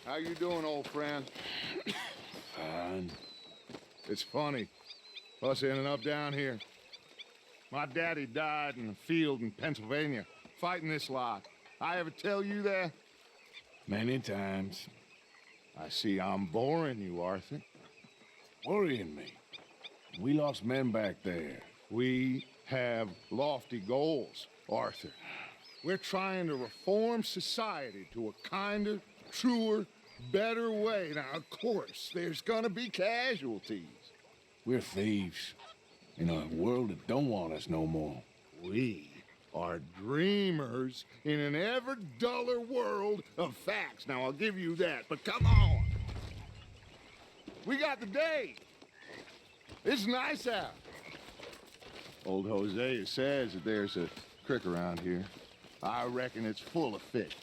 How you doing, old friend? Fine. It's funny, us ending up down here. My daddy died in a field in Pennsylvania, fighting this lot. I ever tell you that? Many times. I see I'm boring you, Arthur. Worrying me. We lost men back there. We have lofty goals, Arthur. We're trying to reform society to a kinder, truer, better way. Now, of course, there's gonna be casualties. We're thieves. In a world that don't want us no more. We are dreamers in an ever duller world of facts. Now, I'll give you that, but come on. We got the day. It's nice out. Old Hosea says that there's a creek around here. I reckon it's full of fish.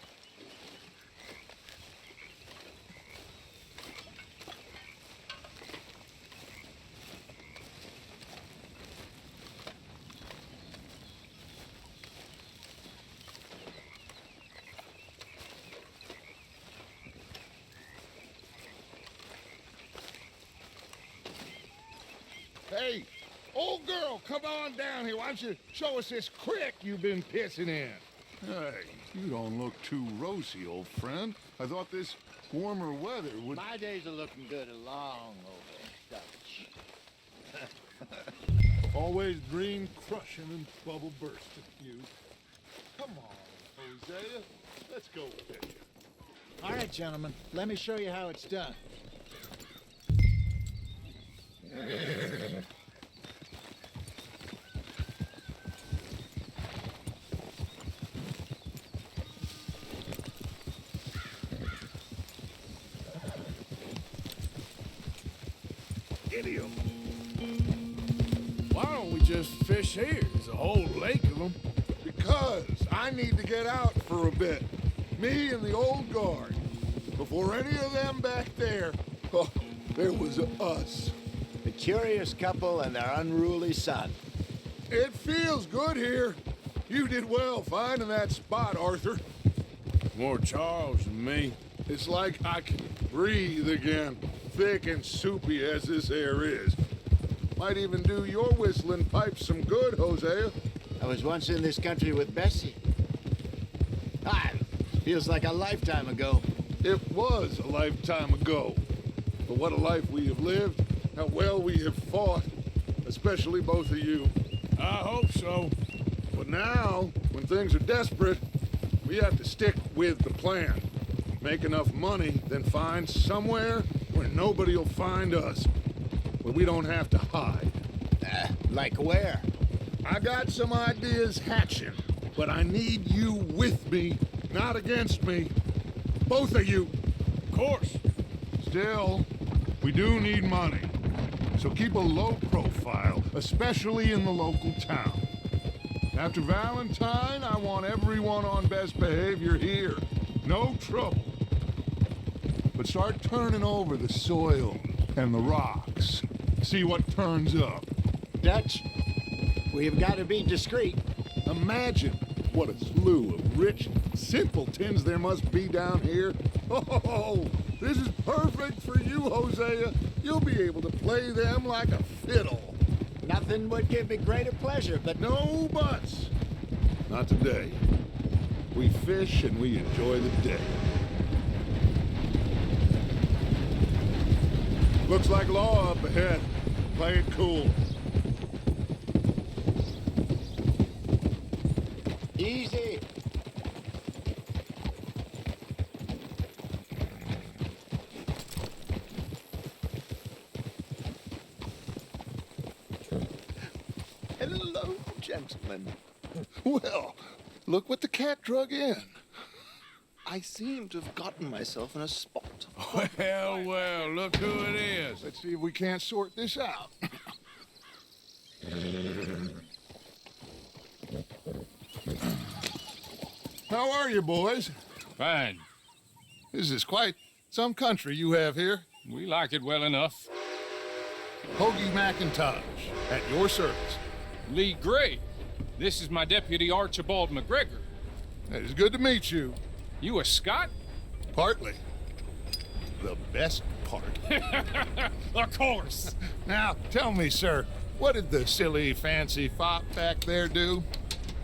Hey, old girl, come on down here. Why don't you show us this creek you've been pissing in? Hey, you don't look too rosy, old friend. I thought this warmer weather would... My days are looking good along over Dutch. Always green crushing and bubble bursting, you. Come on, Hosea. Let's go with it. All right, gentlemen, let me show you how it's done. Idiom. Why don't we just fish here? There's a whole lake of them. Because I need to get out for a bit. Me and the old guard. Before any of them back there, oh, there was us. The curious couple and their unruly son. It feels good here. You did well finding that spot, Arthur. More Charles than me. It's like I can breathe again, thick and soupy as this air is. Might even do your whistling pipes some good, Hosea. I was once in this country with Bessie. Feels like a lifetime ago. It was a lifetime ago. But what a life we have lived, how well we have fought, especially both of you. I hope so. But now, when things are desperate, we have to stick with the plan. Make enough money, then find somewhere where nobody will find us. Where we don't have to hide. Like where? I got some ideas hatching, but I need you with me, not against me. Both of you. Of course. Still, we do need money. So keep a low profile, especially in the local town. After Valentine, I want everyone on best behavior here. No trouble. But start turning over the soil and the rocks. See what turns up. Dutch, we've got to be discreet. Imagine what a slew of rich simpletons there must be down here. Oh, this is perfect for you, Hosea. You'll be able to play them like a fiddle. Nothing would give me greater pleasure, but No buts. Not today. We fish and we enjoy the day. Looks like law up ahead. Play it cool. easy. Hello, gentlemen. Well, look what the cat drug in. I seem to have gotten myself in a spot. Well, look who it is. Let's see if we can't sort this out. How are you, boys? Fine. This is quite some country you have here. We like it well enough. Hoagie McIntosh, at your service. Lee Gray. This is my deputy Archibald McGregor. It is good to meet you. You a Scot? Partly. The best part. Of course. Now, tell me, sir, what did the silly, fancy fop back there do?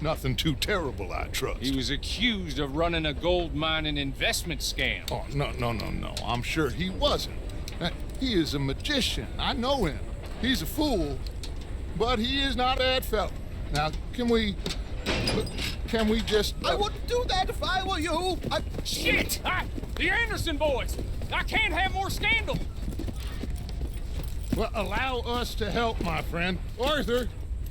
Nothing too terrible, I trust. He was accused of running a gold mining investment scam. Oh, no. I'm sure he wasn't. He is a magician. I know him. He's a fool, but he is not a bad fellow. Now, can we just... I wouldn't do that if I were you. Shit! The Anderson boys! I can't have more scandal! Well, allow us to help, my friend. Arthur,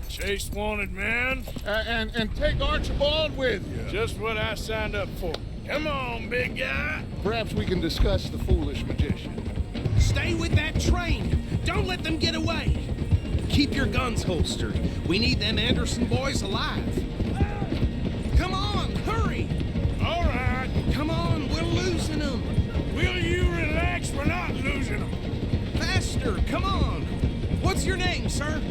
Chase wanted man. and take Archibald with you. Just what I signed up for. Come on, big guy. Perhaps we can discuss the foolish magician. Stay with that train. Don't let them get away. Keep your guns holstered. We need them Anderson boys alive. Come on, hurry. All right. Come on, we're losing them. Will you relax? We're not losing them. Faster, come on. What's your name, sir?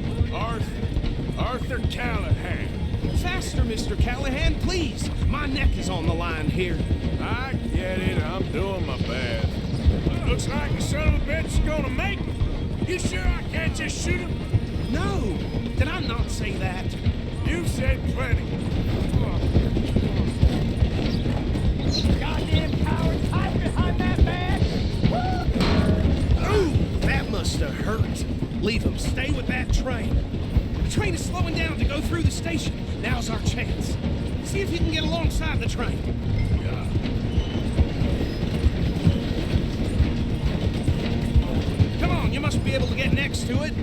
Arthur Callahan. Faster, Mr. Callahan, please. My neck is on the line here. I get it. I'm doing my best. Looks like the son of a bitch is gonna make me. You sure I can't just shoot him? No, did I not say that? You've said plenty. Goddamn cowards, hide behind that man! Ooh, that must have hurt. Leave them. Stay with that train. The train is slowing down to go through the station. Now's our chance. See if you can get alongside the train. Come on, you must be able to get next to it.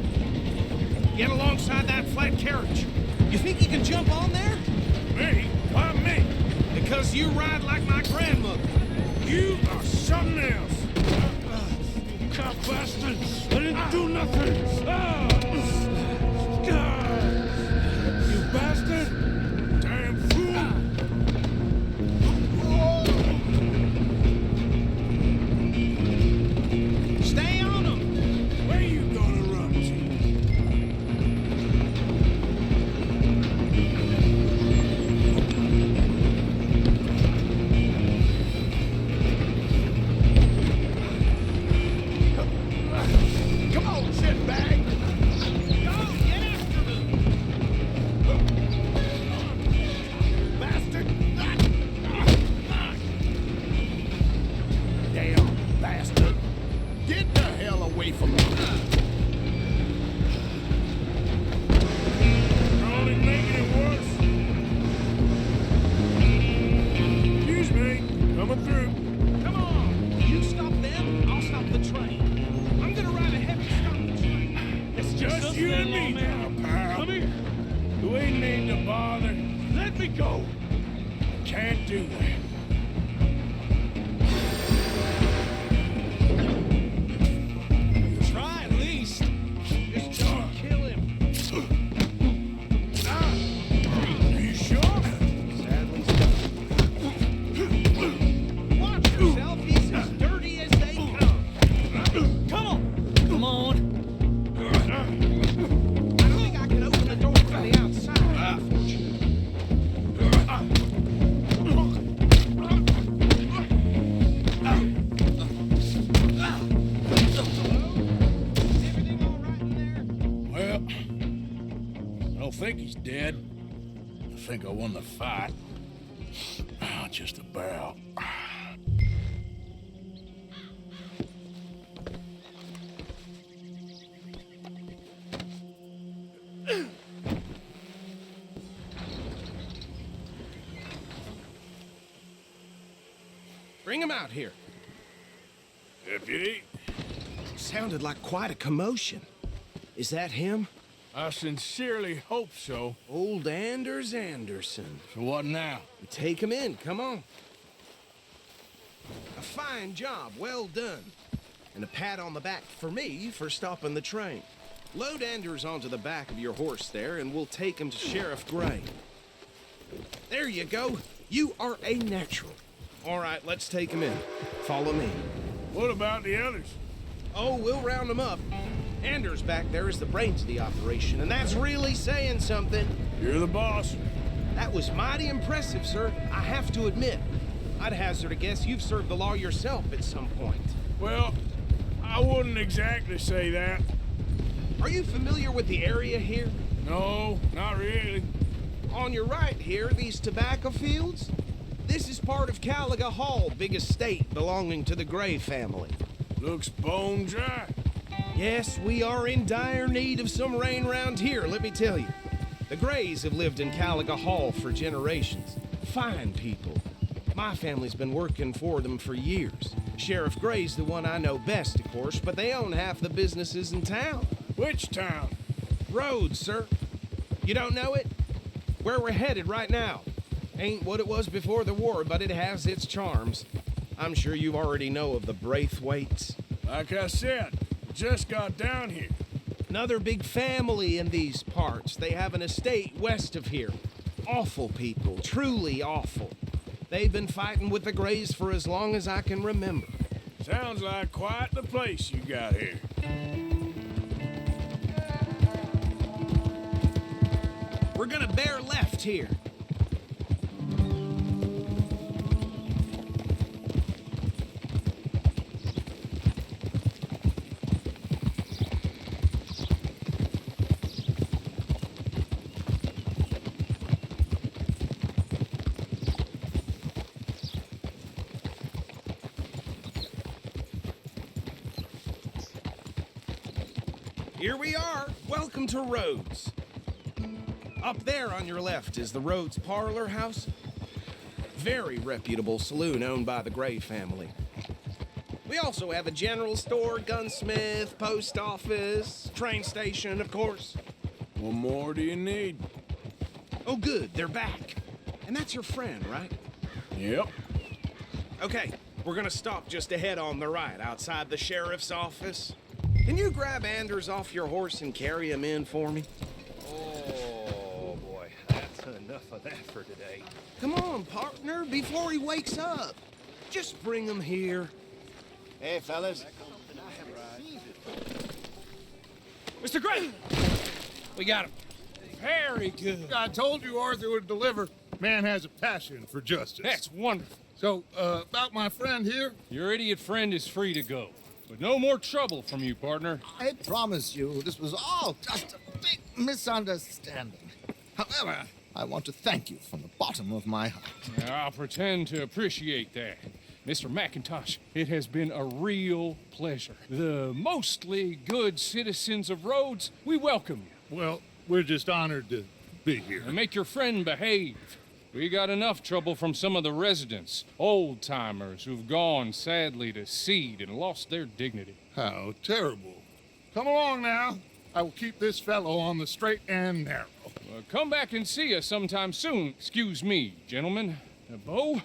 Get alongside that flat carriage. You think you can jump on there? Me? Why me? Because you ride like my grandmother. You are something else. Cop bastard! I didn't do nothing! You bastard! Damn fool! Stay on them! Where you gonna run Come on, shitbag! Go, get after them! Bastard! Damn bastard! Get the hell away from me! You're only making it worse. Excuse me, coming through. Come on! You stop them, I'll stop the train. I'm gonna ride ahead and stop the train. It's Just you and me now, pal. Come here. You ain't need to bother. Let me go. Can't do that. Try at least. Just don't kill him. Are you sure? Sadly so. Watch yourself. He's as dirty as they come. Come on. Come on. I don't think I can open the door from the outside, unfortunately. Everything all right in there? Well, I don't think he's dead. I think I won the fight. Just about. Bring him out here. Deputy, Sounded like quite a commotion. Is that him? I sincerely hope so. Old Anders Anderson. So what now? Take him in, come on. fine job, well done. And a pat on the back for me for stopping the train. Load Anders onto the back of your horse there, and we'll take him to Sheriff Gray. There you go. You are a natural. All right, let's take him in. Follow me. What about the others? Oh, we'll round them up. Anders back there is the brains of the operation, and that's really saying something. You're the boss. That was mighty impressive, sir. I have to admit. I'd hazard a guess you've served the law yourself at some point. Well, I wouldn't exactly say that. Are you familiar with the area here? No, not really. On your right here, these tobacco fields? This is part of Caliga Hall, big estate belonging to the Gray family. Looks bone dry. Yes, we are in dire need of some rain round here, let me tell you. The Grays have lived in Caliga Hall for generations. Fine people. My family's been working for them for years. Sheriff Gray's the one I know best, of course, but they own half the businesses in town. Which town? Rhodes, sir. You don't know it? Where we're headed right now. Ain't what it was before the war, but it has its charms. I'm sure you already know of the Braithwaites. Like I said, just got down here. Another big family in these parts. They have an estate west of here. Awful people, truly awful. They've been fighting with the Grays for as long as I can remember. Sounds like quite the place you got here. We're gonna bear left here. Here we are. Welcome to Rhodes. Up there on your left is the Rhodes Parlor House. Very reputable saloon owned by the Gray family. We also have a general store, gunsmith, post office, train station, of course. What more do you need? Oh, good, they're back. And that's your friend, right? Yep. Okay, we're gonna stop just ahead on the right, outside the sheriff's office. Can you grab Anders off your horse and carry him in for me? Oh, boy. That's enough of that for today. Come on, partner, before he wakes up. Just bring him here. Hey, fellas. Mr. Gray! We got him. Very good. I told you Arthur would deliver. Man has a passion for justice. That's wonderful. So, about my friend here? Your idiot friend is free to go. But no more trouble from you, partner. I promise you this was all just a big misunderstanding. However, I want to thank you from the bottom of my heart. I'll pretend to appreciate that. Mr. McIntosh, it has been a real pleasure. The mostly good citizens of Rhodes, we welcome you. Well, we're just honored to be here. And make your friend behave. We got enough trouble from some of the residents, old-timers who've gone, sadly, to seed and lost their dignity. How terrible. Come along now. I will keep this fellow on the straight and narrow. Come back and see us sometime soon. Excuse me, gentlemen. Bo,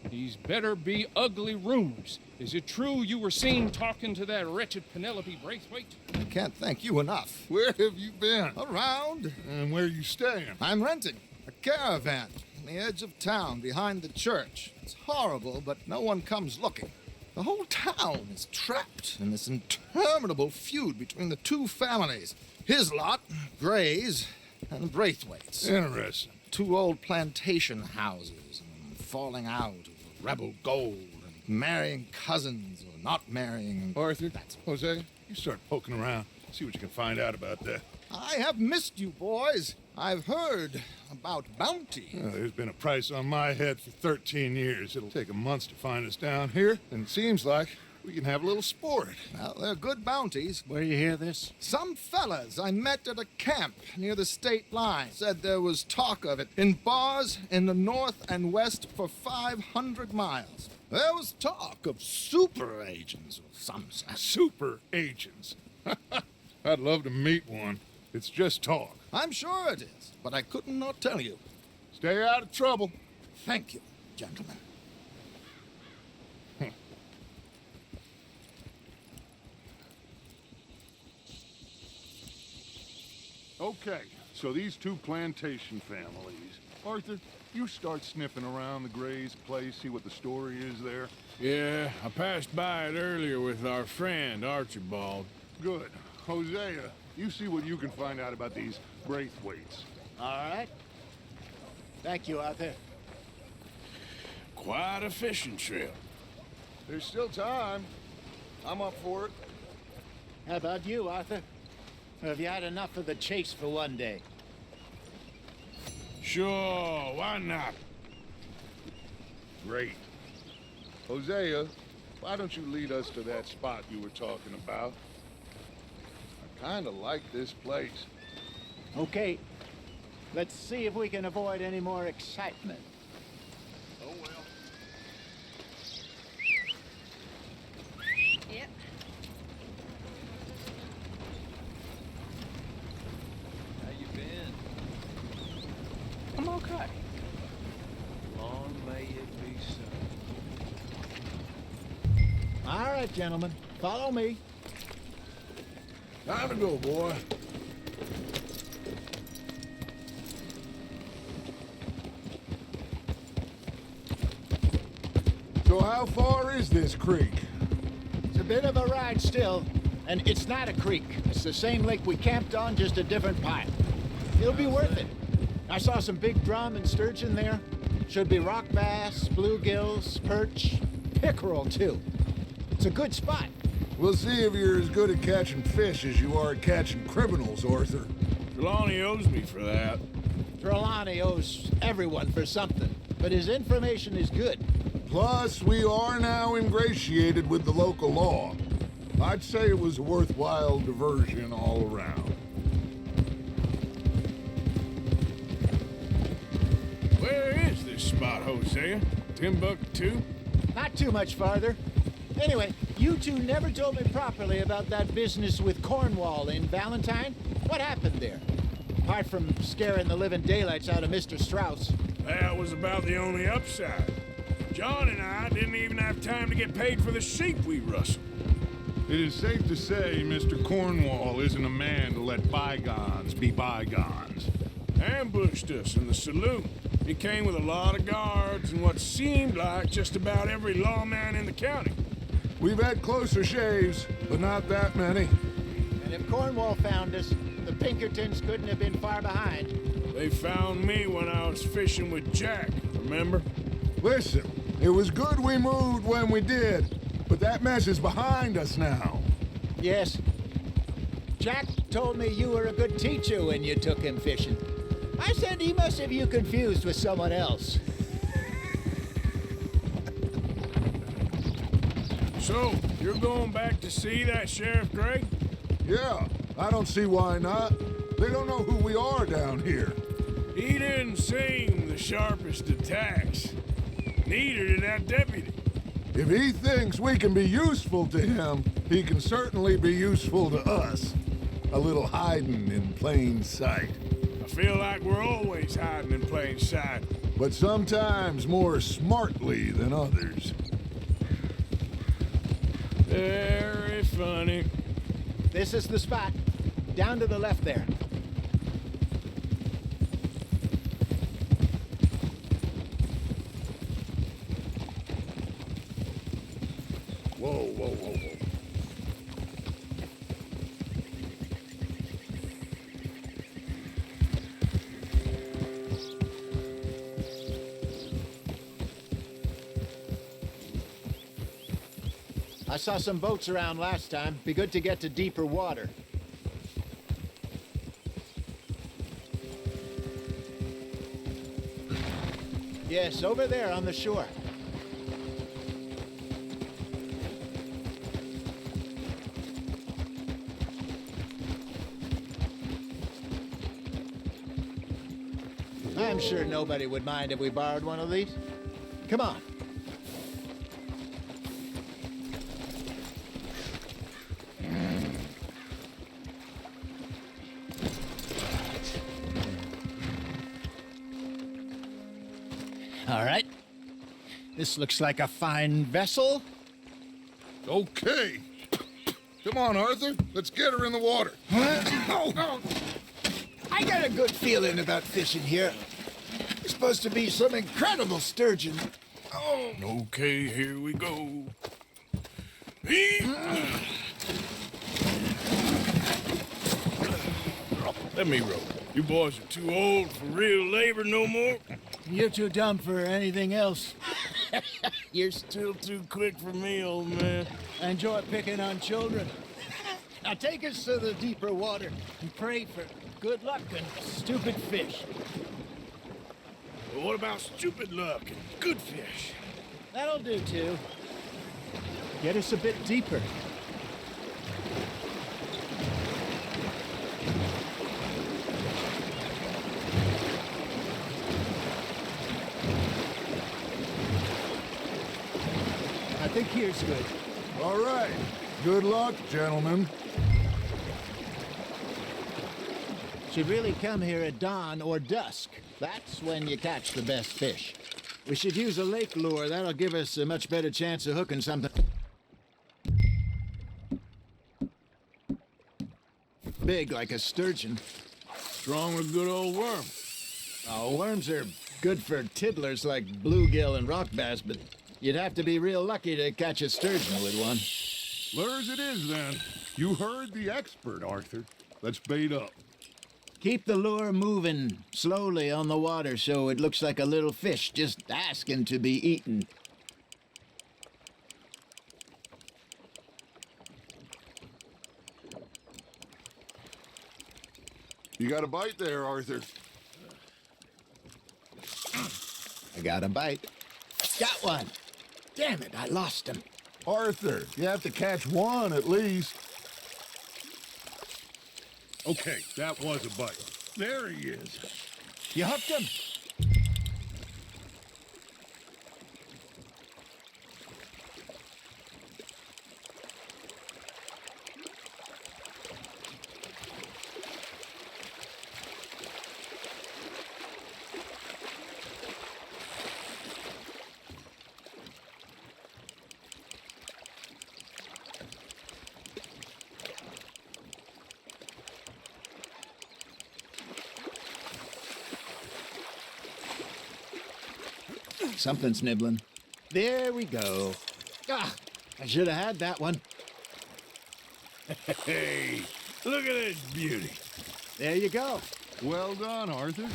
these better be ugly rumors. Is it true you were seen talking to that wretched Penelope Braithwaite? I can't thank you enough. Where have you been? Around. And where are you staying? I'm renting a caravan on the edge of town behind the church. It's horrible, but no one comes looking. The whole town is trapped in this interminable feud between the two families. His lot, Gray's, and Braithwaite's. Interesting. Two old plantation houses, and falling out over rebel gold, and marrying cousins or not marrying. Arthur, Jose, you start poking around. See what you can find out about that. I have missed you, boys. I've heard about bounty. There's been a price on my head for 13 years. It'll take a month to find us down here, and it seems like we can have a little sport. Well, they're good bounties. Where you hear this? Some fellas I met at a camp near the state line said there was talk of it in bars in the north and west for 500 miles. There was talk of super agents of some sort. Super agents. I'd love to meet one. It's just talk. I'm sure it is, but I couldn't not tell you. Stay out of trouble. Thank you, gentlemen. Okay, so these two plantation families. Arthur, you start sniffing around the Gray's place, see what the story is there. Yeah, I passed by it earlier with our friend, Archibald. Good. Hosea, you see what you can find out about these Braithwaites. All right. Thank you, Arthur. Quite a fishing trip. There's still time. I'm up for it. How about you, Arthur? Or have you had enough of the chase for one day? Sure, why not? Great. Hosea, why don't you lead us to that spot you were talking about? I kinda like this place. Okay. Let's see if we can avoid any more excitement. Oh well. Yep. How you been? I'm okay. Long may it be so. All right, gentlemen. Follow me. Time to go, boy. So how far is this creek? It's a bit of a ride still, and it's not a creek. It's the same lake we camped on, just a different pipe. It'll be worth it. I saw some big drum and sturgeon there. Should be rock bass, bluegills, perch, pickerel too. It's a good spot. We'll see if you're as good at catching fish as you are at catching criminals, Arthur. Trelawney owes me for that. Trelawney owes everyone for something, but his information is good. Plus, we are now ingratiated with the local law. I'd say it was a worthwhile diversion all around. Where is this spot, Hosea? Timbuktu? Not too much farther. Anyway, you two never told me properly about that business with Cornwall in Valentine. What happened there? Apart from scaring the living daylights out of Mr. Strauss. That was about the only upside. John and I didn't even have time to get paid for the sheep we rustled. It is safe to say Mr. Cornwall isn't a man to let bygones be bygones. Ambushed us in the saloon. He came with a lot of guards and what seemed like just about every lawman in the county. We've had closer shaves, but not that many. And if Cornwall found us, the Pinkertons couldn't have been far behind. They found me when I was fishing with Jack, remember? Listen, it was good we moved when we did, but that mess is behind us now. Yes. Jack told me you were a good teacher when you took him fishing. I said he must have you confused with someone else. So, you're going back to see that Sheriff Gray? Yeah, I don't see why not. They don't know who we are down here. He didn't seem the sharpest attacks. Neither did that deputy. If he thinks we can be useful to him, he can certainly be useful to us. A little hiding in plain sight. I feel like we're always hiding in plain sight. But sometimes more smartly than others. Very funny. This is the spot. Down to the left there. Whoa, whoa, whoa, whoa. I saw some boats around last time. Be good to get to deeper water. Yes, over there on the shore. I'm sure nobody would mind if we borrowed one of these. Come on. All right. This looks like a fine vessel. Okay. Come on, Arthur. Let's get her in the water. I got a good feeling about fishing here. There's supposed to be some incredible sturgeon. Oh, Okay, here we go. Let me row. You boys are too old for real labor no more. you're too dumb for anything else. You're still too quick for me, old man. I enjoy picking on children. Now take us to the deeper water and pray for good luck and stupid fish. But what about stupid luck and good fish? That'll do, too. Get us a bit deeper. I think here's good. All right. Good luck, gentlemen. Should really come here at dawn or dusk. That's when you catch the best fish. We should use a lake lure. That'll give us a much better chance of hooking something big like a sturgeon. Strong with a good old worm. Oh, worms are good for tiddlers like bluegill and rock bass, but you'd have to be real lucky to catch a sturgeon with one. Lures it is, then. You heard the expert, Arthur. Let's bait up. Keep the lure moving slowly on the water so it looks like a little fish just asking to be eaten. You got a bite there, Arthur. I got a bite. Got one. Damn it, I lost him. Arthur, you have to catch one at least. Okay, that was a bite. There he is. You hooked him? Something's nibbling. There we go. Ah, I should have had that one. Hey, look at this beauty. There you go. Well done, Arthur.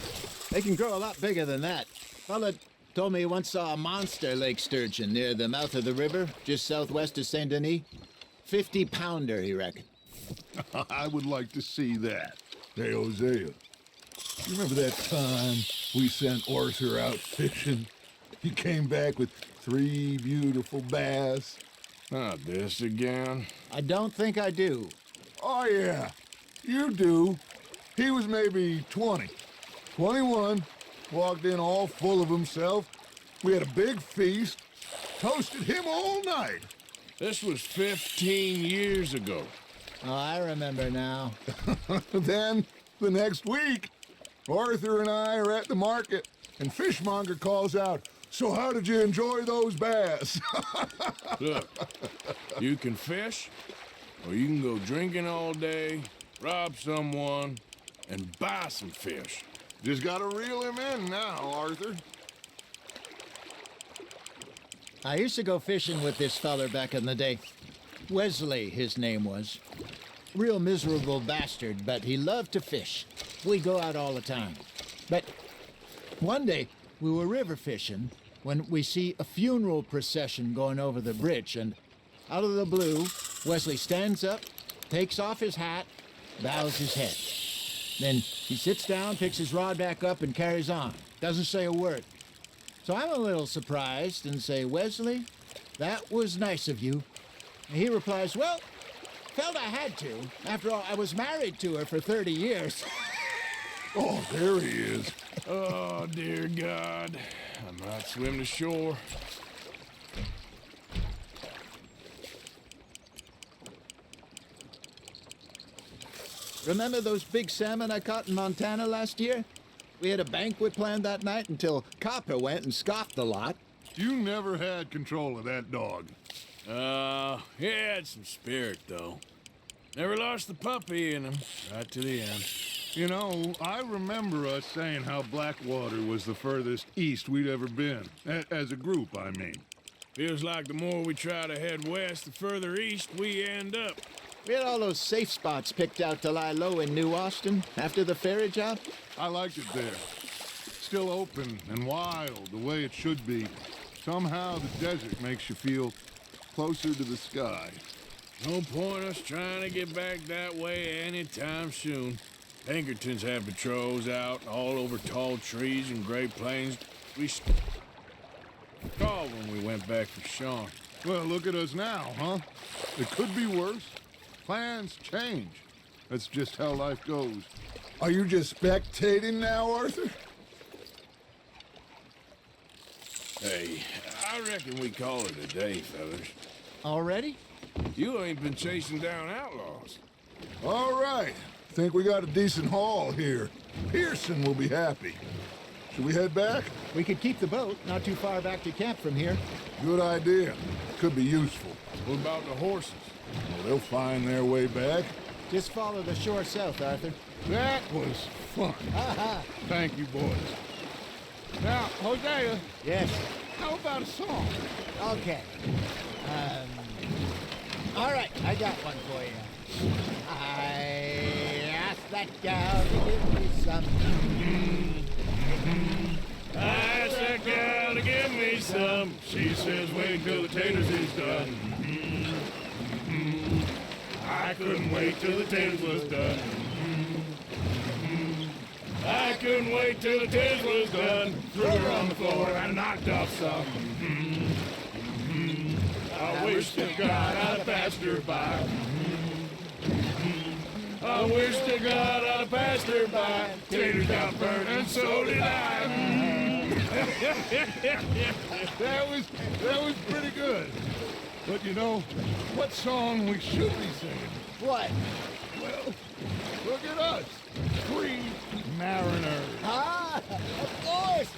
They can grow a lot bigger than that. Fella told me he once saw a monster lake sturgeon near the mouth of the river, just southwest of Saint Denis. 50-pounder, he reckoned. I would like to see that. Hey, Hosea, you remember that time we sent Arthur out fishing? He came back with 3 beautiful bass. Not this again. I don't think I do. Oh, yeah, you do. He was maybe 20, 21, walked in all full of himself. We had a big feast, toasted him all night. This was 15 years ago. Oh, I remember now. Then, the next week, Arthur and I are at the market, and Fishmonger calls out, "So how did you enjoy those bass?" Look, you can fish, or you can go drinking all day, rob someone, and buy some fish. Just gotta reel him in now, Arthur. I used to go fishing with this feller back in the day. Wesley, his name was. Real miserable bastard, but he loved to fish. We'd go out all the time. But one day, we were river fishing when we see a funeral procession going over the bridge, and out of the blue, Wesley stands up, takes off his hat, bows his head. Then he sits down, picks his rod back up, and carries on. Doesn't say a word. So I'm a little surprised and say, "Wesley, that was nice of you." And he replies, "Well, felt I had to. After all, I was married to her for 30 years. Oh, there he is. Oh, dear God. I might swim to shore. Remember those big salmon I caught in Montana last year? We had a banquet planned that night until Copper went and scoffed a lot. You never had control of that dog. He had some spirit, though. Never lost the puppy in him, right to the end. You know, I remember us saying how Blackwater was the furthest east we'd ever been. As a group, I mean. Feels like the more we try to head west, the further east we end up. We had all those safe spots picked out to lie low in New Austin after the ferry job. I liked it there. Still open and wild, the way it should be. Somehow the desert makes you feel closer to the sky. No point us trying to get back that way anytime soon. Pinkertons had patrols out all over tall trees and Great Plains. We called when we went back for Sean. Well, look at us now, huh? It could be worse. Plans change. That's just how life goes. Are you just spectating now, Arthur? Hey, I reckon we call it a day, fellas. Already? You ain't been chasing down outlaws. All right. Think we got a decent haul here. Pearson will be happy. Should we head back? We could keep the boat not too far back to camp from here. Good idea. Could be useful. What about the horses? Well, they'll find their way back. Just follow the shore south, Arthur. That was fun. Thank you, boys. Now, Hosea, Yes. how about a song? Okay. All right, I got one for you. I asked that gal to give me some. Ask that gal to give me some. She says wait till the taters is done. I couldn't wait till the taters was done. I couldn't wait till the taters was done. Threw her on the floor and knocked off some. I wish to God I'd passed her by. I wish to God I'd passed her by. Taters got burned and so did I. That was pretty good. But you know, what song we should be singing? What? Well, look at us. 3 mariners. Ah, of course.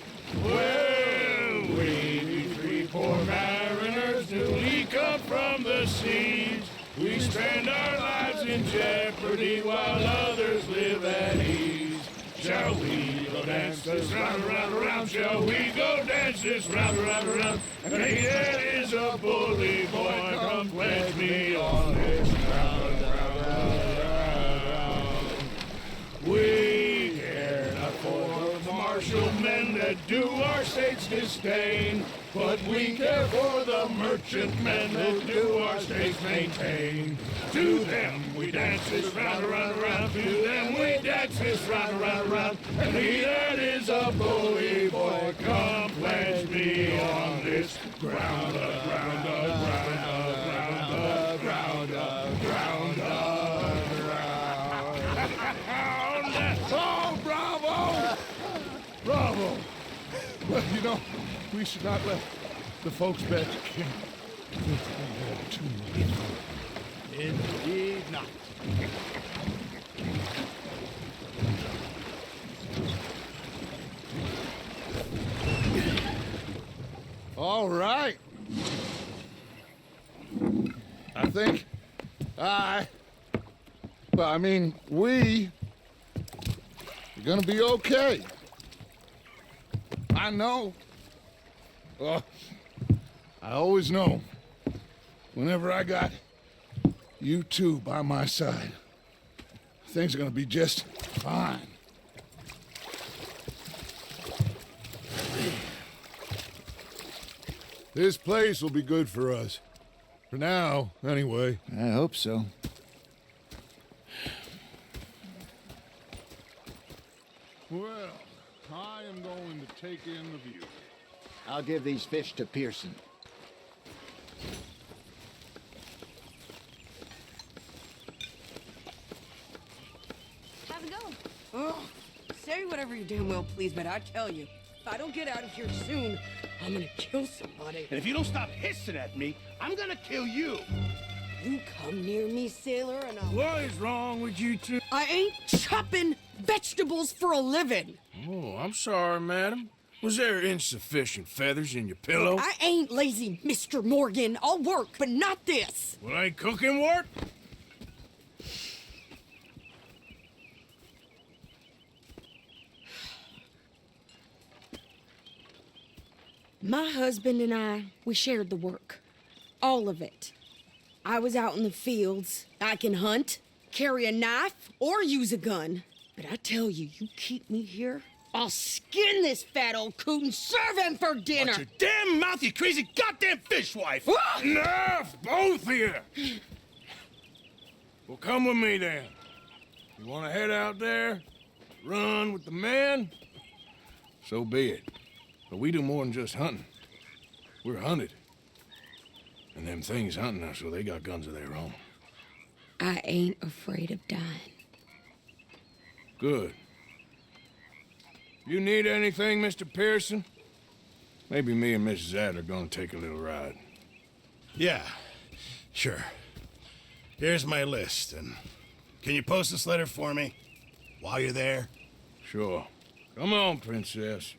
Well, we be 3 poor mariners newly come from the seas. We spend our lives in jeopardy while others live at ease. Shall we go dance this round, around, around? Shall we go dance this round, around, around? And he that is a bully boy, come pledge me on this round, round, round, round. We care not for the martial men that do our state's disdain, but we care for the merchant men that do our states maintain. To them we dance this round, around, around. To them we dance this round, around, around. And he that is a bully boy, come pledge me on this ground, ground, ground, ground, ground, ground, ground. Oh, bravo! Bravo! Well, you know, we should not let the folks back to camp think we had too much fun. Indeed not. All right. I think we are gonna be okay. I know. I always know. Whenever I got you two by my side, things are gonna be just fine. This place will be good for us. For now, anyway. I hope so. Well, I am going to take in the view. I'll give these fish to Pearson. How's it going? Oh, say whatever you damn well please, but I tell you, if I don't get out of here soon, I'm gonna kill somebody. And if you don't stop hissing at me, I'm gonna kill you. You come near me, sailor, and I'll... What is wrong with you two? I ain't chopping vegetables for a living. Oh, I'm sorry, madam. Was there insufficient feathers in your pillow? I ain't lazy, Mr. Morgan. I'll work, but not this. Well, ain't cooking work? My husband and I, we shared the work. All of it. I was out in the fields. I can hunt, carry a knife, or use a gun. But I tell you, you keep me here, I'll skin this fat old coot and serve him for dinner. Watch your damn mouth, you crazy goddamn fishwife! Enough, both of you! Well, come with me then. You want to head out there, run with the men? So be it. But we do more than just hunting. We're hunted. And them things hunting us, so they got guns of their own. I ain't afraid of dying. Good. You need anything, Mr. Pearson? Maybe me and Mrs. Adler are gonna take a little ride. Yeah, sure. Here's my list, and can you post this letter for me while you're there? Sure. Come on, Princess.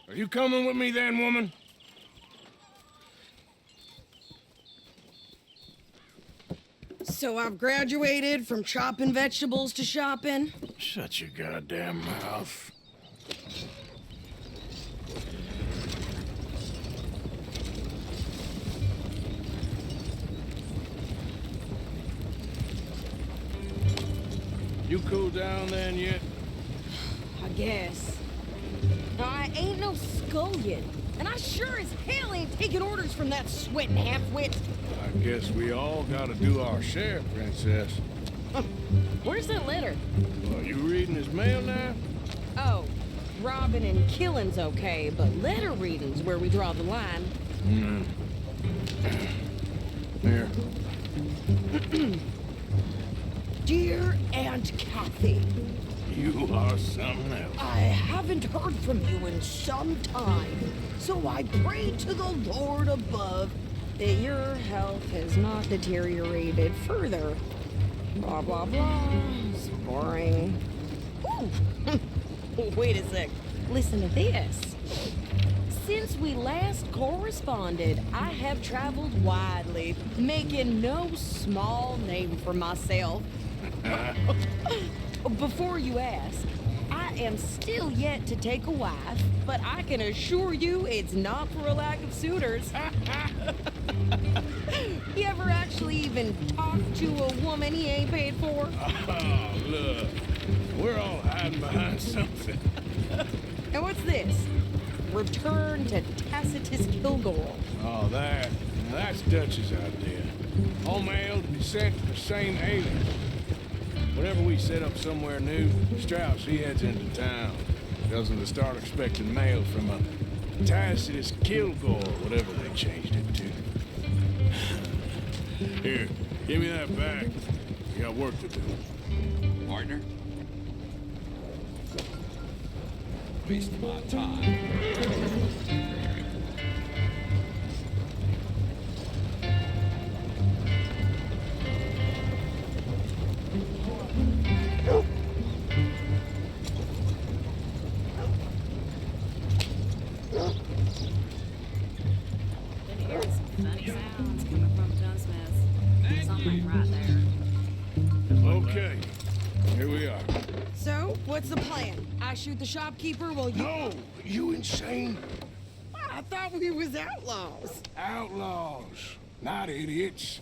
Are you coming with me then, woman? So I've graduated from chopping vegetables to shopping. Shut your goddamn mouth. You cool down then yet? I guess. Now, I ain't no scullion, and I sure as hell ain't taking orders from that sweating half-wit. I guess we all gotta do our share, Princess. Where's that letter? Are you reading his mail now? Oh, robbing and killing's okay, but letter reading's where we draw the line. Here. Dear Aunt Kathy, You are something else. I haven't heard from you in some time, so I pray to the Lord above that your health has not deteriorated further. Blah, blah, blah. It's boring. Ooh. Wait a sec. Listen to this. Since we last corresponded, I have traveled widely, making no small name for myself. Before you ask, I am still yet to take a wife, but I can assure you it's not for a lack of suitors. You ever actually even talked to a woman he ain't paid for? Oh, look. We're all hiding behind something. And what's this? Return to Tacitus Kilgore. Oh, that's Dutch's idea. All mail to be sent to the same alien. Whenever we set up somewhere new, Strauss, he heads into town. Tells them to start expecting mail from a Tacitus Kilgore, whatever they changed it to. Here, give me that back. We got work to do. Partner? Waste my time. Okay, here we are. So, what's the plan? I shoot the shopkeeper while you... No, you insane? I thought we was outlaws. Outlaws, not idiots.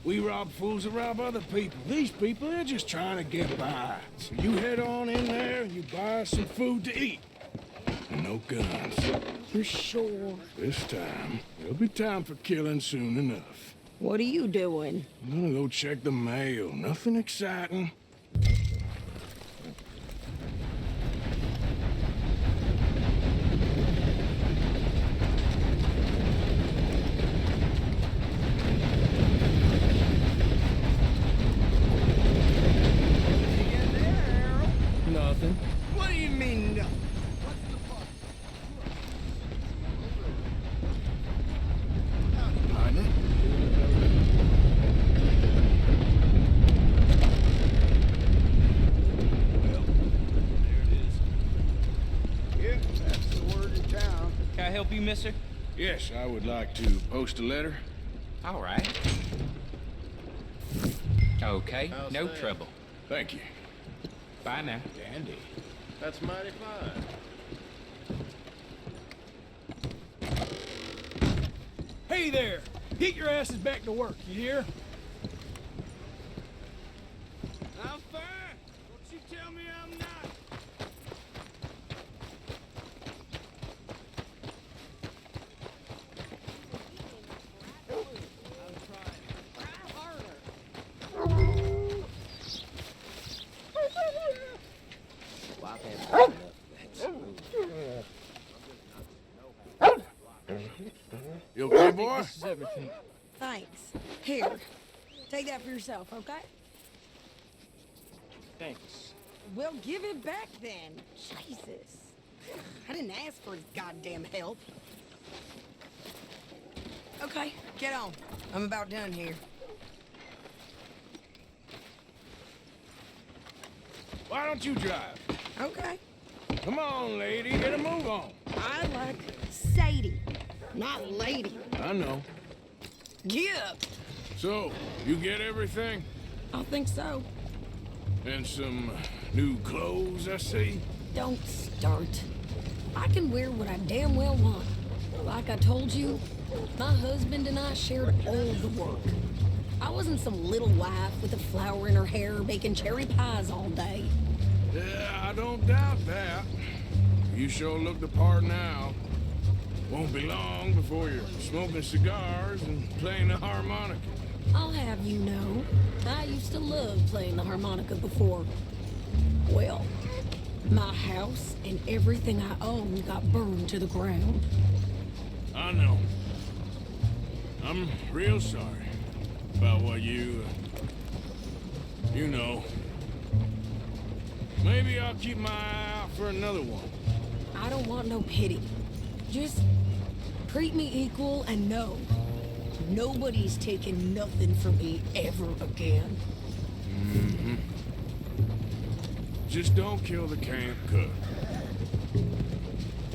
We rob fools that rob other people. These people, they're just trying to get by. So you head on in there and you buy some food to eat. And no guns. You sure? This time, there'll be time for killing soon enough. What are you doing? I'm gonna go check the mail. Nothing exciting. Nothing. What do you mean, no? Partner? Yep, that's the word in town. Can I help you, mister? Yes, I would like to post a letter. All right. Okay, no trouble. Thank you. Bye now. Dandy. That's mighty fine. Hey there! Get your asses back to work, you hear? I'm fine. Don't you tell me I'm not. You okay, boy? This is everything. Thanks. Here, take that for yourself, okay? Thanks. Well, give it back then. Jesus. I didn't ask for his goddamn help. Okay, get on. I'm about done here. Why don't you drive? Okay. Come on, lady, get a move on. I like Sadie, not lady. I know. Get up. So, you get everything? I think so. And some new clothes, I see? Don't start. I can wear what I damn well want. Like I told you, my husband and I shared all the work. I wasn't some little wife with a flower in her hair baking cherry pies all day. Yeah, I don't doubt that. You sure look the part now. Won't be long before you're smoking cigars and playing the harmonica. I'll have you know, I used to love playing the harmonica before. Well, my house and everything I own got burned to the ground. I know. I'm real sorry about what you know. Maybe I'll keep my eye out for another one. I don't want no pity. Just treat me equal and no. Nobody's taking nothing from me ever again. Mm-hmm. Just don't kill the camp cook.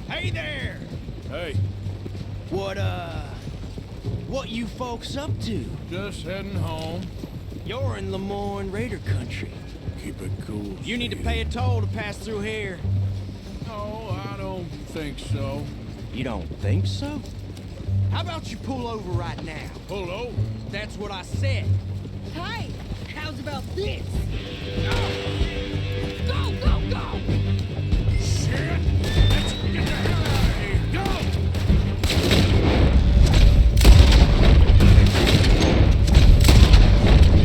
Hey there! Hey, What you folks up to? just heading home. You're in Lemoyne Raider country. Keep it cool. You need to pay a toll to pass through here. No, I don't think so. You don't think so? How about you pull over right now? Pull over. That's what I said. Hey, how's about this? Go, go, go! Shit! Let's get the hell out of here. Go!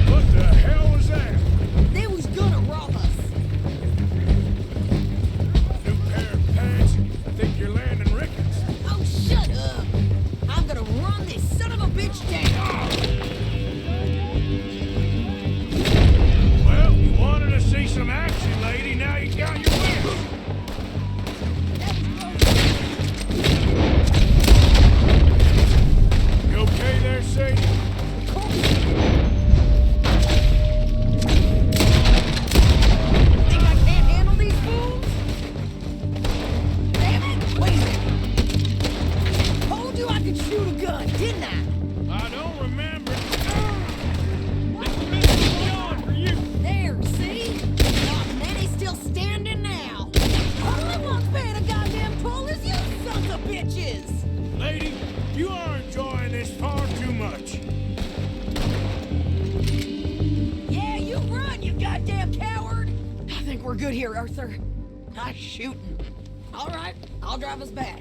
What the hell was that? They was gonna rob us. New pair of pants? I think you're landing rickets. Oh, shut up. I'm gonna run this son of a bitch down. Well, you wanted to see some action, lady. Now you got your wish. You okay there, Sadie? Think I can't handle these fools? Damn it! Wait a minute. Told you I could shoot a gun, didn't I? I don't remember. This is going for you. There, see? Not many still standing now. Only one's paying a goddamn toll is you sons of bitches! Lady, you are enjoying this far too much. Yeah, you run, you goddamn coward! I think we're good here, Arthur. Nice shooting. All right, I'll drive us back.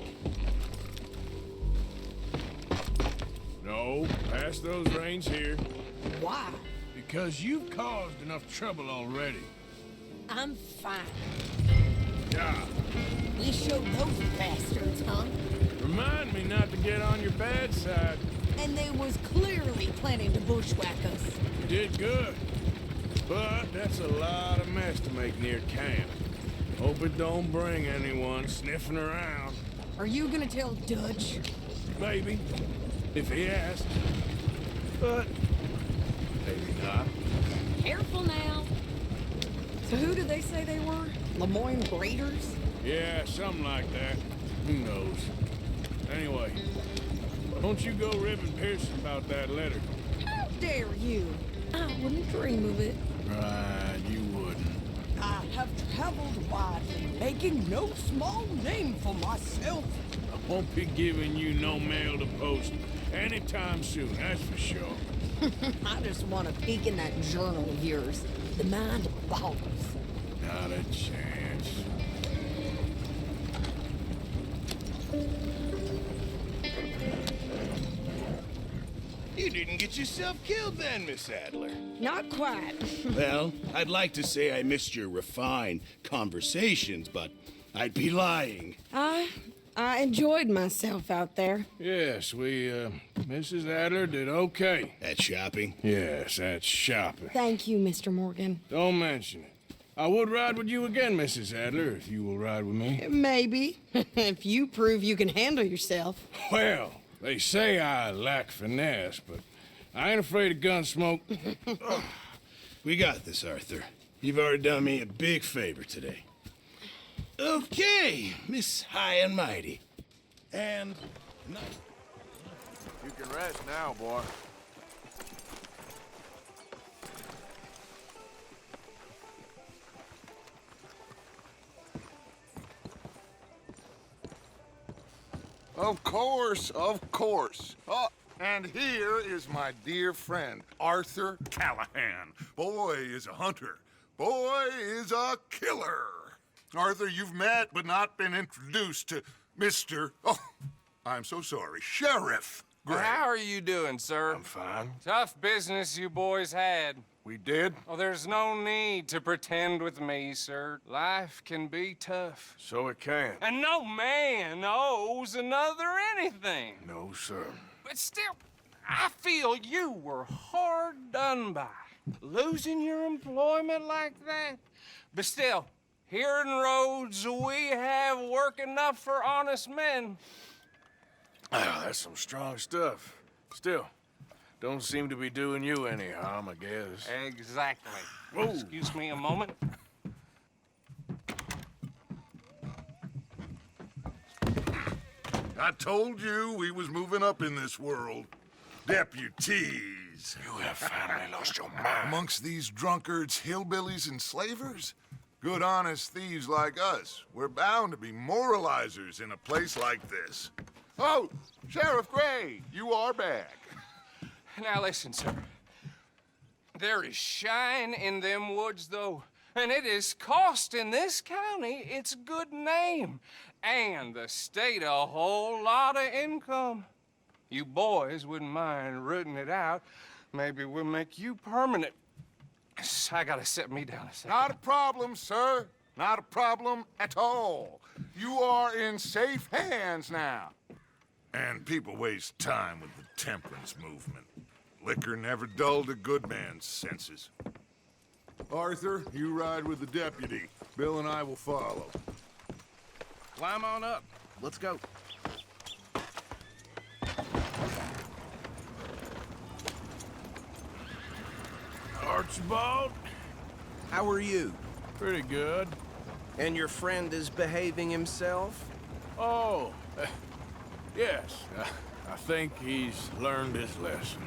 No, pass those reins here. Why? Because you've caused enough trouble already. I'm fine. Yeah. We showed those bastards, huh? Remind me not to get on your bad side. And they was clearly planning to bushwhack us. You did good. But that's a lot of mess to make near camp. Hope it don't bring anyone sniffing around. Are you gonna tell Dutch? Maybe. If he asks. But maybe not. Careful now. So who did they say they were? Lemoyne Raiders? Yeah, something like that. Who knows? Anyway, don't you go ribbing Pearson about that letter. How dare you? I wouldn't dream of it. Right, you wouldn't. I have traveled widely, making no small name for myself. I won't be giving you no mail to post Anytime soon, that's for sure. I just want to peek in that journal of yours. The mind boggles. Not a chance. You didn't get yourself killed then, Miss Adler. Not quite. Well, I'd like to say I missed your refined conversations, but I'd be lying. I enjoyed myself out there. Yes, Mrs. Adler did okay. At shopping? Yes, that's shopping. Thank you, Mr. Morgan. Don't mention it. I would ride with you again, Mrs. Adler, if you will ride with me. Maybe. If you prove you can handle yourself. Well, they say I lack finesse, but I ain't afraid of gun smoke. We got this, Arthur. You've already done me a big favor today. Okay, Miss High and Mighty. And nice. You can rest now, boy. Of course, of course. Oh, and here is my dear friend, Arthur Callahan. Boy is a hunter. Boy is a killer. Arthur, you've met but not been introduced to Mr. Oh, I'm so sorry, Sheriff Gray. How are you doing, sir? I'm fine. Tough business you boys had. We did? Oh, there's no need to pretend with me, sir. Life can be tough. So it can. And no man owes another anything. No, sir. But still, I feel you were hard done by. Losing your employment like that. But still, here in Rhodes, we have work enough for honest men. Oh, that's some strong stuff. Still, don't seem to be doing you any harm, I guess. Exactly. Whoa. Excuse me a moment. I told you we was moving up in this world. Deputies. You have finally lost your mind. Amongst these drunkards, hillbillies, and slavers? Good, honest thieves like us. We're bound to be moralizers in a place like this. Oh, Sheriff Gray, you are back. Now listen, sir. There is shine in them woods, though, and it is costing this county its good name and the state a whole lot of income. You boys wouldn't mind rooting it out. Maybe we'll make you permanent. I gotta sit me down a second. Not a problem, sir. Not a problem at all. You are in safe hands now. And people waste time with the temperance movement. Liquor never dulled a good man's senses. Arthur, you ride with the deputy. Bill and I will follow. Climb on up. Let's go. Archibald? How are you? Pretty good. And your friend is behaving himself? Oh, yes. I think he's learned his lesson.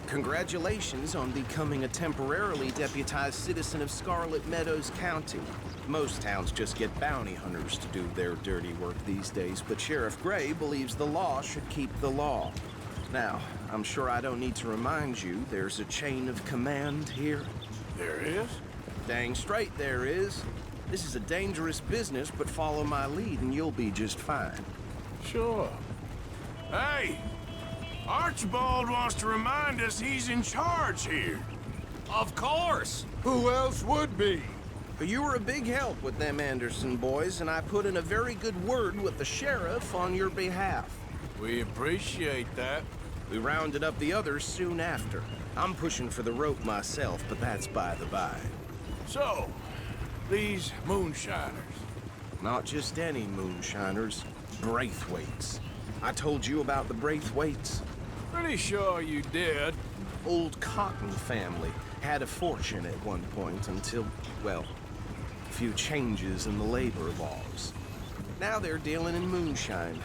Congratulations on becoming a temporarily deputized citizen of Scarlet Meadows County. Most towns just get bounty hunters to do their dirty work these days, but Sheriff Gray believes the law should keep the law. Now, I'm sure I don't need to remind you there's a chain of command here. There is? Dang straight there is. This is a dangerous business, but follow my lead and you'll be just fine. Sure. Hey! Archibald wants to remind us he's in charge here. Of course. Who else would be? But you were a big help with them Anderson boys, and I put in a very good word with the sheriff on your behalf. We appreciate that. We rounded up the others soon after. I'm pushing for the rope myself, but that's by the by. So, these moonshiners. Not just any moonshiners, Braithwaites. I told you about the Braithwaites. Pretty sure you did. Old Cotton family had a fortune at one point until, well, a few changes in the labor laws. Now they're dealing in moonshine.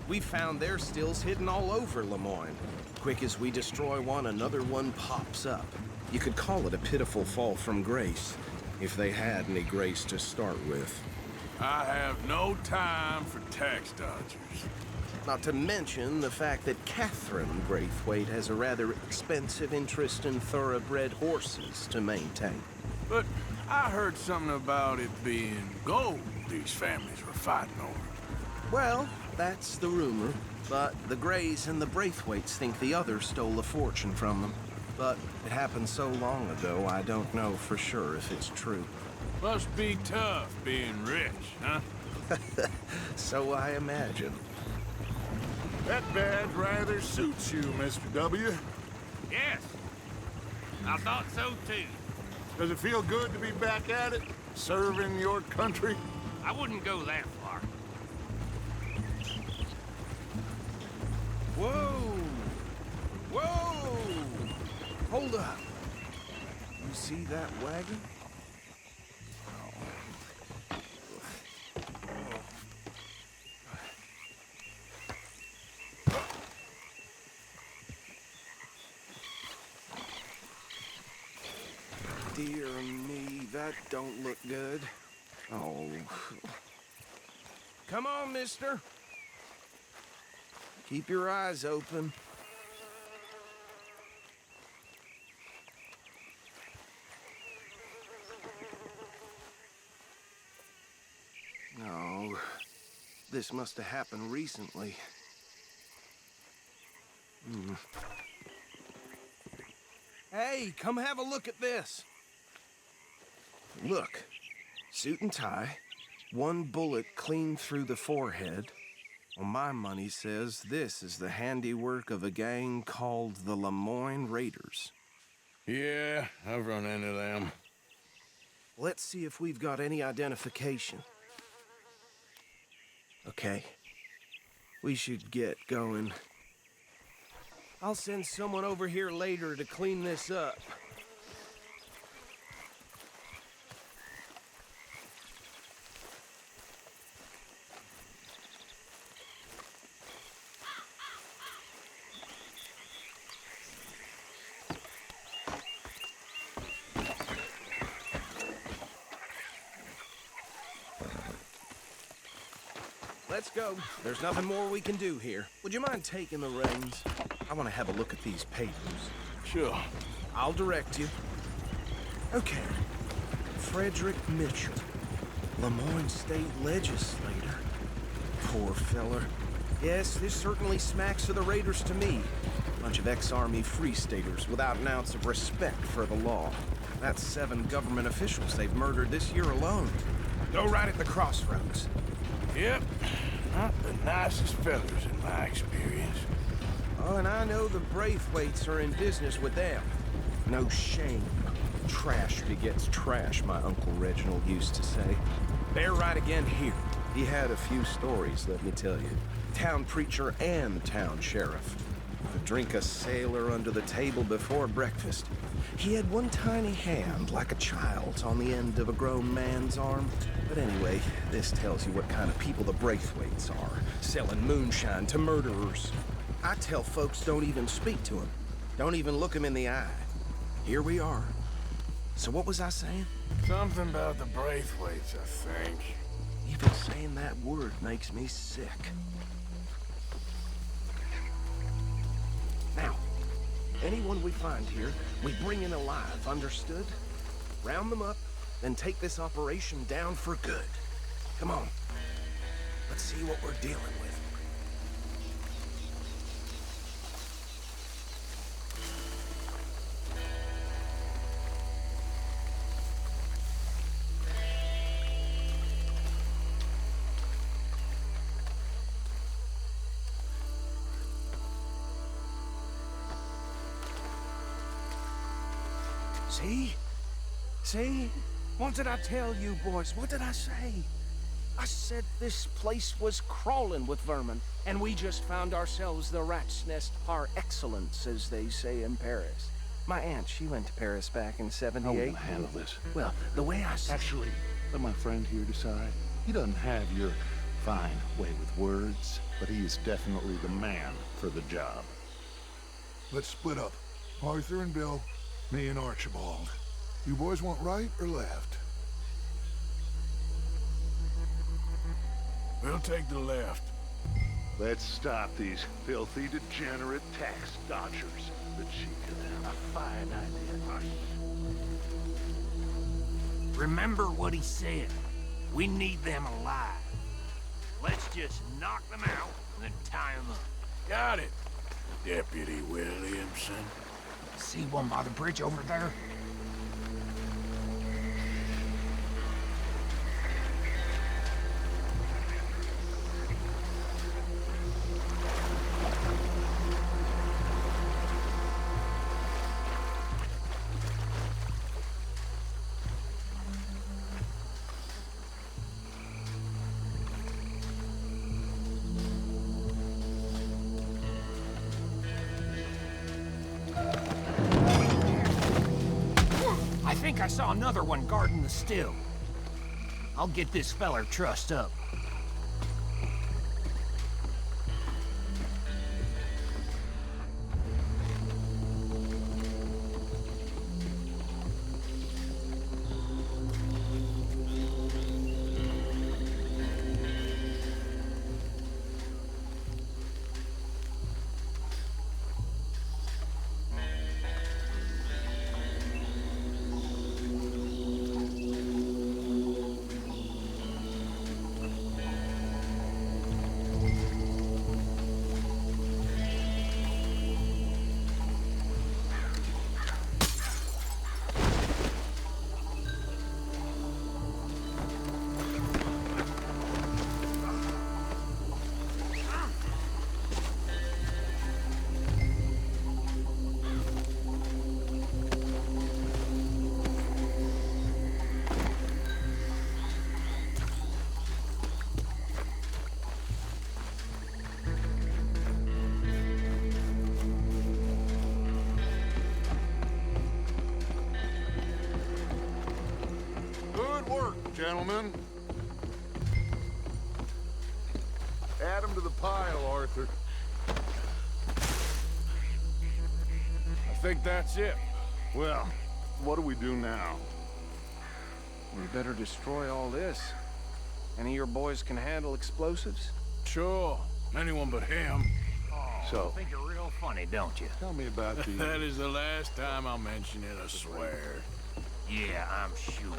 We found their stills hidden all over Lemoyne. Quick as we destroy one, another one pops up. You could call it a pitiful fall from grace, if they had any grace to start with. I have no time for tax dodgers. Not to mention the fact that Catherine Braithwaite has a rather expensive interest in thoroughbred horses to maintain. But I heard something about it being gold these families were fighting over. Well, that's the rumor. But the Grays and the Braithwaites think the others stole a fortune from them. But it happened so long ago, I don't know for sure if it's true. Must be tough being rich, huh? So I imagine. That badge rather suits you, Mr. W. Yes. I thought so too. Does it feel good to be back at it, serving your country? I wouldn't go that far. Whoa! Whoa! Hold up. You see that wagon? Dear me, that don't look good. Oh. Come on, mister. Keep your eyes open. Oh, this must have happened recently. Hey, come have a look at this. Look, suit and tie, one bullet clean through the forehead. Well, my money says this is the handiwork of a gang called the Lemoyne Raiders. Yeah, I've run into them. Let's see if we've got any identification. Okay, we should get going. I'll send someone over here later to clean this up. Let's go. There's nothing more we can do here. Would you mind taking the reins? I want to have a look at these papers. Sure. I'll direct you. Okay. Frederick Mitchell, Lemoyne State Legislator. Poor feller. Yes, this certainly smacks of the Raiders to me. Bunch of ex-Army Free Staters without an ounce of respect for the law. That's 7 government officials they've murdered this year alone. Go right at the crossroads. Yep. Not the nicest fellas in my experience. Oh, and I know the Braithwaites are in business with them. No shame. Trash begets trash, my Uncle Reginald used to say. They're right again here. He had a few stories, let me tell you. Town preacher and town sheriff. Could drink a sailor under the table before breakfast. He had one tiny hand, like a child's, on the end of a grown man's arm. But anyway, this tells you what kind of people the Braithwaites are, selling moonshine to murderers. I tell folks don't even speak to him. Don't even look him in the eye. Here we are. So what was I saying? Something about the Braithwaites, I think. Even saying that word makes me sick. Now, anyone we find here, we bring in alive, understood? Round them up, then take this operation down for good. Come on. Let's see what we're dealing with. See? See? What did I tell you, boys? What did I say? I said this place was crawling with vermin, and we just found ourselves the rat's nest par excellence, as they say in Paris. My aunt, she went to Paris back in '78. How will I handle this? Well, the way I said... Actually, let my friend here decide. He doesn't have your fine way with words, but he is definitely the man for the job. Let's split up. Arthur and Bill, me and Archibald. You boys want right or left? We'll take the left. Let's stop these filthy, degenerate tax dodgers. The cheek of them. A fine idea. Remember what he said. We need them alive. Let's just knock them out and then tie them up. Got it, Deputy Williamson. See one by the bridge over there? I saw another one guarding the still. I'll get this feller trussed up. Gentlemen. Add them to the pile, Arthur. I think that's it. Well, what do we do now? We better destroy all this. Any of your boys can handle explosives? Sure. Anyone but him. So, I think you're real funny, don't you? tell me about the... That is the last time I'll mention it, I swear. Yeah, I'm sure.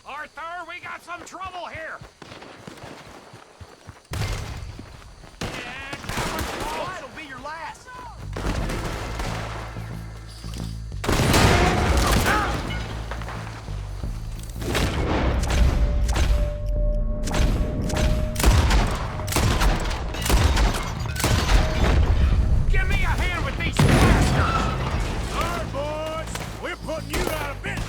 Arthur, we got some trouble here! This'll be your last! Give me a hand with these blasters! All right, boys. We're putting you out of business.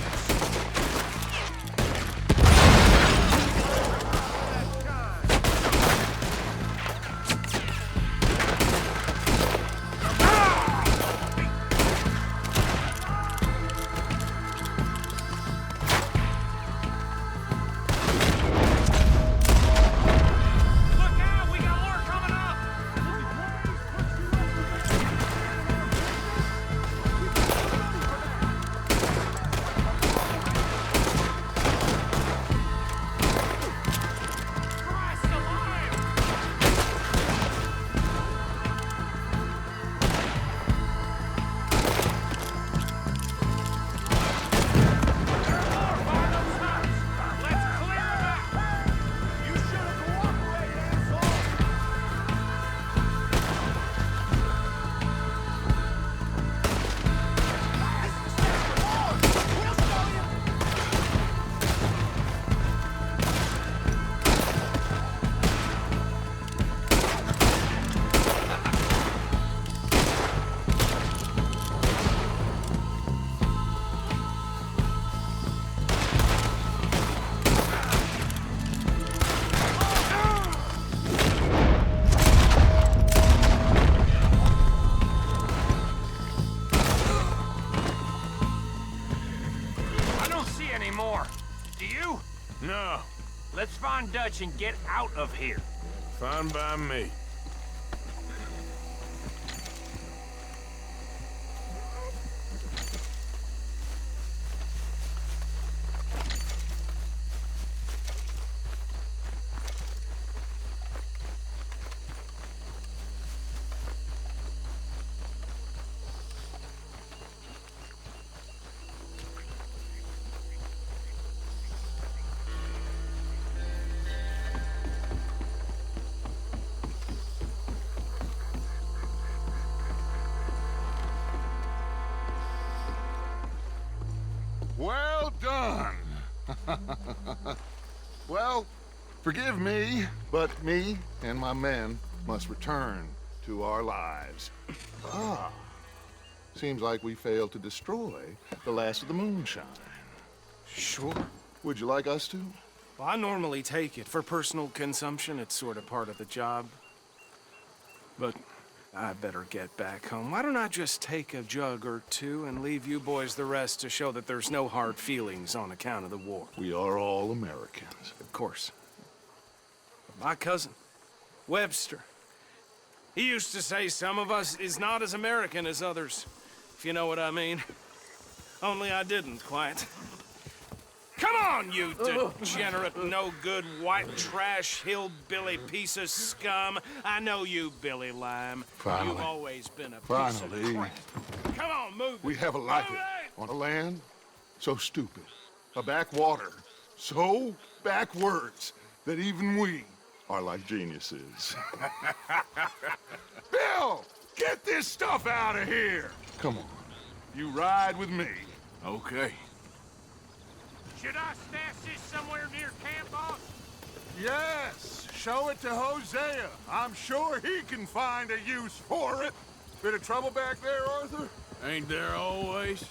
Let's find Dutch and get out of here. Fine by me. Well done. Well, forgive me, but me and my men must return to our lives. Ah, seems like we failed to destroy the last of the moonshine. Sure. Would you like us to? Well, I normally take it. For personal consumption, it's sort of part of the job. But I better get back home. Why don't I just take a jug or two and leave you boys the rest to show that there's no hard feelings on account of the war? We are all Americans. Of course. But my cousin, Webster, he used to say some of us is not as American as others, if you know what I mean. Only I didn't quite. Come on, you degenerate, no-good, white trash, hillbilly piece of scum. I know you, Billy Lime. Finally. You've always been a piece Finally. of crap. Come on, move. We have a life on a land so stupid, a backwater so backwards that even we are like geniuses. Bill, get this stuff out of here. Come on, you ride with me. Okay. Should I stash this somewhere near camp, boss? Yes, show it to Hosea. I'm sure he can find a use for it. Bit of trouble back there, Arthur? Ain't there always?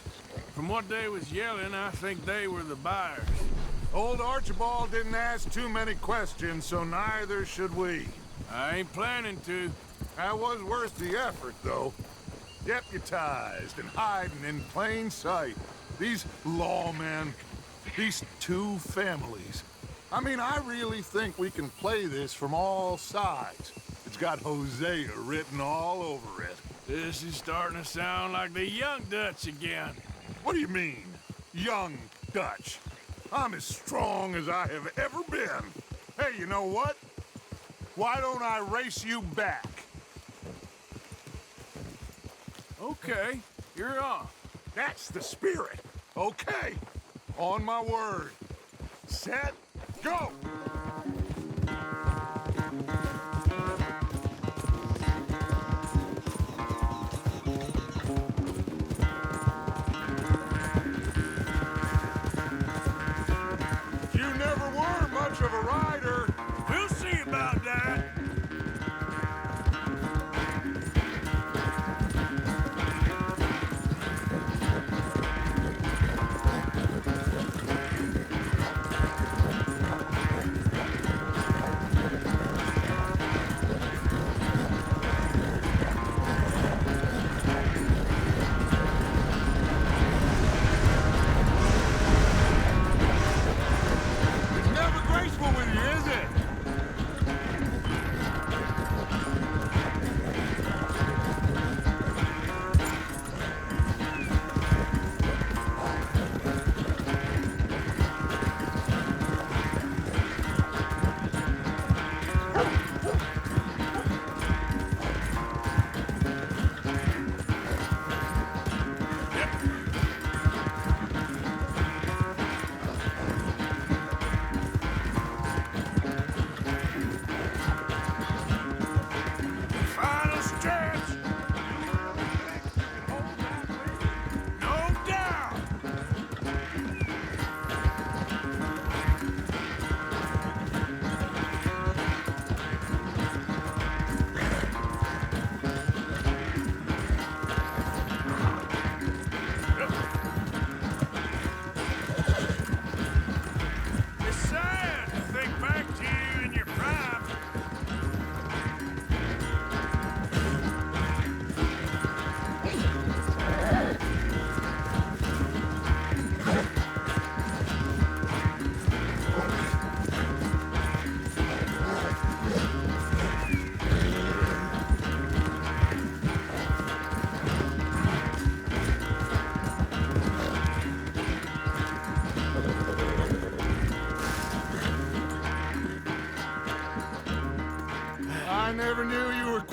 From what they was yelling, I think they were the buyers. Old Archibald didn't ask too many questions, so neither should we. I ain't planning to. That was worth the effort, though. Deputized and hiding in plain sight. These lawmen, these two families. I mean, I really think we can play this from all sides. It's got Hosea written all over it. This is starting to sound like the young Dutch again. What do you mean, young Dutch? I'm as strong as I have ever been. Hey, you know what? Why don't I race you back? Okay, you're on. That's the spirit. Okay, on my word. Set, go! You never were much of a rider. We'll see about that.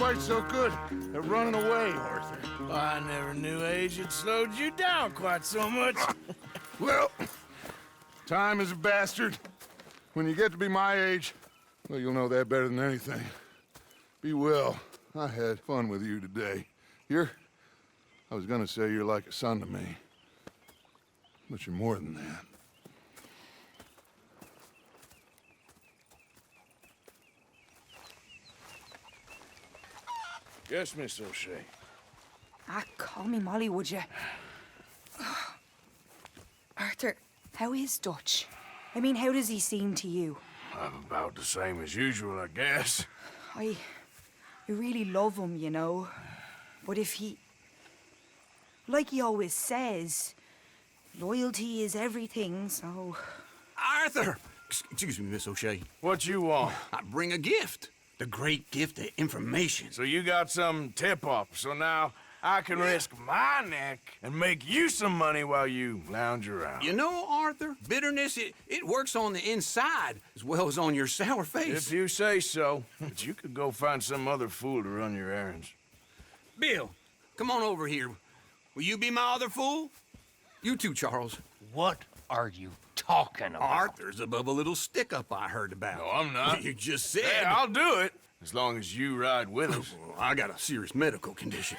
quite so good at running away, Arthur. I never knew age had slowed you down quite so much. Well, time is a bastard. When you get to be my age, well, you'll know that better than anything. Be well. I had fun with you today. I was gonna say you're like a son to me, but you're more than that. Yes, Miss O'Shea. Call me Molly, would you? Arthur, how is Dutch? I mean, how does he seem to you? I'm about the same as usual, I guess. I really love him, you know. But if he... Like he always says, loyalty is everything, so... Arthur! Excuse me, Miss O'Shea. What you want? I bring a gift. The great gift of information. So you got some tip-off, so now I can risk my neck and make you some money while you lounge around. You know, Arthur, bitterness, it works on the inside as well as on your sour face. If you say so. But you could go find some other fool to run your errands. Bill, come on over here. Will you be my other fool? You too, Charles. What are you talking about? Arthur's above a little stick-up I heard about. No, I'm not. You just said... Hey, I'll do it, as long as you ride with us. I got a serious medical condition.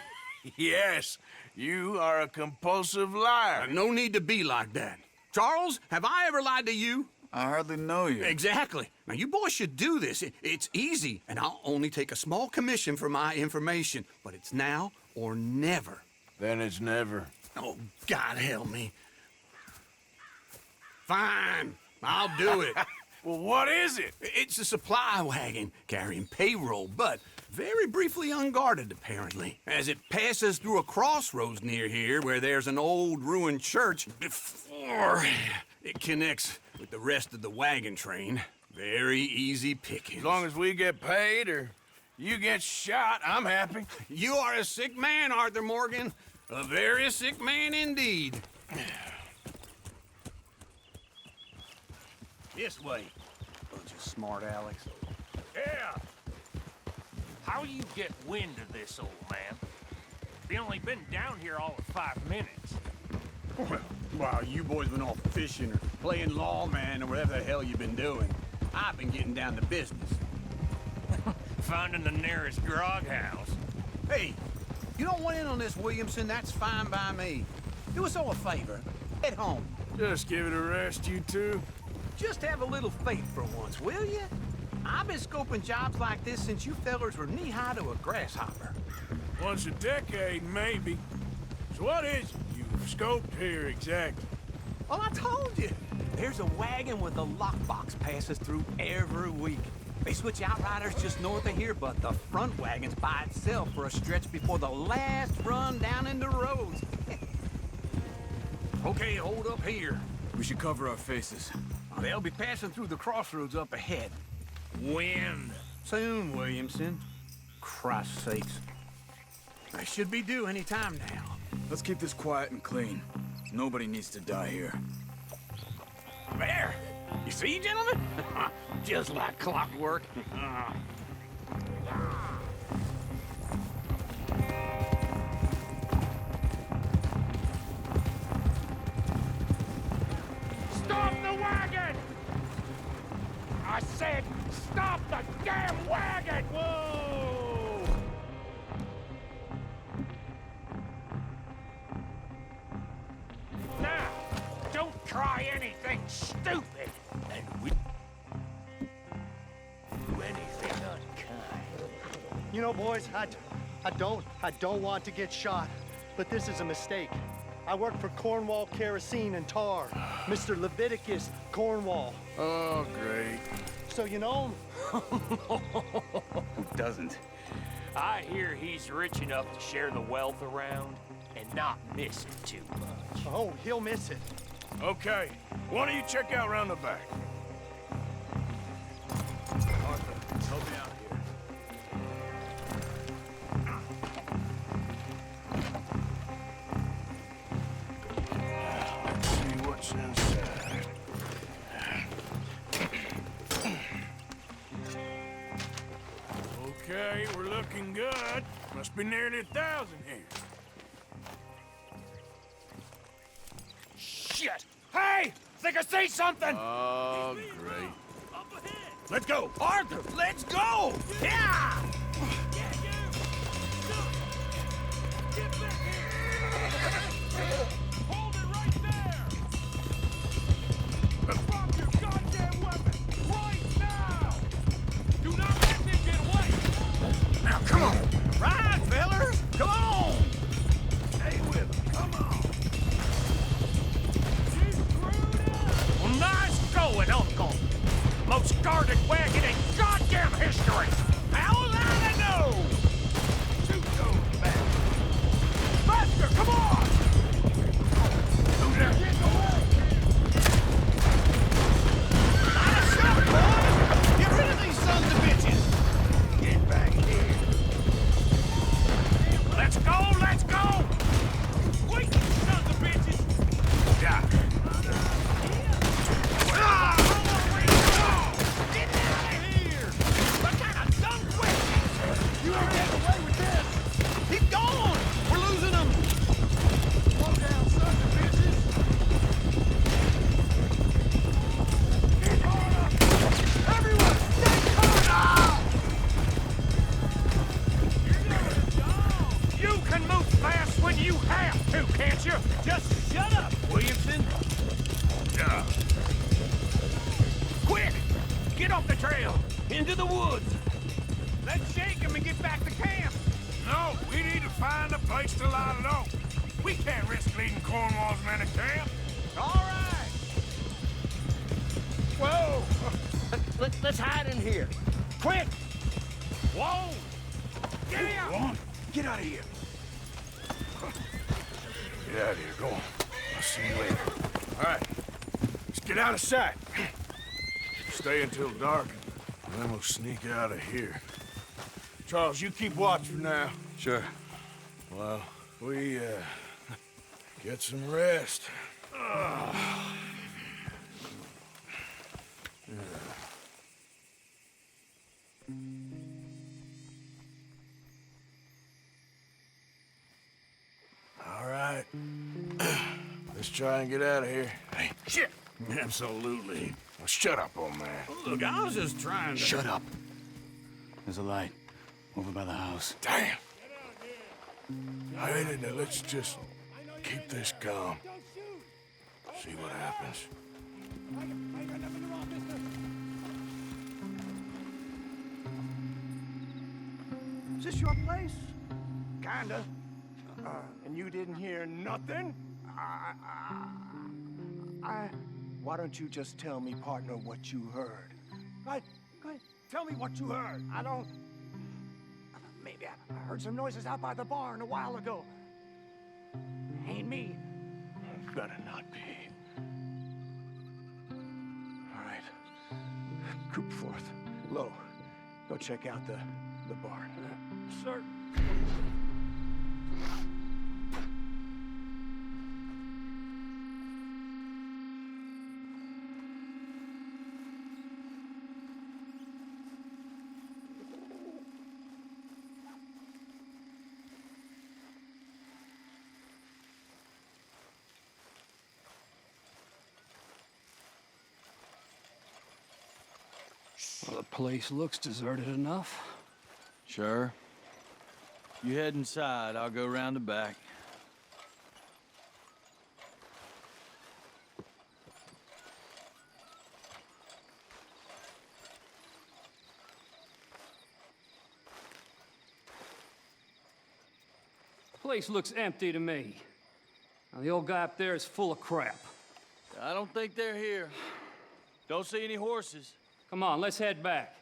Yes, you are a compulsive liar. No need to be like that. Charles, have I ever lied to you? I hardly know you. Exactly. Now, you boys should do this. It's easy, and I'll only take a small commission for my information. But it's now or never. Then it's never. Oh, God help me. Fine, I'll do it. Well, what is it? It's a supply wagon carrying payroll, but very briefly unguarded, apparently. As it passes through a crossroads near here where there's an old ruined church before it connects with the rest of the wagon train. Very easy pickings. As long as we get paid or you get shot, I'm happy. You are a sick man, Arthur Morgan. A very sick man indeed. This way. Bunch of smart Alex. Yeah. How you get wind of this, old man? We only been down here all of 5 minutes. Well, while you boys been off fishing or playing lawman or whatever the hell you've been doing, I've been getting down to business. Finding the nearest grog house. Hey, you don't want in on this, Williamson, that's fine by me. Do us all a favor. Head home. Just give it a rest, you two. Just have a little faith for once, will you? I've been scoping jobs like this since you fellers were knee-high to a grasshopper. Once a decade, maybe. So what is it you've scoped here exactly? Well, I told you. There's a wagon with a lockbox passes through every week. They switch outriders just north of here, but the front wagon's by itself for a stretch before the last run down into roads. Okay, hold up here. We should cover our faces. They'll be passing through the crossroads up ahead. When? Soon, Williamson. Christ's sakes. I should be due any time now. Let's keep this quiet and clean. Nobody needs to die here. There! You see, gentlemen? Just like clockwork. Stop the wagon! I said, stop the damn wagon! Whoa! Now, don't try anything stupid. And we do anything unkind. You know, boys, I don't want to get shot, but this is a mistake. I work for Cornwall Kerosene and Tar, Mr. Leviticus Cornwall. Oh, great. So you know him? Who doesn't? I hear he's rich enough to share the wealth around and not miss it too much. Oh, he'll miss it. Okay, why don't you check out around the back? Arthur, help me out here. Let's see what's inside. Okay, we're looking good. Must be nearly 1,000 here. Shit! Hey! Think I see something! Oh, great. Let's go! Arthur, let's go! Yeah! Hold it right there! Drop your goddamn weapon! Right now! Do not let them get away! Now, come on! Right, fellers! Come on! Stay with them, come on! Well, nice going, Uncle! Most guarded wagon in goddamn history! How was I to know? Shoot those back! Buster, come on! Who's that? Get away! Not a shot, boys! Get rid of these sons of bitches! Get back here! Let's go, let's go! Wait, you sons of bitches! Yeah. You ain't getting away with this! He's gone! We're losing him! Slow down, sons of bitches! Keep on up! Everyone, stay calm! You can move fast when you have to, can't you? Just shut up, Williamson! Quick! Get off the trail! Into the woods! Let's shake him and get back to camp! No, we need to find a place to lie low. We can't risk leading Cornwall's men to camp. All right! Whoa! Let's hide in here. Quick! Whoa! Get out! Go on, get out of here. Get out of here, go on. I'll see you later. All right, let's get out of sight. Stay until dark, and then we'll sneak out of here. Charles, you keep watch for now. Sure. Well, we, get some rest. All right. Let's try and get out of here. Hey, shit! Absolutely. Now shut up, old man. Look, I was just trying to... Shut up. There's a light over by the house. Damn! Hey, let's just keep this calm. See what happens. Is this your place? Kinda. And you didn't hear nothing? Why don't you just tell me, partner, what you heard? Go ahead. Tell me what you heard. I don't... Maybe I heard some noises out by the barn a while ago. Ain't me. Better not be. All right. Coop forth. Low. Go check out the barn. Sir. Well, the place looks deserted enough. Sure. You head inside, I'll go round the back. The place looks empty to me. Now, the old guy up there is full of crap. I don't think they're here. Don't see any horses. Come on, let's head back.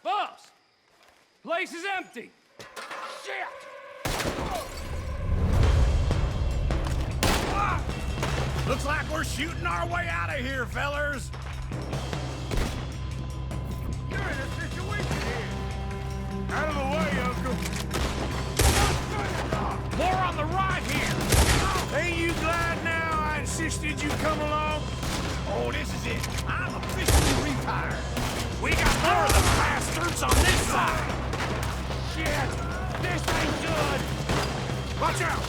Boss! Place is empty! Shit! Ah! Looks like we're shooting our way out of here, fellers! You're in a situation here. Out of the way, Uncle. More on the right here! Ain't you glad now I insisted you come along? Oh, this is it. I'm officially retired. We got more of the bastards on this side. Shit! This ain't good! Watch out!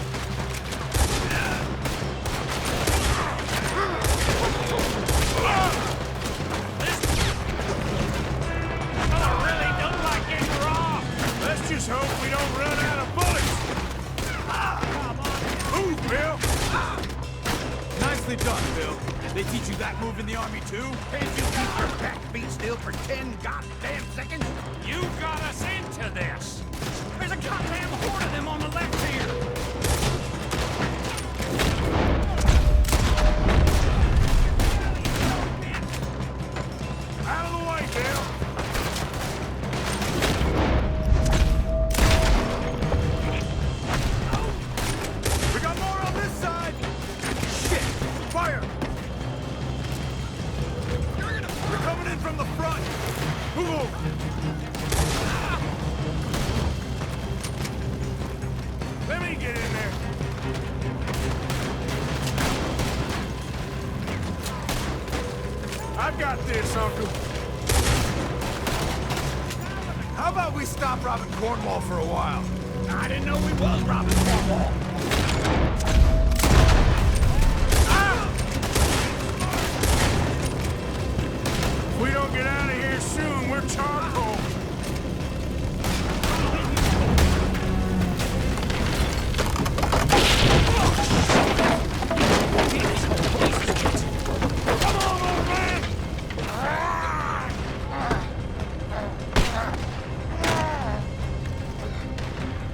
Really don't like getting raw. Let's just hope we don't run out of bullets. Move, Bill! Nicely done, Bill. They teach you that move in the army, too? Can't you keep your backbeat still for 10 goddamn seconds? You got us into this. There's a goddamn horde of them on the left here. Out of the way, Bill! We got more on this side! Shit! Fire! They're coming in from the front! Move over! Let me get in there. I've got this, Uncle. How about we stop robbing Cornwall for a while? I didn't know we was robbing Cornwall. If we don't get out of here soon, we're charcoal. Come on, old man!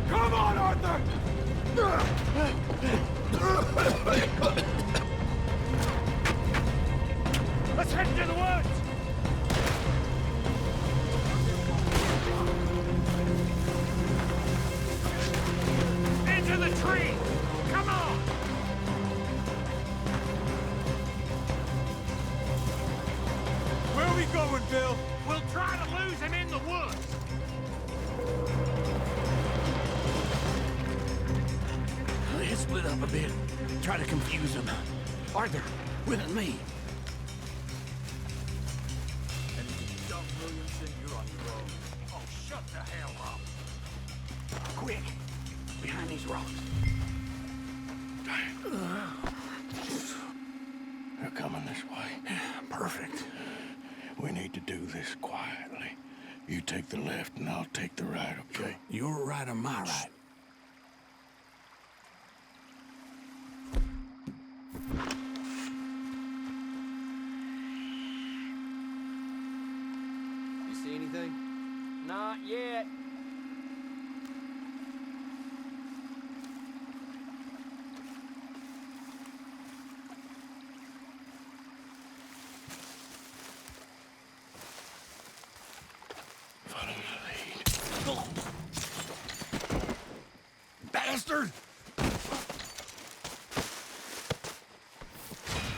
Come on, Arthur! Let's head into the woods. Into the tree. Come on. Where are we going, Bill? We'll try to lose him in the woods. Let's split up a bit. Try to confuse them. Arthur, with me. Oh, shut the hell up. Quick, behind these rocks. They're coming this way. Perfect. We need to do this quietly. You take the left and I'll take the right, okay? Your right or my right? You see anything? Not yet. Follow my lead. Bastard!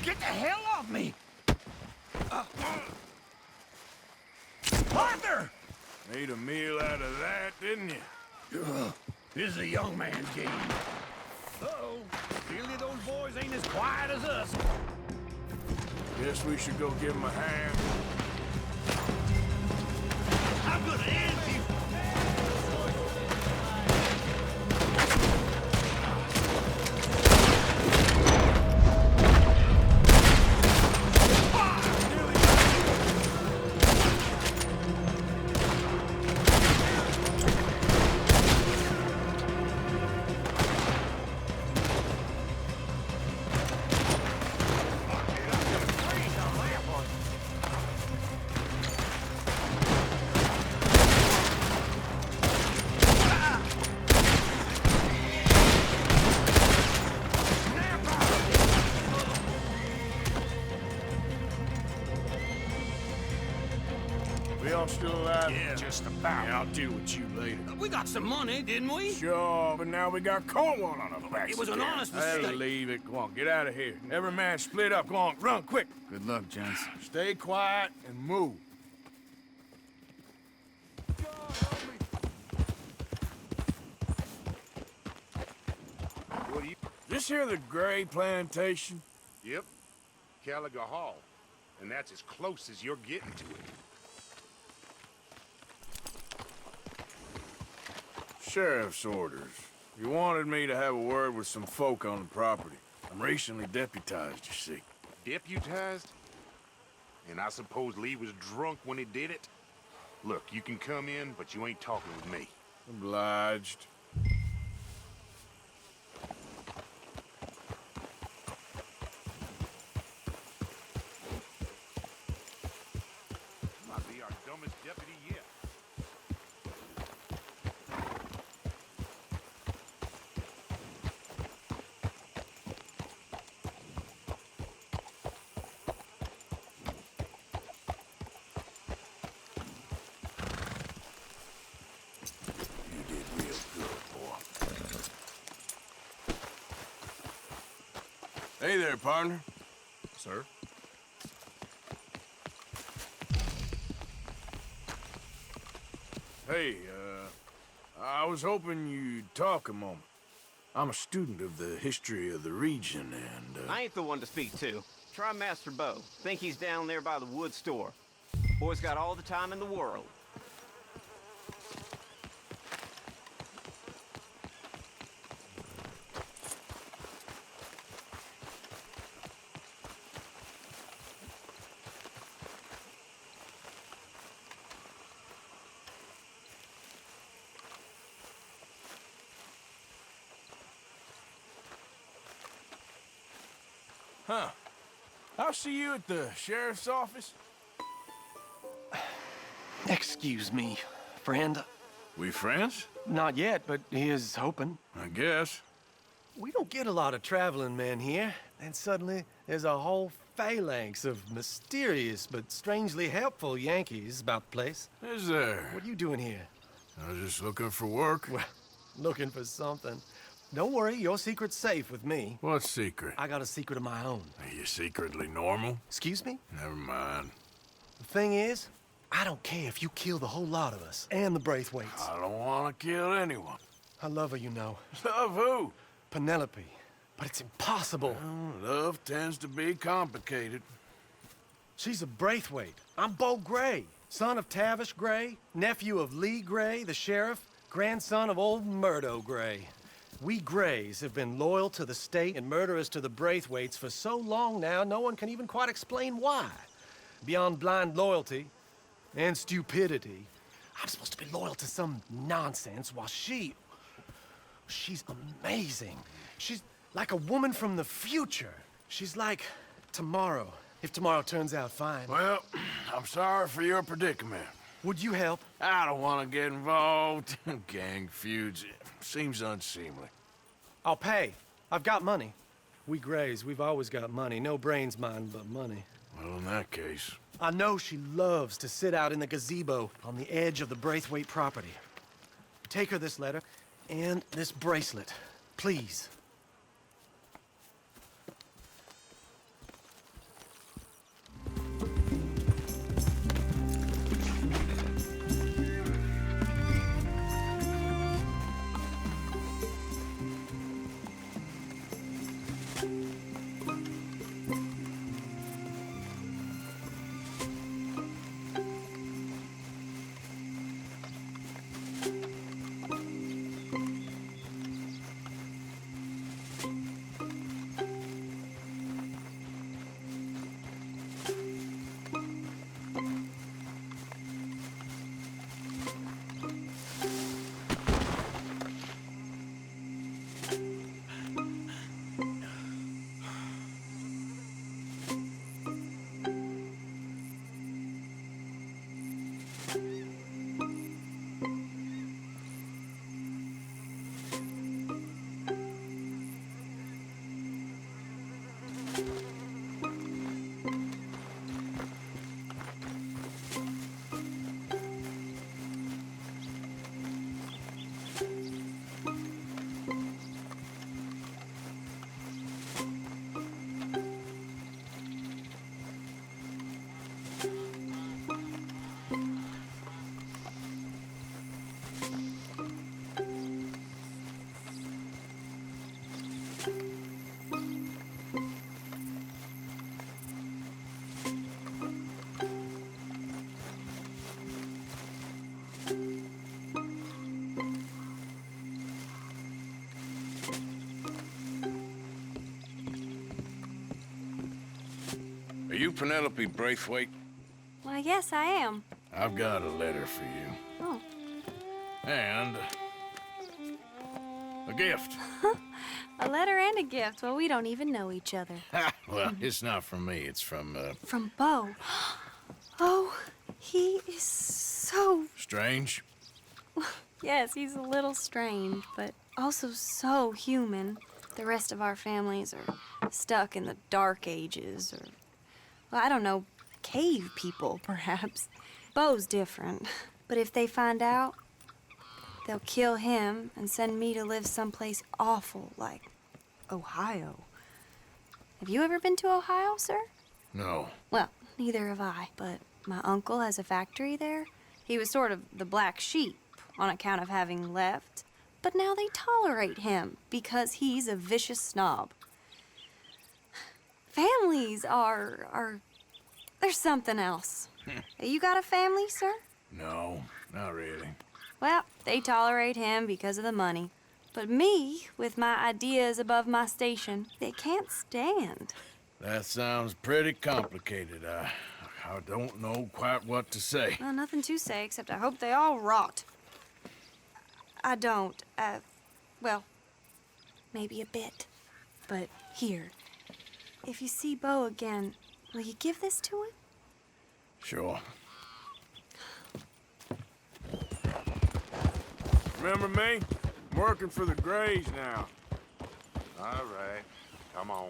Get the hell off me! Arthur! Made a meal out of that, didn't you? This is a young man's game. Uh-oh. Clearly those boys ain't as quiet as us. Guess we should go give him a hand. I'm gonna end you! We all still alive? Yeah, just about. Yeah, I'll deal with you later. We got some money, didn't we? Sure, but now we got Cornwall on our backs. It was an again. honest I'll mistake. leave it. Go on, get out of here. Every man split up. Go on, run, quick. Good luck, gents. Stay quiet and move. What do you... This here the Gray Plantation? Yep. Caliga Hall. And that's as close as you're getting to it. Sheriff's orders. You wanted me to have a word with some folk on the property. I'm recently deputized, you see. Deputized? And I suppose Lee was drunk when he did it? Look, you can come in, but you ain't talking with me. Obliged. Might be our dumbest deputy yet. You did real good, boy. Hey there, partner. Sir? Hey, I was hoping you'd talk a moment. I'm a student of the history of the region, and, I ain't the one to speak to. Try Master Bo. Think he's down there by the wood store. Boy's got all the time in the world. Huh. I'll see you at the sheriff's office. Excuse me, friend. We friends? Not yet, but he is hoping. I guess. We don't get a lot of traveling men here, and suddenly there's a whole phalanx of mysterious but strangely helpful Yankees about the place. Is there? What are you doing here? I was just looking for work. Well, looking for something. Don't worry, your secret's safe with me. What secret? I got a secret of my own. Are you secretly normal? Excuse me? Never mind. The thing is, I don't care if you kill the whole lot of us, and the Braithwaites. I don't want to kill anyone. I love her, you know. Love who? Penelope. But it's impossible. Well, love tends to be complicated. She's a Braithwaite. I'm Bo Gray, son of Tavish Gray, nephew of Lee Gray, the sheriff, grandson of old Murdo Gray. We Grays have been loyal to the state and murderous to the Braithwaites for so long now, no one can even quite explain why. Beyond blind loyalty and stupidity, I'm supposed to be loyal to some nonsense while she's amazing. She's like a woman from the future. She's like tomorrow, if tomorrow turns out fine. Well, I'm sorry for your predicament. Would you help? I don't want to get involved. Gang feuds. Seems unseemly. I'll pay. I've got money. We Grays, we've always got money. No brains, mind, but money. Well, in that case... I know she loves to sit out in the gazebo on the edge of the Braithwaite property. Take her this letter and this bracelet, please. you Penelope Braithwaite? Why, yes, I am. I've got a letter for you. Oh. And a gift. A letter and a gift. Well, we don't even know each other. Well, it's not from me. It's from, From Bo. Oh, he is so... Strange? Yes, he's a little strange, but also so human. The rest of our families are stuck in the Dark Ages, or, well, I don't know, cave people, perhaps. Bo's different, but if they find out, they'll kill him and send me to live someplace awful like Ohio. Have you ever been to Ohio, sir? No. Well, neither have I, but my uncle has a factory there. He was sort of the black sheep on account of having left, but now they tolerate him because he's a vicious snob. Families are there's something else. You got a family, sir? No, not really. Well, they tolerate him because of the money. But me, with my ideas above my station, they can't stand. That sounds pretty complicated. I don't know quite what to say. Well, nothing to say, except I hope they all rot. I don't. Well, maybe a bit. But here, if you see Bo again, will you give this to him? Sure. Remember me? I'm working for the Grays now. All right, come on.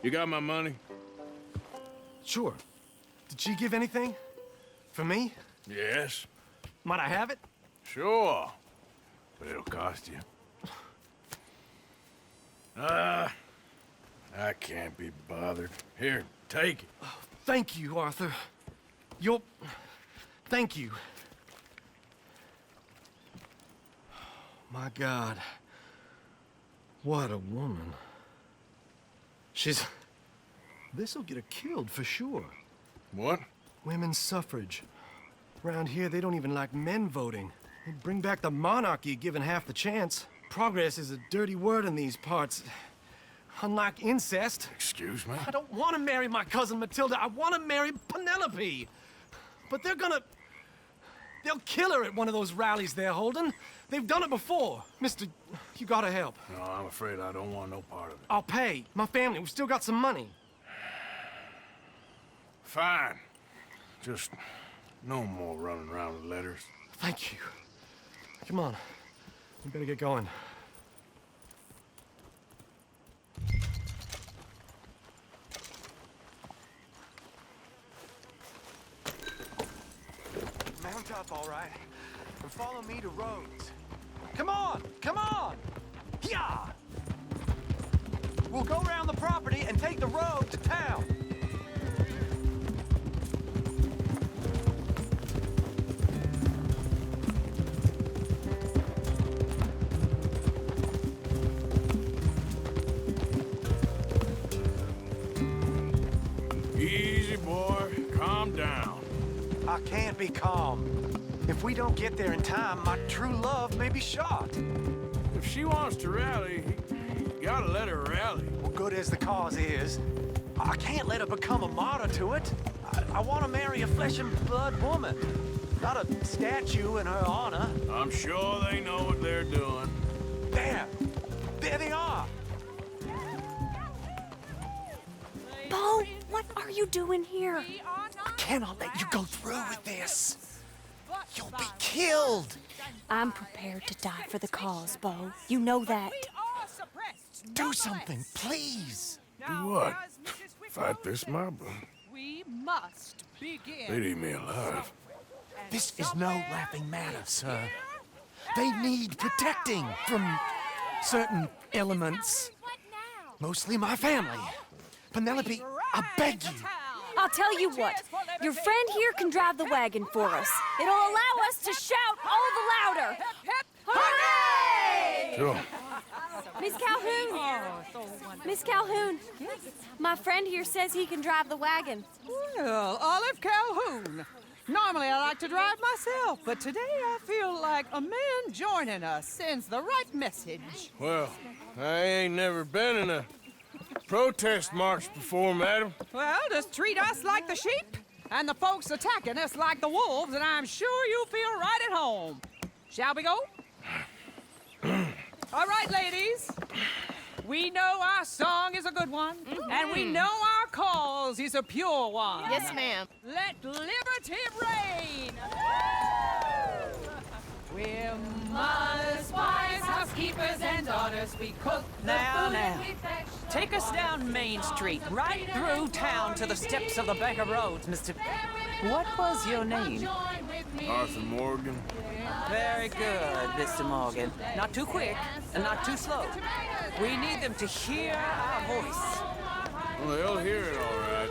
You got my money? Sure. Did she give anything? For me? Yes. Might I have it? Sure. But it'll cost you. I can't be bothered. Here, take it. Oh, thank you, Arthur. Thank you. My God. What a woman. This'll get her killed for sure. What? Women's suffrage. Around here, they don't even like men voting. They'd bring back the monarchy given half the chance. Progress is a dirty word in these parts. Unlike incest. Excuse me? I don't want to marry my cousin Matilda. I want to marry Penelope. But they'll kill her at one of those rallies they're holding. They've done it before. Mister, you gotta help. No, I'm afraid I don't want no part of it. I'll pay. My family, we've still got some money. Fine. Just no more running around with letters. Thank you. Come on. We better get going. Mount up, all right, and follow me to Rhodes. Come on! Come on! Yeah! We'll go around the property and take the road to town. Easy, boy. Calm down. I can't be calm. If we don't get there in time, my true love may be shot. If she wants to rally, you gotta let her rally. Well, good as the cause is, I can't let her become a martyr to it. I want to marry a flesh and blood woman, not a statue in her honor. I'm sure they know what they're doing. There! There they are! Bo, what are you doing here? I cannot let you go through with this. You'll be killed. I'm prepared to die for the cause, Bo. You know that. Do something, please. Do what? Fight this mob? We must begin. They'd eat me alive. This is no laughing matter, sir. They need protecting from certain elements. Mostly my family. Penelope, I beg you. I'll tell you what. Your friend here can drive the wagon for us. It'll allow us to shout all the louder. Hooray! Sure. Miss Calhoun! Miss Calhoun, my friend here says he can drive the wagon. Well, Olive Calhoun. Normally I like to drive myself, but today I feel like a man joining us sends the right message. Well, I ain't never been in a protest march before, madam. Well, just treat us like the sheep, and the folks attacking us like the wolves, and I'm sure you'll feel right at home. Shall we go? All right, ladies. We know our song is a good one, and we know our cause is a pure one. Yes, ma'am. Let liberty reign! We're mothers, wives, housekeepers, and daughters. We cook Now. Take us down Main Street, right through town to the steps of the Bank of Roads, Mr. What was your name? Arthur Morgan. Very good, Mr. Morgan. Not too quick and not too slow. We need them to hear our voice. Well, they'll hear it all right.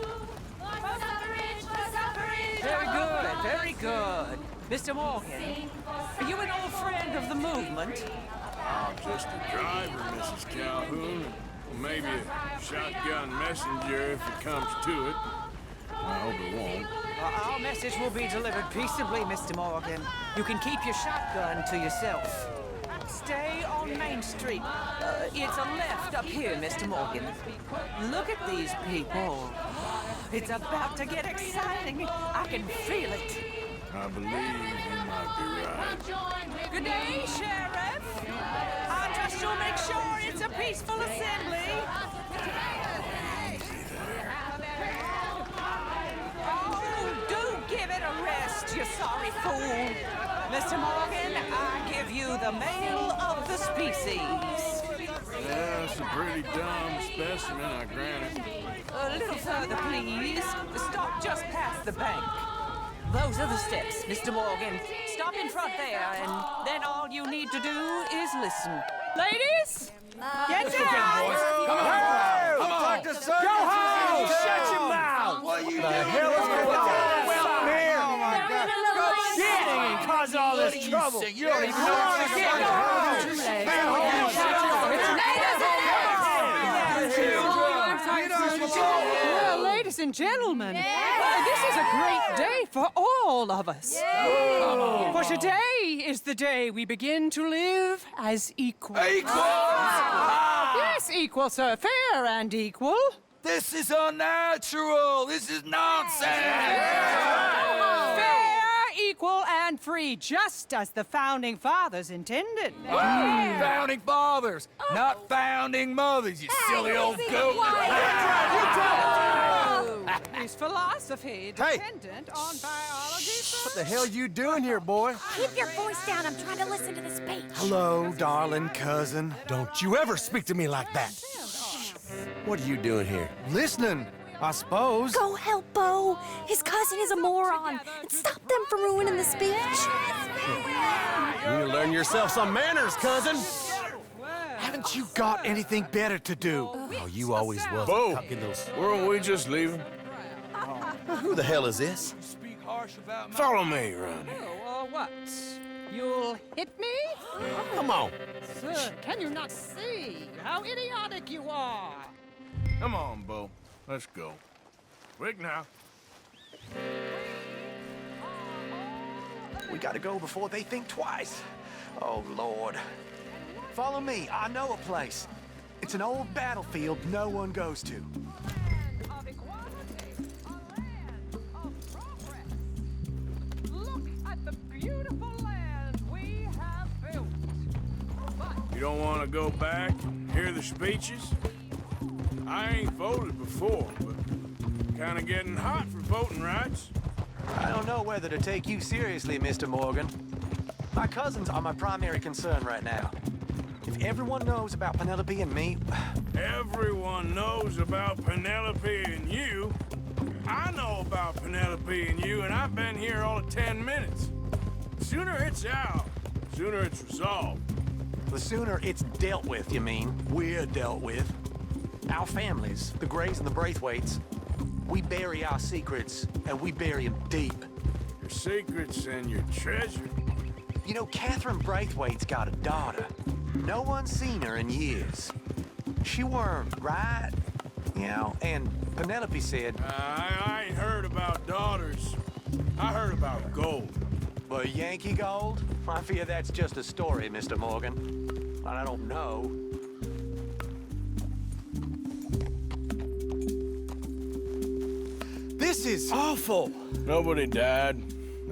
Very good, very good. Mr. Morgan, are you an old friend of the movement? I'm just a driver, Mrs. Calhoun. Maybe a shotgun messenger if it comes to it. I hope it won't. Our message will be delivered peaceably, Mr. Morgan. You can keep your shotgun to yourself. Stay on Main Street. It's a left up here, Mr. Morgan. Look at these people. It's about to get exciting. I can feel it. I believe you might be right. Good day, Sheriff. I trust you'll make sure it's a peaceful assembly. Oh, do give it a rest, you sorry fool. Mr. Morgan, I give you the male of the species. Yeah, it's a pretty dumb specimen, I grant it. A little further, please. Stop just past the bank. Those are the steps, Mr. Morgan. Stop in front there, and then all you need to do is listen. Ladies, get down! Come on! Go home! Shut your mouth! What you doing? The hell is going on? Well, here! Oh my God! Shit! And cause all this trouble. You don't even know what to get. Go home! Well, ladies and gentlemen, this is a great day for all of us. For today is the day we begin to live as equals. Equals? Yes, equal, sir. Fair and equal. This is unnatural. This is nonsense. Fair, equal, and free, just as the Founding Fathers intended. Founding fathers, not founding mothers, you silly old goat. Is philosophy dependent on biology, sir? What the hell you doing here, boy? Keep your voice down. I'm trying to listen to the speech. Hello, darling cousin. Don't you ever speak to me like that. What are you doing here? Listening, I suppose. Go help Bo. His cousin is a moron. And stop them from ruining the speech. You need to learn yourself some manners, cousin. Haven't you got anything better to do? Oh, you always was. Bo, weren't we just leaving? Who the hell is this? Follow me, Ronnie. What? You'll hit me? Come on. Sir, can you not see how idiotic you are? Come on, Bo. Let's go. Quick now. We gotta go before they think twice. Oh, Lord. Follow me. I know a place. It's an old battlefield no one goes to. Look at the beautiful land we have built. You don't want to go back and hear the speeches? I ain't voted before, but kind of getting hot for voting rights. I don't know whether to take you seriously, Mr. Morgan. My cousins are my primary concern right now. If everyone knows about Penelope and me... Everyone knows about Penelope and you. I know about Penelope and you, and I've been here all of 10 minutes. Sooner it's out, sooner it's resolved. The sooner it's dealt with, you mean? We're dealt with. Our families, the Grays and the Braithwaites, we bury our secrets, and we bury them deep. Your secrets and your treasure. You know, Catherine Braithwaite's got a daughter. No one's seen her in years. She weren't, right? You know, and Penelope said... I ain't heard about daughters. I heard about gold. But Yankee gold? I fear that's just a story, Mr. Morgan. But I don't know. This is awful. Nobody died.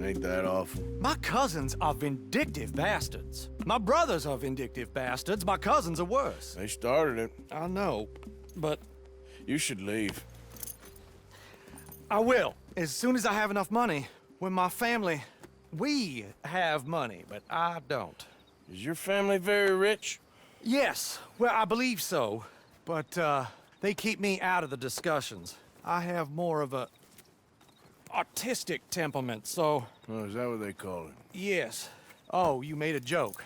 Ain't that awful? My cousins are vindictive bastards. My brothers are vindictive bastards. My cousins are worse. They started it. I know, but... You should leave. I will, as soon as I have enough money. When my family... We have money, but I don't. Is your family very rich? Yes, well, I believe so. But, they keep me out of the discussions. I have more of a... artistic temperament, so... Oh, is that what they call it? Yes. Oh, you made a joke.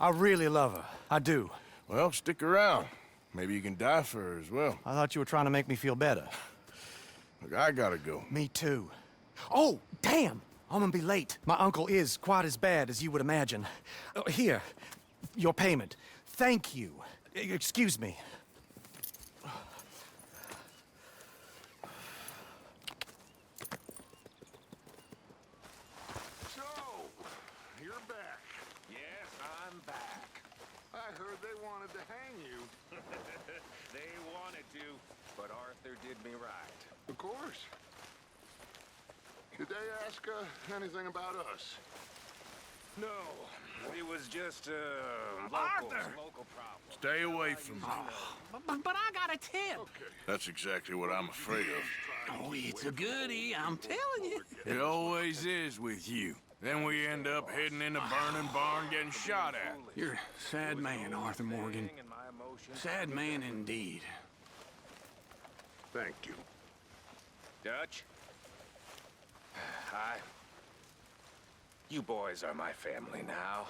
I really love her. I do. Well, stick around. Maybe you can die for her as well. I thought you were trying to make me feel better. Look, I gotta go. Me too. Oh, damn! I'm gonna be late. My uncle is quite as bad as you would imagine. Here, your payment. Thank you. Excuse me. So, you're back. Yes, I'm back. I heard they wanted to hang you. They wanted to, but Arthur did me right. Of course. Did they ask anything about us? No, it was just local problem. Stay away from me. But I got a tip. That's exactly what I'm afraid of. Oh, it's a goodie, I'm telling you. It always is with you. Then we end up heading in a burning barn getting shot at. You're a sad man, Arthur Morgan. Sad man indeed. Thank you. Dutch? Hi. You boys are my family now.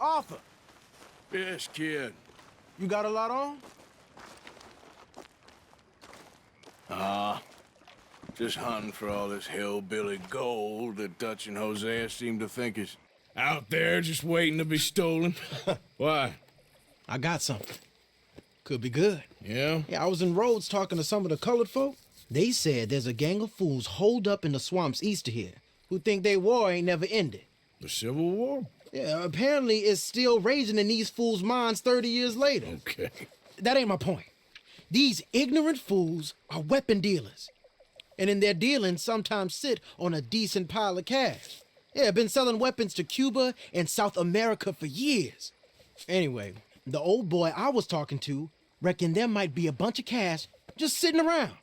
Arthur, Yes, kid. you got a lot on? Just hunting for all this hillbilly gold that Dutch and Hosea seem to think is out there just waiting to be stolen. Why? I got something. Could be good. Yeah? Yeah, I was in Rhodes talking to some of the colored folk. They said there's a gang of fools holed up in the swamps east of here who think their war ain't never ended. The Civil War? Yeah, apparently it's still raging in these fools' minds 30 years later. Okay. That ain't my point. These ignorant fools are weapon dealers. And in their dealing sometimes sit on a decent pile of cash. Yeah, been selling weapons to Cuba and South America for years. Anyway, the old boy I was talking to reckoned there might be a bunch of cash just sitting around.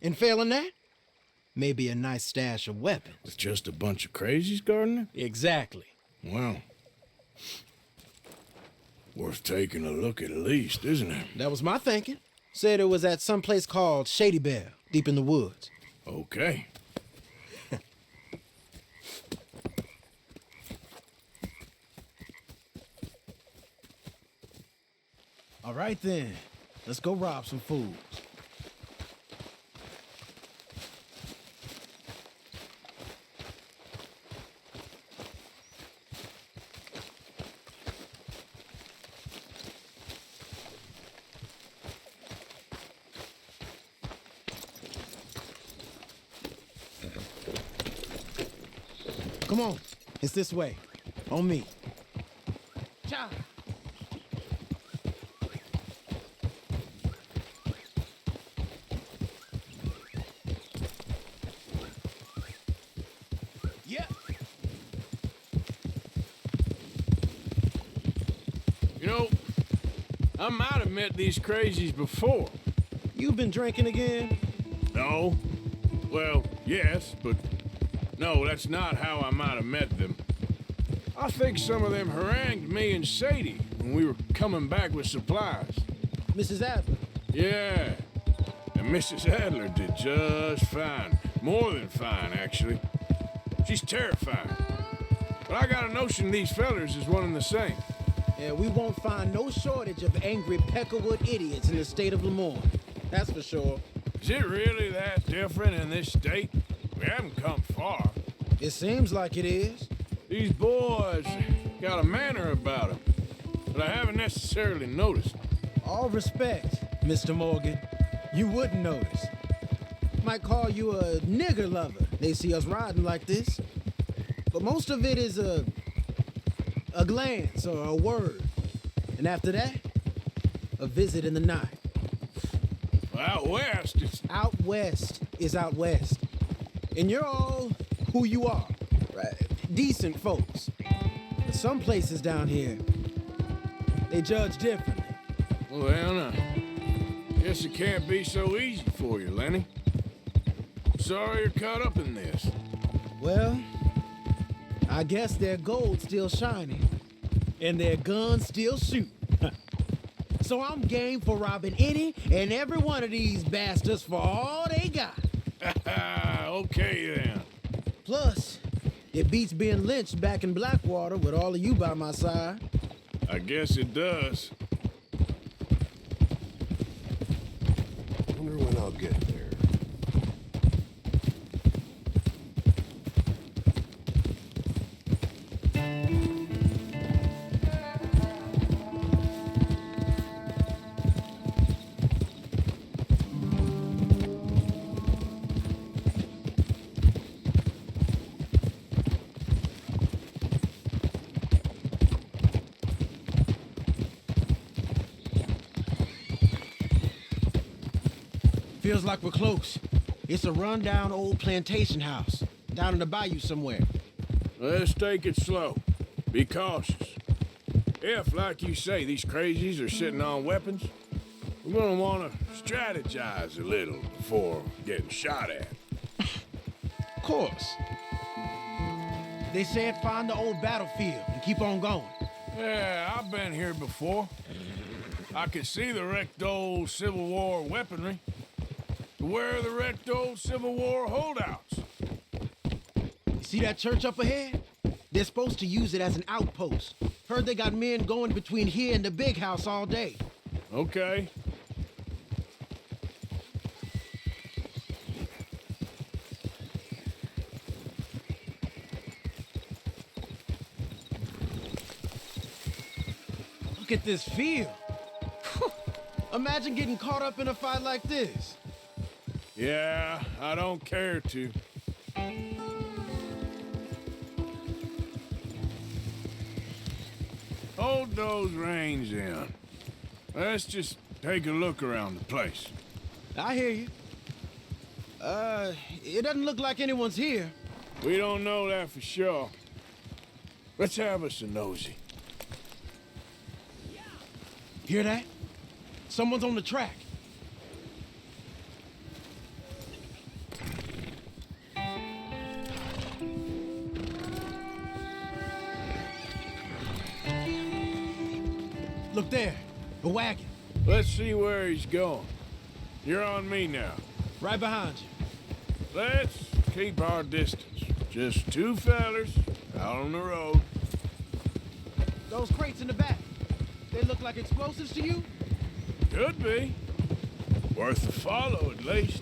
And failing that, maybe a nice stash of weapons. With just a bunch of crazies guarding it? Exactly. Well, worth taking a look at least, isn't it? That was my thinking. Said it was at some place called Shady Bear, deep in the woods. Okay. All right then, let's go rob some fools. Come on, it's this way. On me. Cha! know, I might have met these crazies before. You been drinking again? No. Well, yes, but no, that's not how I might have met them. I think some of them harangued me and Sadie when we were coming back with supplies. Mrs. Adler? Yeah. And Mrs. Adler did just fine. More than fine, actually. She's terrifying. But I got a notion these fellers is one and the same. Yeah, we won't find no shortage of angry Peckerwood idiots in the state of Lemoyne. That's for sure. Is it really that different in this state? We haven't come far. It seems like it is. These boys got a manner about them, but I haven't necessarily noticed. All respect, Mr. Morgan. You wouldn't notice. Might call you a nigger lover. They see us riding like this. But most of it is a glance or a word. And after that, a visit in the night. Out west, it's... Out west is out west. And you're all who you are. Right? Decent folks. But some places down here, they judge differently. Well, guess it can't be so easy for you, Lenny. Sorry you're caught up in this. Well, I guess their gold's still shining, and their guns still shoot. So I'm game for robbing any and every one of these bastards for all they got. Okay, then. Plus, it beats being lynched back in Blackwater with all of you by my side. I guess it does. Wonder when I'll get there. Feels like we're close. It's a rundown old plantation house, down in the bayou somewhere. Let's take it slow. Be cautious. If, like you say, these crazies are sitting on weapons, we're gonna wanna strategize a little before getting shot at. Of course. They said find the old battlefield and keep on going. Yeah, I've been here before. I could see the wrecked old Civil War weaponry. Where are the wrecked old Civil War holdouts? You see that church up ahead? They're supposed to use it as an outpost. Heard they got men going between here and the big house all day. Okay. Look at this field. Imagine getting caught up in a fight like this. Yeah, I don't care to. Hold those reins in. Let's just take a look around the place. I hear you. It doesn't look like anyone's here. We don't know that for sure. Let's have us a nosy. Hear that? Someone's on the track. Look there, a wagon. Let's see where he's going. You're on me now. Right behind you. Let's keep our distance. Just two fellers out on the road. Those crates in the back, they look like explosives to you? Could be. Worth a follow, at least.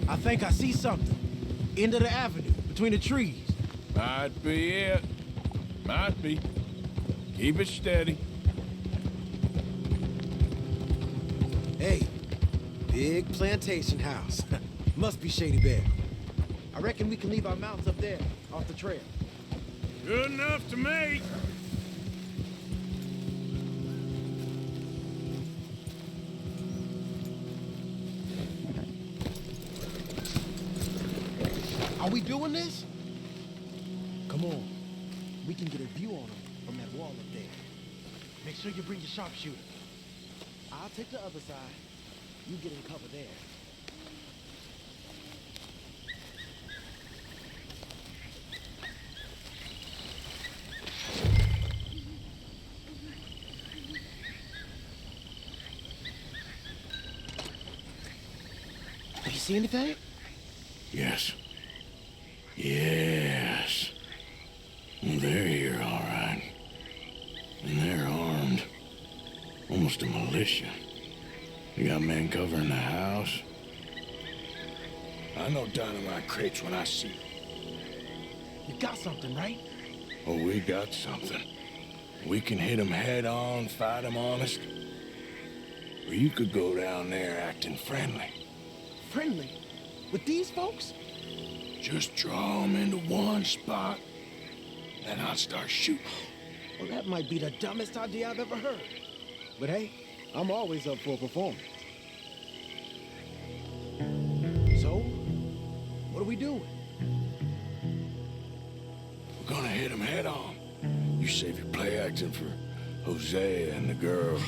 I think I see something. End of the avenue, between the trees. Might be it. Might be. Keep it steady. Hey, big plantation house. Must be Shady Bear. I reckon we can leave our mounts up there, off the trail. Good enough to me. we doing this? Come on. We can get a view on them from that wall up there. Make sure you bring your sharpshooter. I'll take the other side. You get in cover there. Did you see anything? Yes. Yes. They're here, all right. And they're armed. Almost a militia. You got men covering the house. I know dynamite crates when I see them. You got something, right? Oh, we got something. We can hit them head on, fight them honest. Or you could go down there acting friendly. Friendly? With these folks? Just draw them into one spot, then I'll start shooting. Well, that might be the dumbest idea I've ever heard. But hey, I'm always up for a performance. So, what are we doing? We're gonna hit them head on. You save your play acting for Hosea and the girls.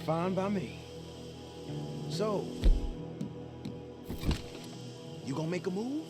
Fine by me. So, you gonna make a move?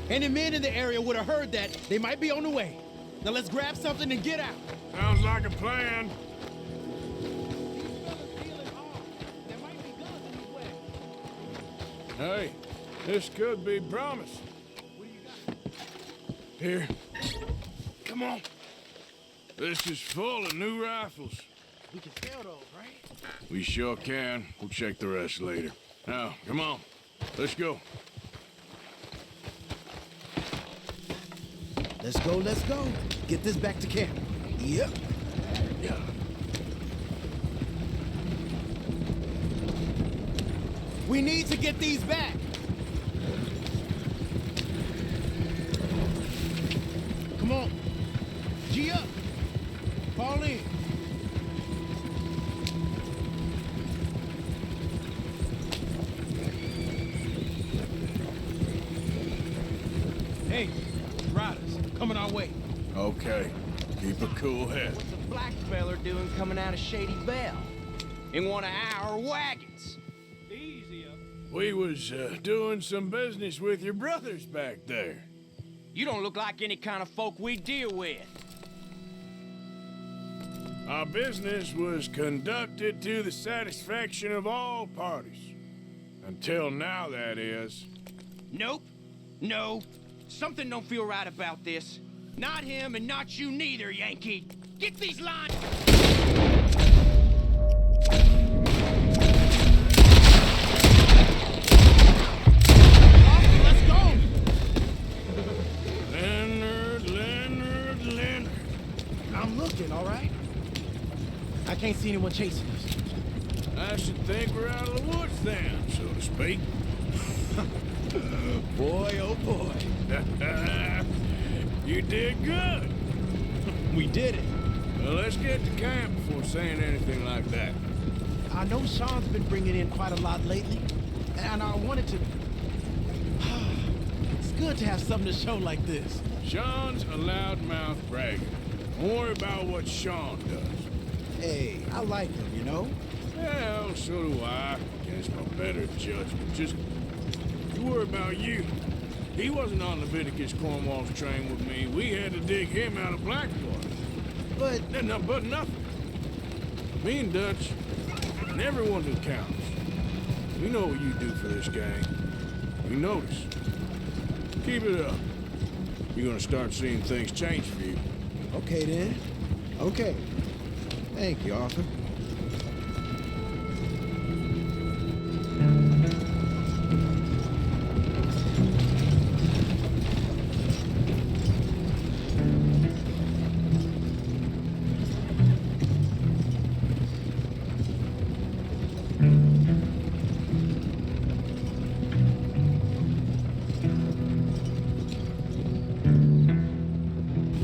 Any men in the area would have heard that. They might be on the way. Now let's grab something and get out. Sounds like a plan. Hey, this could be promising. Here. Come on. This is full of new rifles. We can sell those, right? We sure can. We'll check the rest later. Now, come on. Let's go. Let's go, let's go. Get this back to camp. Yep. Yeah. We need to get these back. Come on. G up. Fall in. Hey, riders, coming our way. Okay. Keep a cool head. What's a black feller doing coming out of Shady Belle? In one of our wagons? Easy up. We was doing some business with your brothers back there. You don't look like any kind of folk we deal with. Our business was conducted to the satisfaction of all parties. Until now, that is. Nope. No. Something don't feel right about this. Not him and not you neither, Yankee. Get these lines... Let's go! Leonard. I'm looking, all right? I can't see anyone chasing us. I should think we're out of the woods then, so to speak. Boy, oh boy. You did good. We did it. Well, let's get to camp before saying anything like that. I know Sean's been bringing in quite a lot lately, and I wanted to... It's good to have something to show like this. Sean's a loudmouth bragger. Don't worry about what Sean does. Hey, I like him, you know? Well, so do I. Against my better judgment. Just, you worry about you. He wasn't on Leviticus Cornwall's train with me. We had to dig him out of Blackwater. But nothing. Me and Dutch, and everyone who counts. We know what you do for this gang. We notice. Keep it up. You're gonna start seeing things change for you. Okay, then. Okay. Thank you, Arthur.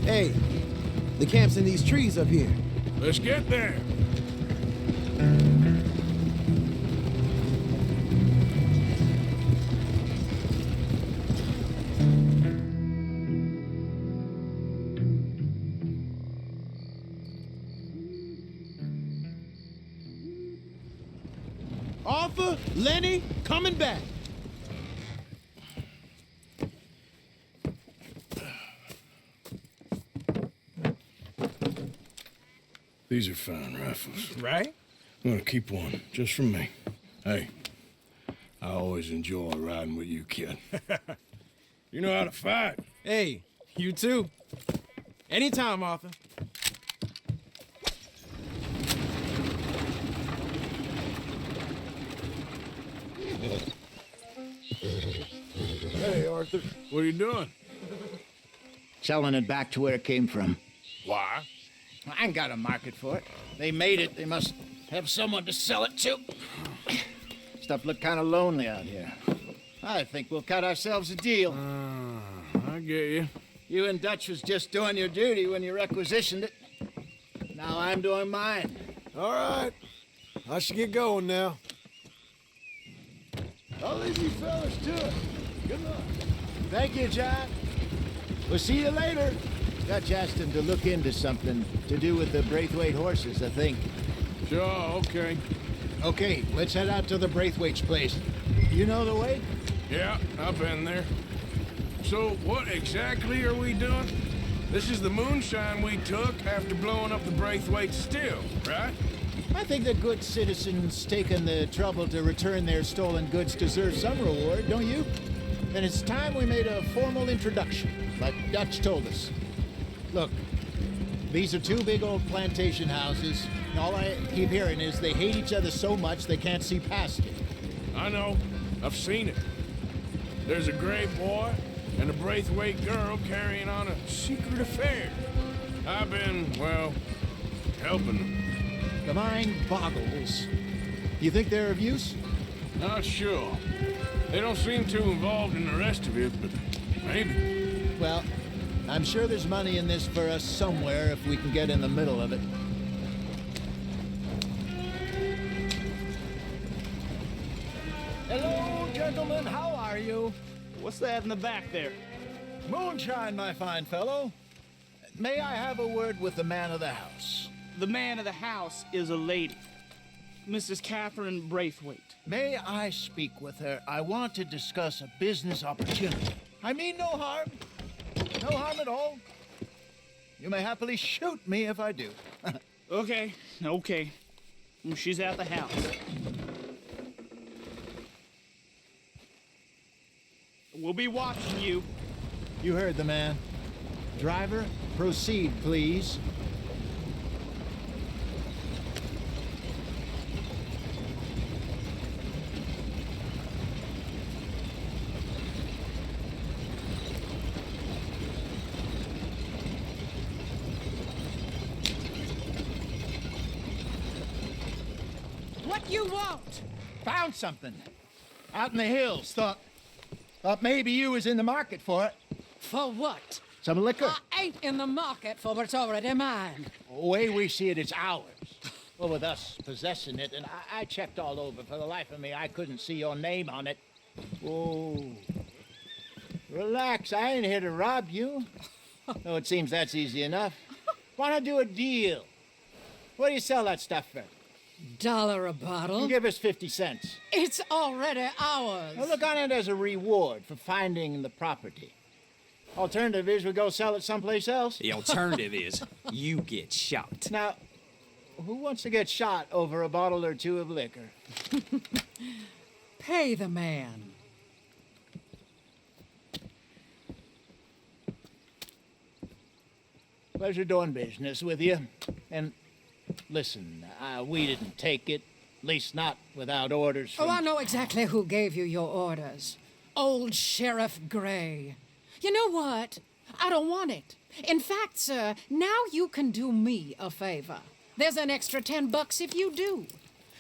Hey, the camp's in these trees up here. Let's get there. Arthur, Lenny, coming back. These are fine rifles. Right? I'm gonna keep one, just for me. Hey, I always enjoy riding with you, kid. You know how to fight. Hey, you too. Anytime, Arthur. Hey, Arthur. What are you doing? Selling it back to where it came from. Why? I ain't got a market for it. They made it. They must have someone to sell it to. Stuff looked kind of lonely out here. I think we'll cut ourselves a deal. I get you. You and Dutch was just doing your duty when you requisitioned it. Now I'm doing mine. All right. I should get going now. I'll leave you fellas to it. Good luck. Thank you, John. We'll see you later. Dutch asked him to look into something to do with the Braithwaite horses, I think. Sure, okay. Okay, let's head out to the Braithwaite's place. You know the way? Yeah, I've been there. So, what exactly are we doing? This is the moonshine we took after blowing up the Braithwaite still, right? I think that good citizens taking the trouble to return their stolen goods deserve some reward, don't you? Then it's time we made a formal introduction, like Dutch told us. Look, these are two big old plantation houses, and all I keep hearing is they hate each other so much they can't see past it. I know. I've seen it. There's a gray boy and a Braithwaite girl carrying on a secret affair. I've been, well, helping them. The mind boggles. You think they're of use? Not sure. They don't seem too involved in the rest of it, but maybe. Well, I'm sure there's money in this for us somewhere if we can get in the middle of it. Hello, gentlemen. How are you? What's that in the back there? Moonshine, my fine fellow. May I have a word with the man of the house? The man of the house is a lady. Mrs. Catherine Braithwaite. May I speak with her? I want to discuss a business opportunity. I mean no harm. No harm at all. You may happily shoot me if I do. Okay. She's at the house. We'll be watching you. You heard the man. Driver, proceed, please. What you want? Found something. Out in the hills. Thought maybe you was in the market for it. For what? Some liquor. I ain't in the market for what's already mine. The way we see it, it's ours. Well, with us possessing it, and I checked all over. For the life of me, I couldn't see your name on it. Whoa. Relax, I ain't here to rob you. Oh, it seems that's easy enough. Wanna do a deal? What do you sell that stuff for? $1 a bottle? Give us 50 cents. It's already ours. Well, look on it as a reward for finding the property. Alternative is we go sell it someplace else. The alternative is you get shot. Now, who wants to get shot over a bottle or two of liquor? Pay the man. Pleasure doing business with you. And listen, we didn't take it. At least not without orders from... Oh, I know exactly who gave you your orders. Old Sheriff Gray. You know what? I don't want it. In fact, sir, now you can do me a favor. There's an extra $10 if you do.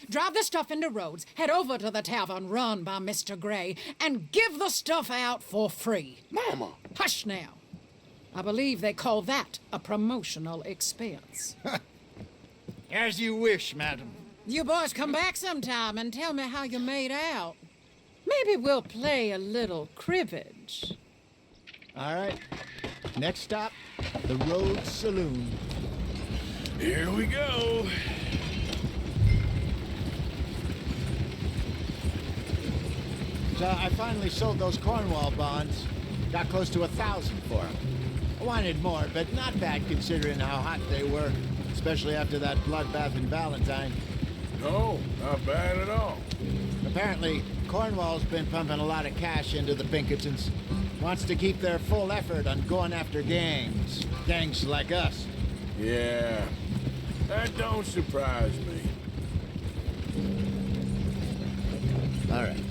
Drive the stuff into Rhodes, head over to the tavern run by Mr. Gray, and give the stuff out for free. Mama! Hush now. I believe they call that a promotional expense. As you wish, madam. You boys come back sometime and tell me how you made out. Maybe we'll play a little cribbage. All right. Next stop, the Rhodes Saloon. Here we go. So I finally sold those Cornwall bonds. Got close to 1,000 for them. I wanted more, but not bad considering how hot they were, especially after that bloodbath in Valentine. No, not bad at all. Apparently, Cornwall's been pumping a lot of cash into the Pinkertons. Wants to keep their full effort on going after gangs. Gangs like us. Yeah, that don't surprise me. All right.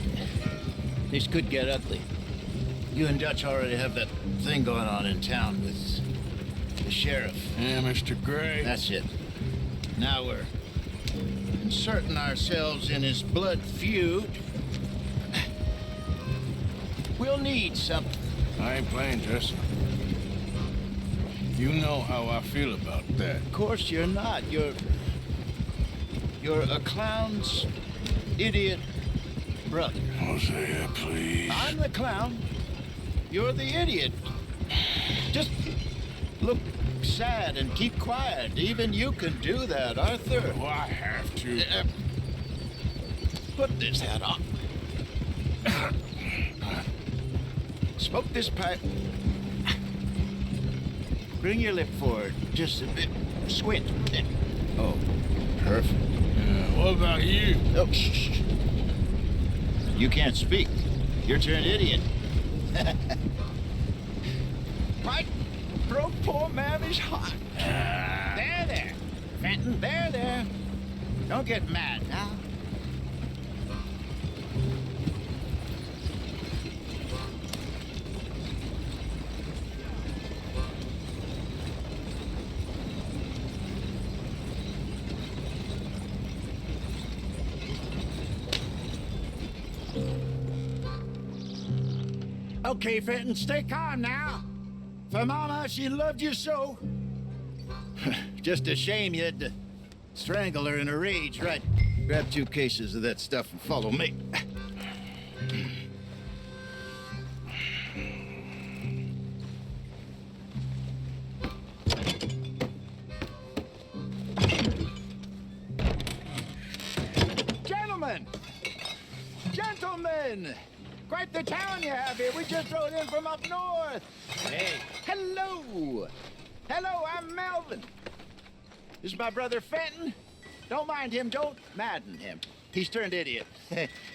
This could get ugly. You and Dutch already have that thing going on in town with the sheriff. Yeah, Mr. Gray. That's it. Now we're inserting ourselves in his blood feud. We'll need something. I ain't playing, Jesse. You know how I feel about that. Of course you're not. You're a clown's idiot brother. Hosea, please. I'm the clown. You're the idiot. Just look sad and keep quiet. Even you can do that, Arthur. Oh, I have to. Put this hat on. Smoke this pipe. Bring your lip forward just a bit. Squint. Oh, perfect. What about you? Oh, shh. You can't speak. You're turned idiot. My broke poor mammy's hot. There. Fenton, there. Don't get mad now. Okay, Fenton, stay calm now. For Mama, she loved you so. Just a shame you had to strangle her in a rage, right? Grab 2 cases of that stuff and follow me. Gentlemen! Quite the town you have here. We just rode in from up north. Hey. Hello. I'm Melvin. This is my brother Fenton. Don't mind him, don't madden him. He's turned idiot.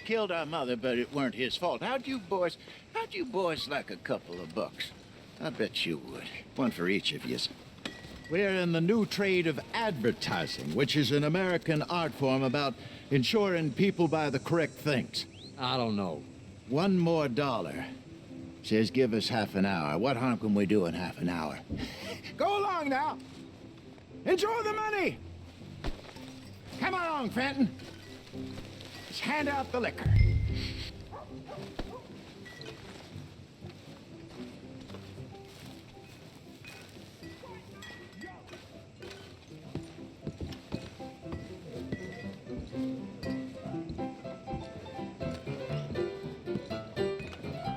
Killed our mother, but it weren't his fault. How'd you boys like a couple of bucks? I bet you would. One for each of yous. We're in the new trade of advertising, which is an American art form about ensuring people buy the correct things. I don't know. $1 more. Says give us half an hour. What harm can we do in half an hour? Go along now. Enjoy the money. Come along, Fenton. Let's hand out the liquor.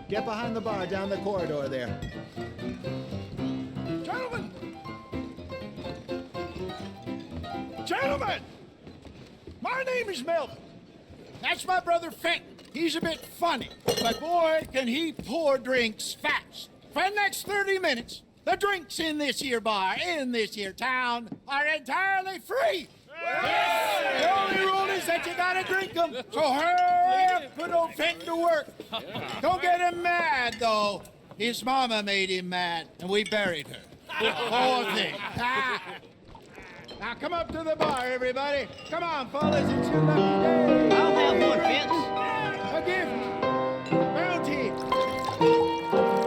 Get behind the bar down the corridor there. Gentlemen! Gentlemen! My name is Melvin. That's my brother Fenton. He's a bit funny, but boy, can he pour drinks fast. For the next 30 minutes, the drinks in this here bar, in this here town, are entirely free. Yes. The only rule is that you gotta drink them. So hurry up, put old Fenton to work. Don't get him mad, though. His mama made him mad, and we buried her. Poor thing. Now come up to the bar, everybody. Come on, fellas, it's your lucky day. I'll have one, Fenton. A gift. Bounty.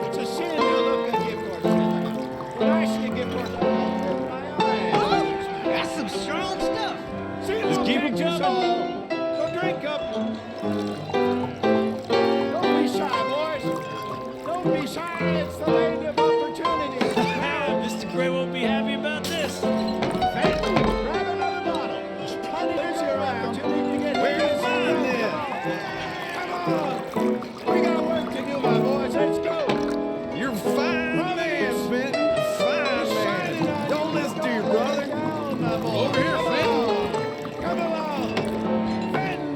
It's a sin to look at gift horse. When I see a gift horse, I open my eyes. That's some strong stuff. See, Let's keep it coming. So drink up. Don't be shy, boys. Don't be shy. It's the land of opportunity. Mr. Gray won't be happy about this. Fenton, grab another bottle. There's plenty of opportunity to get where's mine then? Come on. We got work to do, my boys. Let's go. You're fine, man, Fenton. Fine, man. Don't listen to your brother. Over here, Fenton. Come along. Fenton.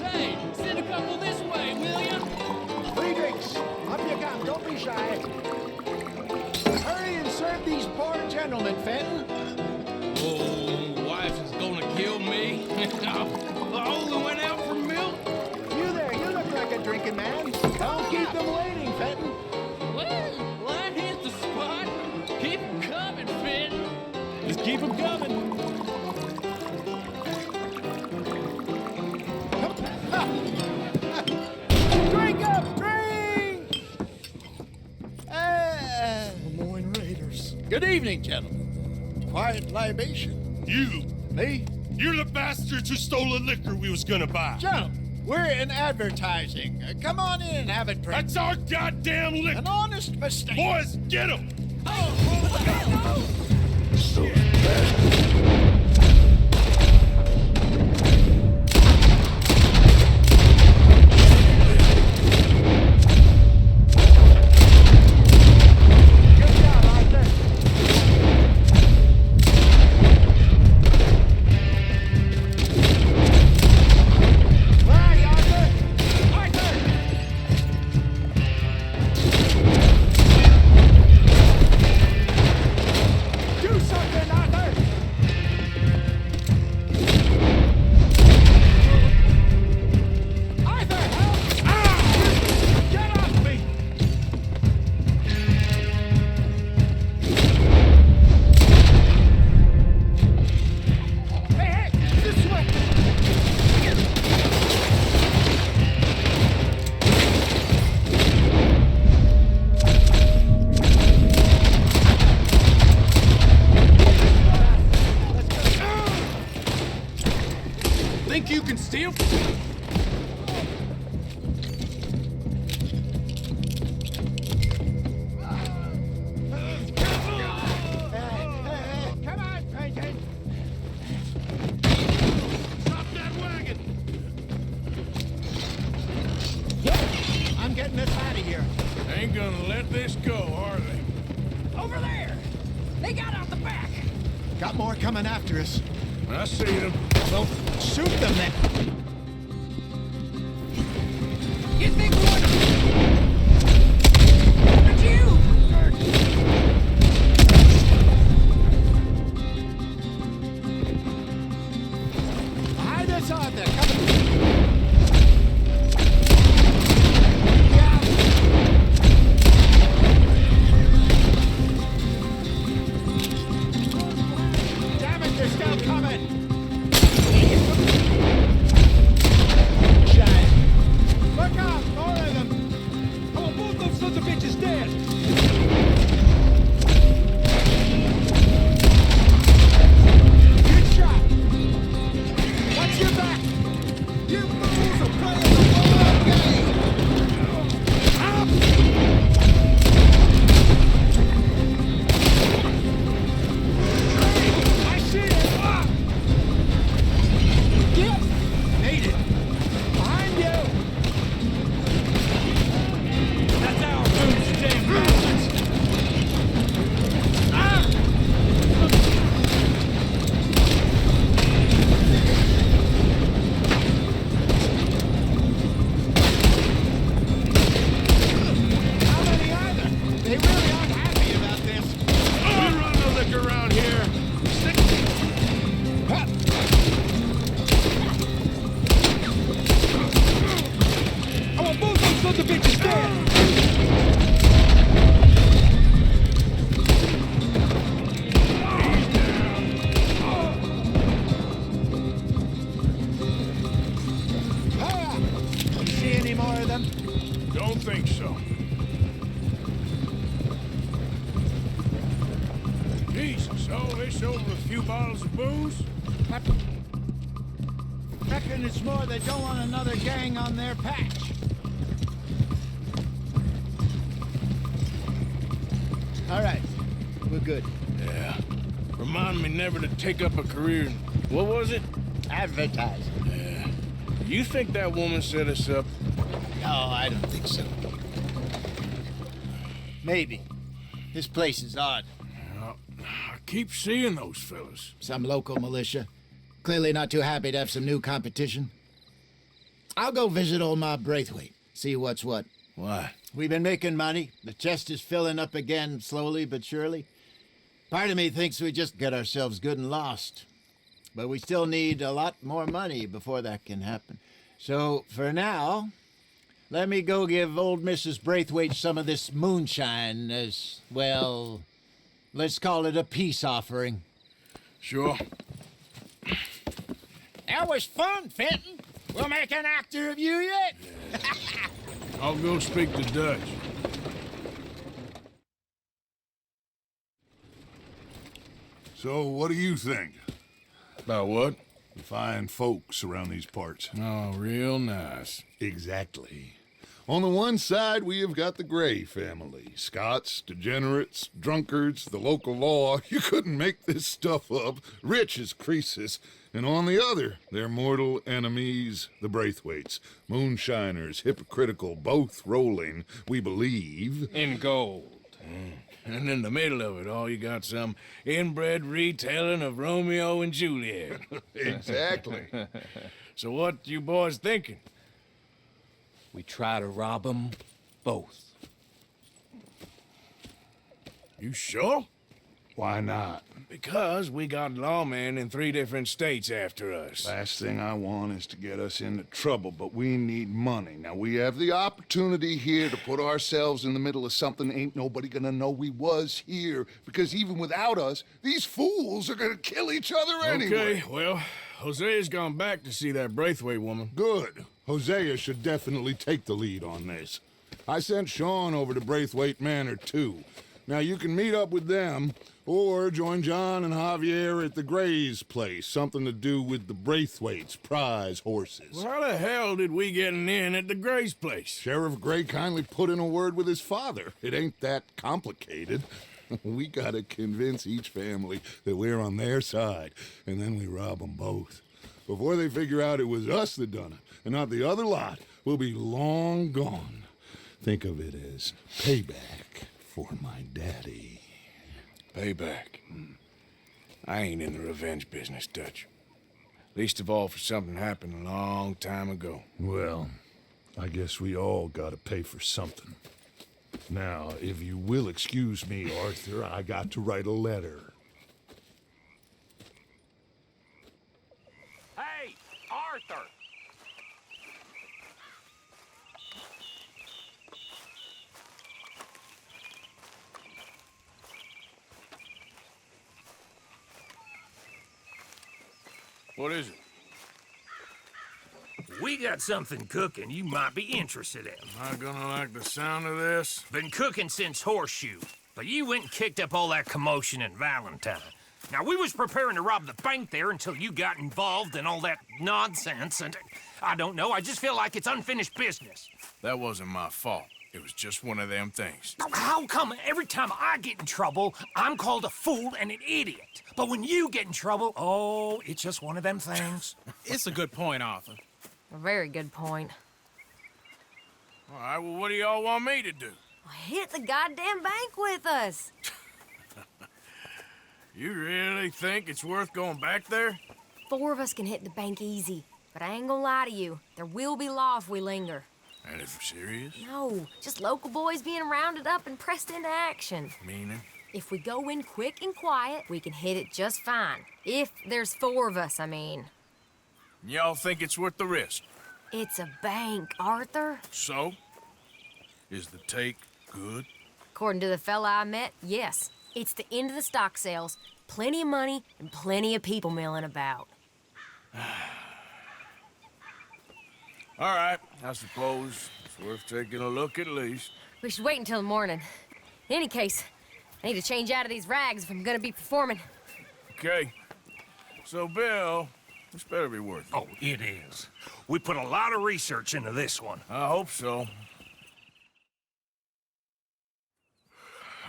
Hey, send a couple this way, will ya? 3 drinks. Up you come. Don't be shy. Hurry and serve these poor gentlemen, Fenton. Oh, wife is gonna kill me. I only went out for milk. You there, you look like a drinking man. Don't keep them waiting, Fenton. Well, I hit the spot. Keep 'em coming, Fenton. Just keep 'em coming. Drink up, drink! Lemoyne Raiders. Good evening, gentlemen. Quiet libation. You. Me? You're the bastards who stole the liquor we was gonna buy. Gentlemen, we're in advertising. Come on in and have a drink. That's our goddamn liquor. An honest mistake. Boys, get him! Do something, Arthur! Arthur, help! Get off me! Hey, this way! Think you can steal? Come on, Fenton! Stop that wagon! I'm getting us out of here. Ain't gonna let this go, are they? Over there. They got out the back. Got more coming after us. I see them. Well, shoot them then. You think what? At you! Behind us, Arthur. Come on. Damn it, they're still coming. Shine. Look out, more of them. I want both those sons of bitches dead. Good shot. Watch your back. You fools are playing the wrong game. I see it. Get. Made it. Behind you. That's our boots, you damn bastards. How many are there? They really aren't happy about this. We run the liquor around here. I want both those sons of bitches dead. You see any more of them? Don't think so. Jesus, all this over a few bottles of booze? Reckon it's more they don't want another gang on their patch. All right, we're good. Yeah. Remind me never to take up a career in, what was it? Advertising. Yeah. You think that woman set us up? No, I don't think so. Maybe. This place is odd. I keep seeing those fellas. Some local militia. Clearly not too happy to have some new competition. I'll go visit old Ma Braithwaite, see what's what. Why? We've been making money. The chest is filling up again, slowly but surely. Part of me thinks we just get ourselves good and lost. But we still need a lot more money before that can happen. So, for now, let me go give old Mrs. Braithwaite some of this moonshine as, well, let's call it a peace offering. Sure. That was fun, Fenton. We'll make an actor of you yet. I'll go speak to Dutch. So, what do you think? About what? The fine folks around these parts. Oh, real nice. Exactly. On the one side, we have got the Gray family. Scots, degenerates, drunkards, the local law. You couldn't make this stuff up. Rich as Croesus. And on the other, their mortal enemies, the Braithwaites. Moonshiners, hypocritical, both rolling, we believe. In gold. And in the middle of it all, you got some inbred retelling of Romeo and Juliet. Exactly. So what you boys thinking? We try to rob them both. You sure? Why not? Because we got lawmen in 3 different states after us. Last thing I want is to get us into trouble, but we need money. Now, we have the opportunity here to put ourselves in the middle of something ain't nobody gonna know we was here, because even without us, these fools are gonna kill each other anyway. Okay, well, Hosea's gone back to see that Braithwaite woman. Good. Hosea should definitely take the lead on this. I sent Sean over to Braithwaite Manor, too. Now, you can meet up with them, or join John and Javier at the Gray's place. Something to do with the Braithwaites' prize horses. Well, how the hell did we get an in at the Gray's place? Sheriff Gray kindly put in a word with his father. It ain't that complicated. We gotta convince each family that we're on their side, and then we rob them both. Before they figure out it was us that done it, and not the other lot, we'll be long gone. Think of it as payback for my daddy. Payback. I ain't in the revenge business, Dutch. Least of all for something happened a long time ago. Well, I guess we all gotta pay for something. Now, if you will excuse me, Arthur, I got to write a letter. Hey, Arthur! What is it? We got something cooking you might be interested in. Am I gonna like the sound of this? Been cooking since Horseshoe, but you went and kicked up all that commotion in Valentine. Now, we was preparing to rob the bank there until you got involved in all that nonsense, and I don't know, I just feel like it's unfinished business. That wasn't my fault. It was just one of them things. How come every time I get in trouble, I'm called a fool and an idiot? But when you get in trouble, oh, it's just one of them things. It's a good point, Arthur. A very good point. All right, well, what do y'all want me to do? Hit the goddamn bank with us. You really think it's worth going back there? 4 of us can hit the bank easy, but I ain't gonna lie to you. There will be law if we linger. And if we're serious? No, just local boys being rounded up and pressed into action. Meaning? If we go in quick and quiet, we can hit it just fine. If there's 4 of us, I mean. Y'all think it's worth the risk? It's a bank, Arthur. So? Is the take good? According to the fella I met, yes. It's the end of the stock sales. Plenty of money and plenty of people milling about. All right, I suppose it's worth taking a look at least. We should wait until the morning. In any case, I need to change out of these rags if I'm gonna be performing. Okay. So, Bill, this better be worth it. Oh, it is. We put a lot of research into this one. I hope so.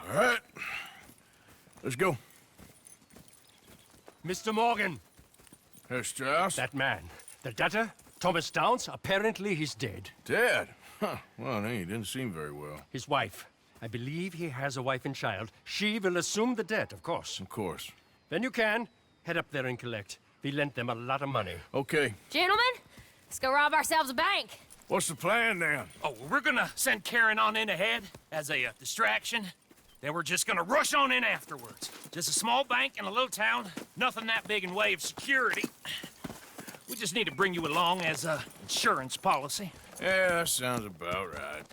All right. Let's go. Mr. Morgan. Herr Strauss? That man. The debtor, Thomas Downs, apparently he's dead. Dead? Huh. Well, no, he didn't seem very well. His wife. I believe he has a wife and child. She will assume the debt, of course. Of course. Then you can head up there and collect. We lent them a lot of money. Okay. Gentlemen, let's go rob ourselves a bank. What's the plan, then? Oh, we're gonna send Karen on in ahead as a distraction. Then we're just gonna rush on in afterwards. Just a small bank in a little town. Nothing that big in way of security. We just need to bring you along as a insurance policy. Yeah, that sounds about right.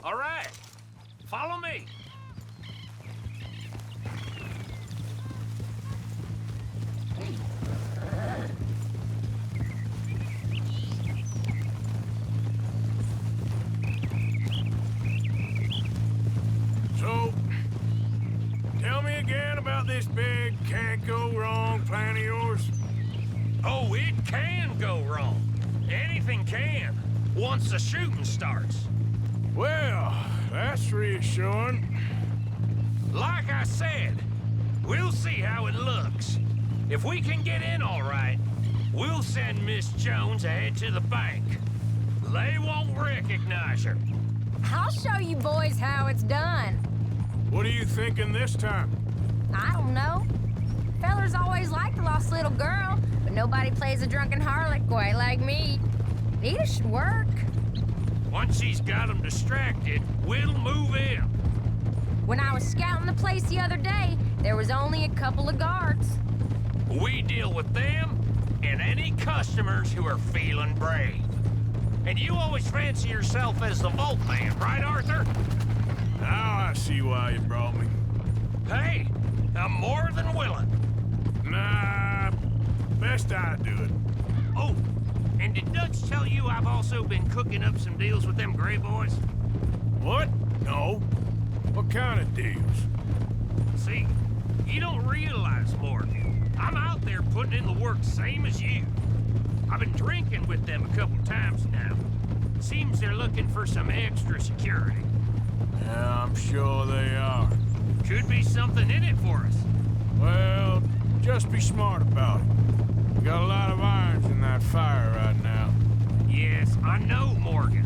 All right. Follow me. So, tell me again about this big can't-go-wrong plan of yours. Oh, it can go wrong. Anything can, once the shooting starts. Well, that's reassuring. Like I said, we'll see how it looks. If we can get in all right, we'll send Miss Jones ahead to the bank. They won't recognize her. I'll show you boys how it's done. What are you thinking this time? I don't know. Fellers always liked the lost little girl, but nobody plays a drunken harlot quite like me. Neither should work. Once she's got them distracted, we'll move in. When I was scouting the place the other day, there was only a couple of guards. We deal with them and any customers who are feeling brave. And you always fancy yourself as the vault man, right, Arthur? Now I see why you brought me. Hey, I'm more than willing. Nah, best I do it. Oh, and did Dutch tell you I've also been cooking up some deals with them Gray boys? What? No. What kind of deals? See, you don't realize, Morgan. I'm out there putting in the work same as you. I've been drinking with them a couple times now. Seems they're looking for some extra security. Yeah, I'm sure they are. Could be something in it for us. Well, just be smart about it. We got a lot of irons in that fire right now. Yes, I know, Morgan.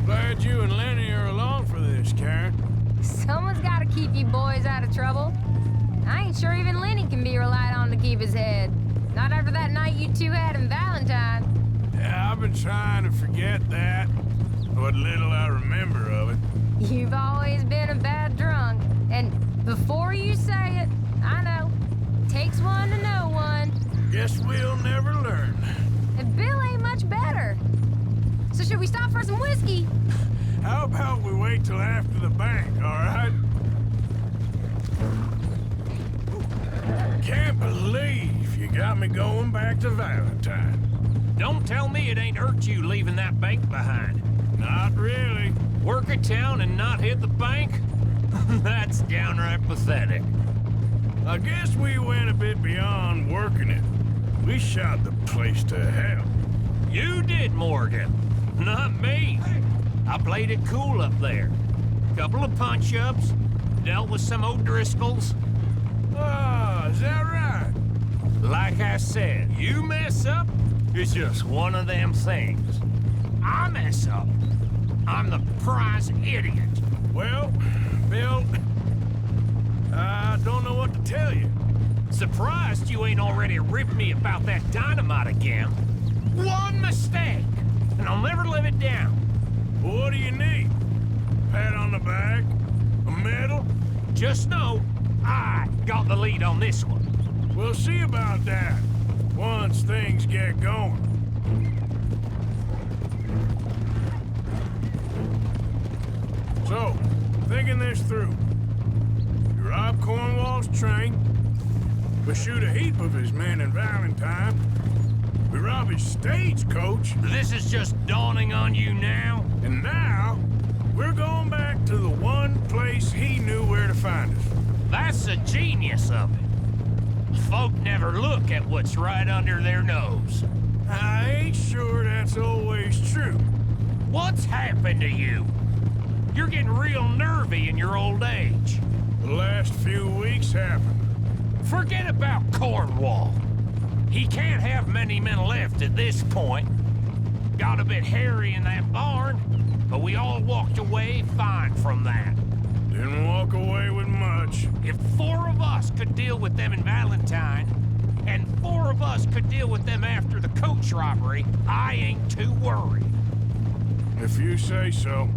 Glad you and Lenny are along Someone's gotta keep you boys out of trouble. I ain't sure even Lenny can be relied on to keep his head. Not after that night you two had in Valentine. Yeah, I've been trying to forget that. What little I remember of it. You've always been a bad drunk. And before you say it, I know. Takes one to know one. Guess we'll never learn. And Bill ain't much better. So should we stop for some whiskey? How about we wait till after the bank, all right? Can't believe you got me going back to Valentine. Don't tell me it ain't hurt you leaving that bank behind. Not really. Work a town and not hit the bank? That's downright pathetic. I guess we went a bit beyond working it. We shot the place to hell. You did, Morgan. Not me. I played it cool up there. Couple of punch-ups, dealt with some O'Driscolls. Ah, is that right? Like I said, you mess up, it's just one of them things. I mess up, I'm the prize idiot. Well, Bill, I don't know what to tell you. Surprised you ain't already ripped me about that dynamite again. One mistake, and I'll never live it down. What do you need? Pat on the back? A medal? Just know, I got the lead on this one. We'll see about that, once things get going. So, thinking this through. You rob Cornwall's train. We shoot a heap of his men in Valentine. We rob his stagecoach. This is just dawning on you now? And now, we're going back to the one place he knew where to find us. That's the genius of it. Folk never look at what's right under their nose. I ain't sure that's always true. What's happened to you? You're getting real nervy in your old age. The last few weeks happened. Forget about Cornwall. He can't have many men left at this point. Got a bit hairy in that barn, but we all walked away fine from that. Didn't walk away with much. If 4 of us could deal with them in Valentine, and 4 of us could deal with them after the coach robbery, I ain't too worried. If you say so.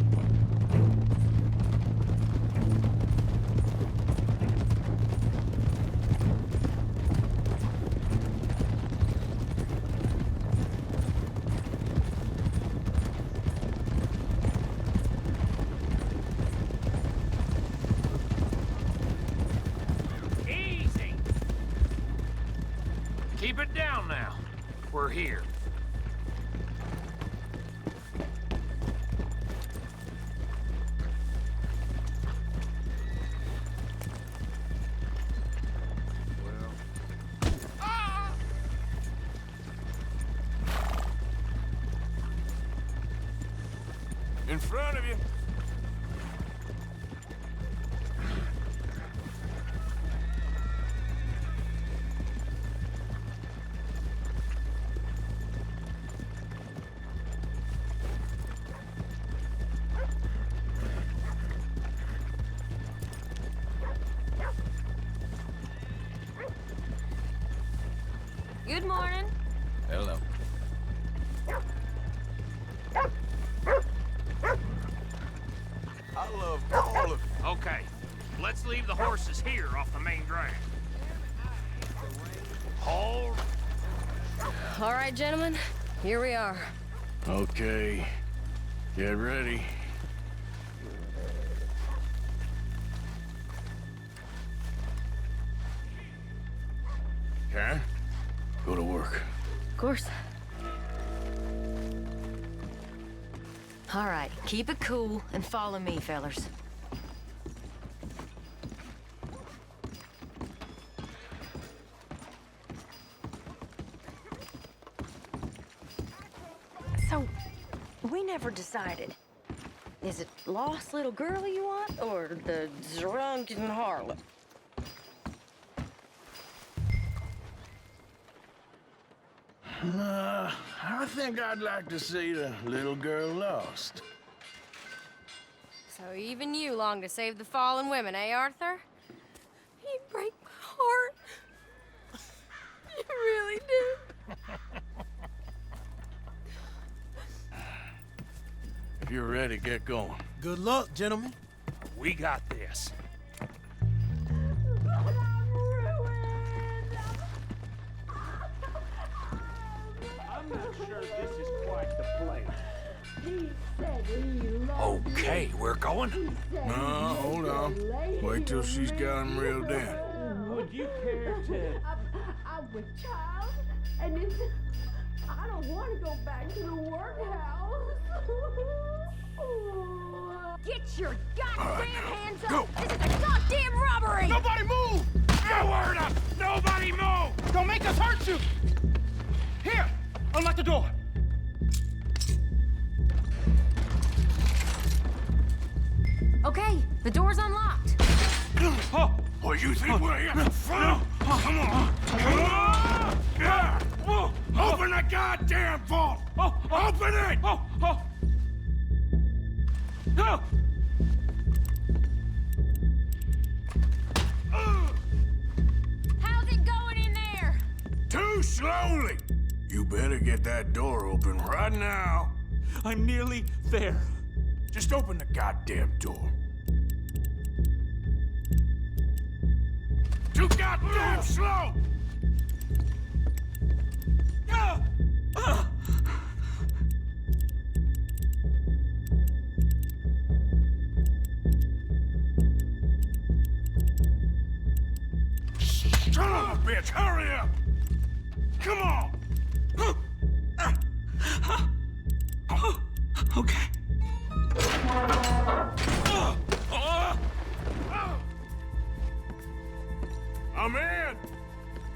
Keep it down now. We're here. In front of you. Good morning. Hello. I love all of you. Okay, let's leave the horses here off the main drag. Hold. All right, gentlemen, here we are. Okay, get ready. Karen, go to work. Of course. All right, keep it cool and follow me, fellers. So, we never decided. Is it lost little girl you want, or the drunken harlot? I think I'd like to see the little girl lost. So even you long to save the fallen women, eh, Arthur? You break my heart. You really do. If you're ready, get going. Good luck, gentlemen. We got this. I'm not sure this is quite the place. Okay, we're going? No, hold on. Wait till she's got him reeled in. Would you care to... I'm a child, and I don't want to go back to the workhouse. Get your goddamn hands up! Go. This is a goddamn robbery! Nobody move! No word up! Nobody move! Don't make us hurt you! Here, unlock the door. Okay, the door's unlocked. Oh, you think we're here for fun? Come on. Yeah. Open the goddamn vault! Open it! How's it going in there? Too slowly! You better get that door open right now. I'm nearly there. Just open the goddamn door. Too goddamn slow! Son of a bitch, hurry up! Come on! Okay. I'm in!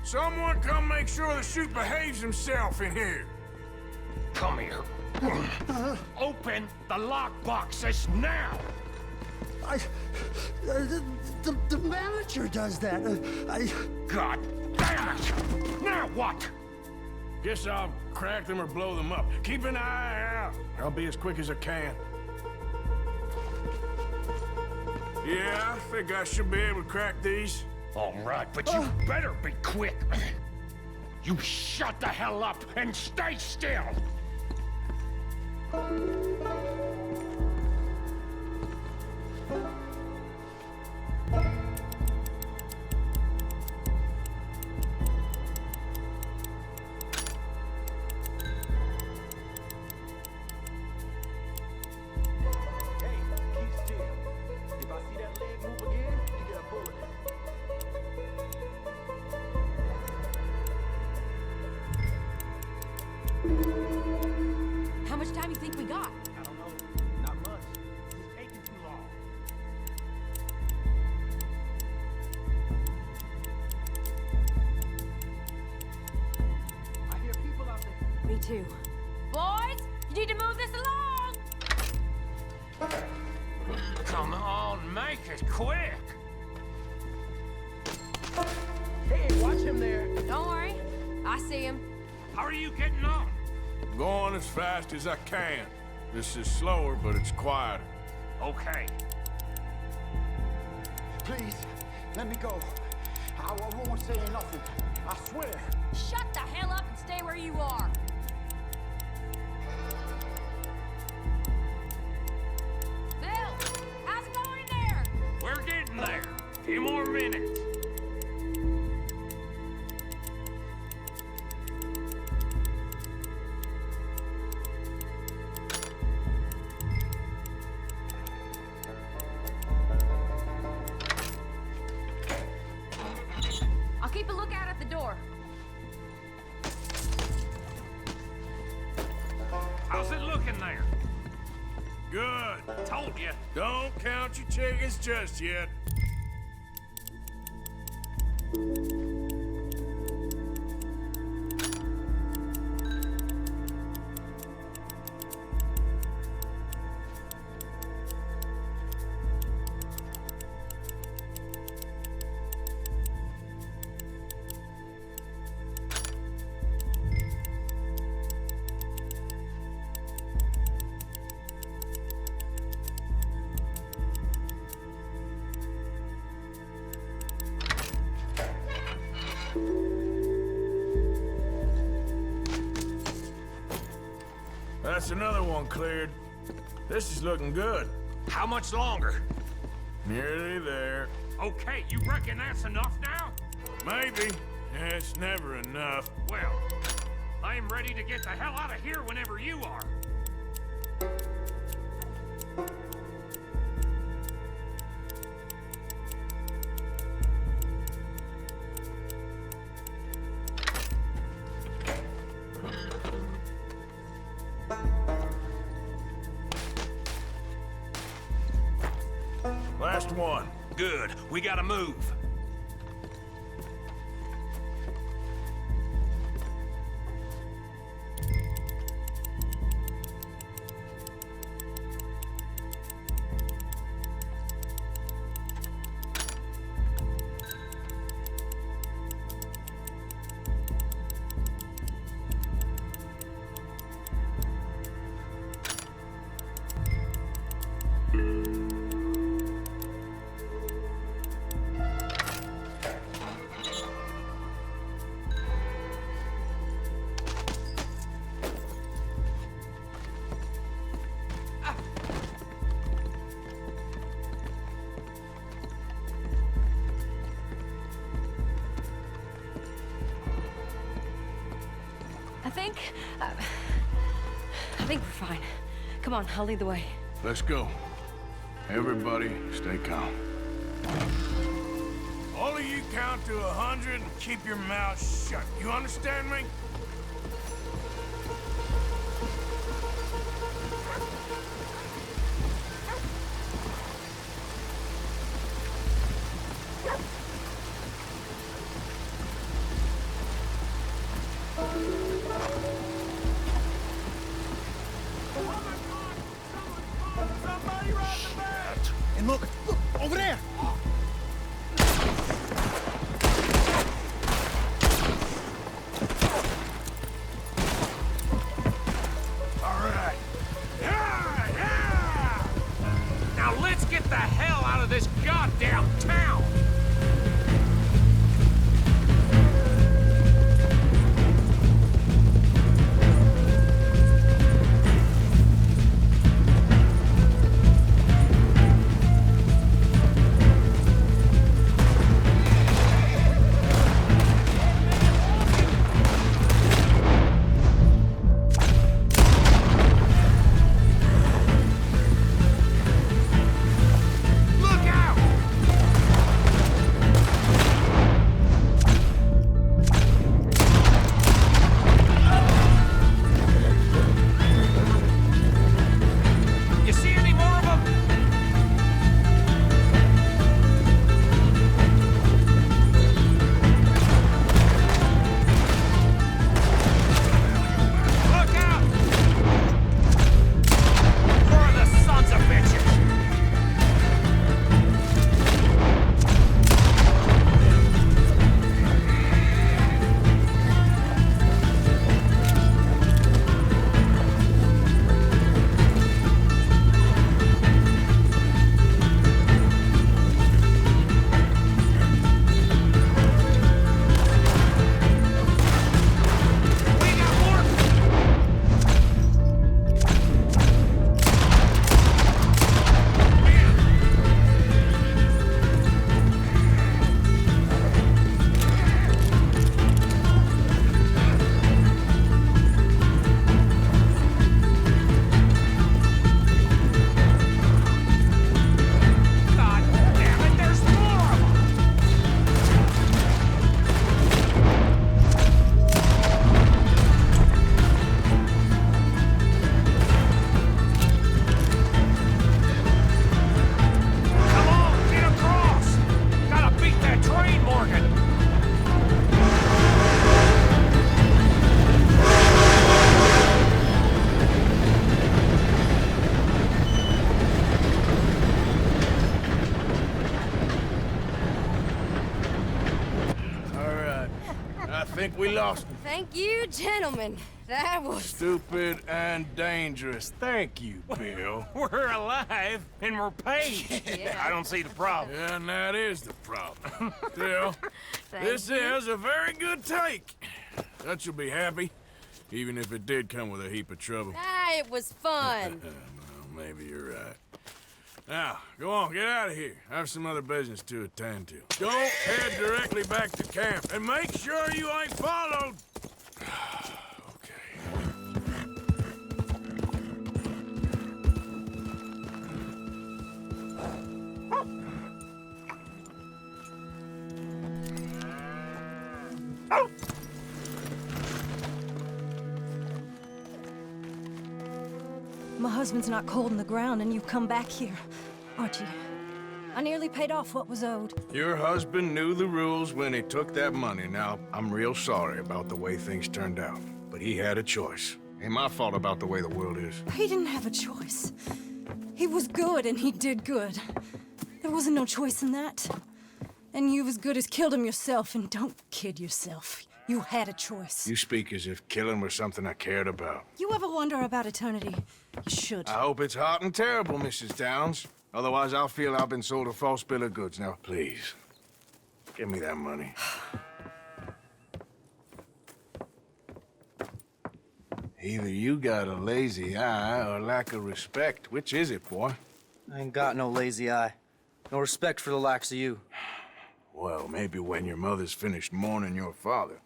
Someone come make sure the chute behaves himself in here. Come here. Open the lockboxes now! The manager does that. God damn it! Now what? Guess I'll crack them or blow them up. Keep an eye out. I'll be as quick as I can. Yeah, I think I should be able to crack these. All right, but you better be quick. You shut the hell up and stay still! How much time you think we got? I don't know. Not much. This is taking too long. I hear people out there. Me too. Boys, you need to move this along! Come on, make it quick! Hey, watch him there. Don't worry, I see him. How are you getting on? Going as fast as I can. This is slower, but it's quieter. Okay. Please, let me go. I won't say nothing. I swear. Shut the hell up and stay where you are. Bill, how's it going in there? We're getting there. Few more minutes. I'll keep a lookout at the door. How's it looking there? Good. Told you. Don't count your chickens just yet. That's another one cleared. This is looking good. How much longer? Nearly there. Okay, you reckon that's enough now? Maybe. Yeah, it's never enough. Well, I'm ready to get the hell out of here whenever you are. Last one. Good. We gotta move. I think we're fine. Come on, I'll lead the way. Let's go. Everybody, stay calm. All of you count to 100 and keep your mouth shut. You understand me? And look, over there! All right. Yeah! Now let's get the hell out of this goddamn town! I think we lost him. Thank you, gentlemen. That was... Stupid and dangerous. Thank you, Bill. We're alive, and we're paid. Yeah. I don't see the problem. Yeah, and that is the problem. Still, this you. is a very good take. Dutch will be happy, even if it did come with a heap of trouble. Ah, why it was fun. Well, maybe you're right. Now, go on, get out of here. I have some other business to attend to. Don't head directly back to camp, and make sure you ain't followed. My husband's not cold in the ground, and you've come back here, Archie. I nearly paid off what was owed. Your husband knew the rules when he took that money. Now, I'm real sorry about the way things turned out, but he had a choice. Ain't my fault about the way the world is. He didn't have a choice. He was good, and he did good. There wasn't no choice in that. And you as good as killed him yourself, and don't kid yourself. You had a choice. You speak as if killing was something I cared about. You ever wonder about eternity? You should. I hope it's hot and terrible, Mrs. Downs. Otherwise, I'll feel I've been sold a false bill of goods. Now, please, give me that money. Either you got a lazy eye or lack of respect. Which is it, boy? I ain't got no lazy eye. No respect for the likes of you. Well, maybe when your mother's finished mourning your father,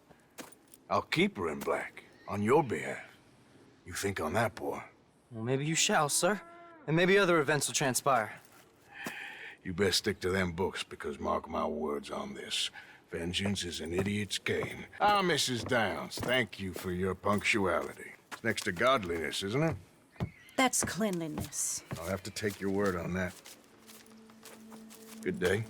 I'll keep her in black, on your behalf. You think on that, boy? Well, maybe you shall, sir. And maybe other events will transpire. You best stick to them books, because mark my words on this. Vengeance is an idiot's game. Ah, Mrs. Downs, thank you for your punctuality. It's next to godliness, isn't it? That's cleanliness. I'll have to take your word on that. Good day.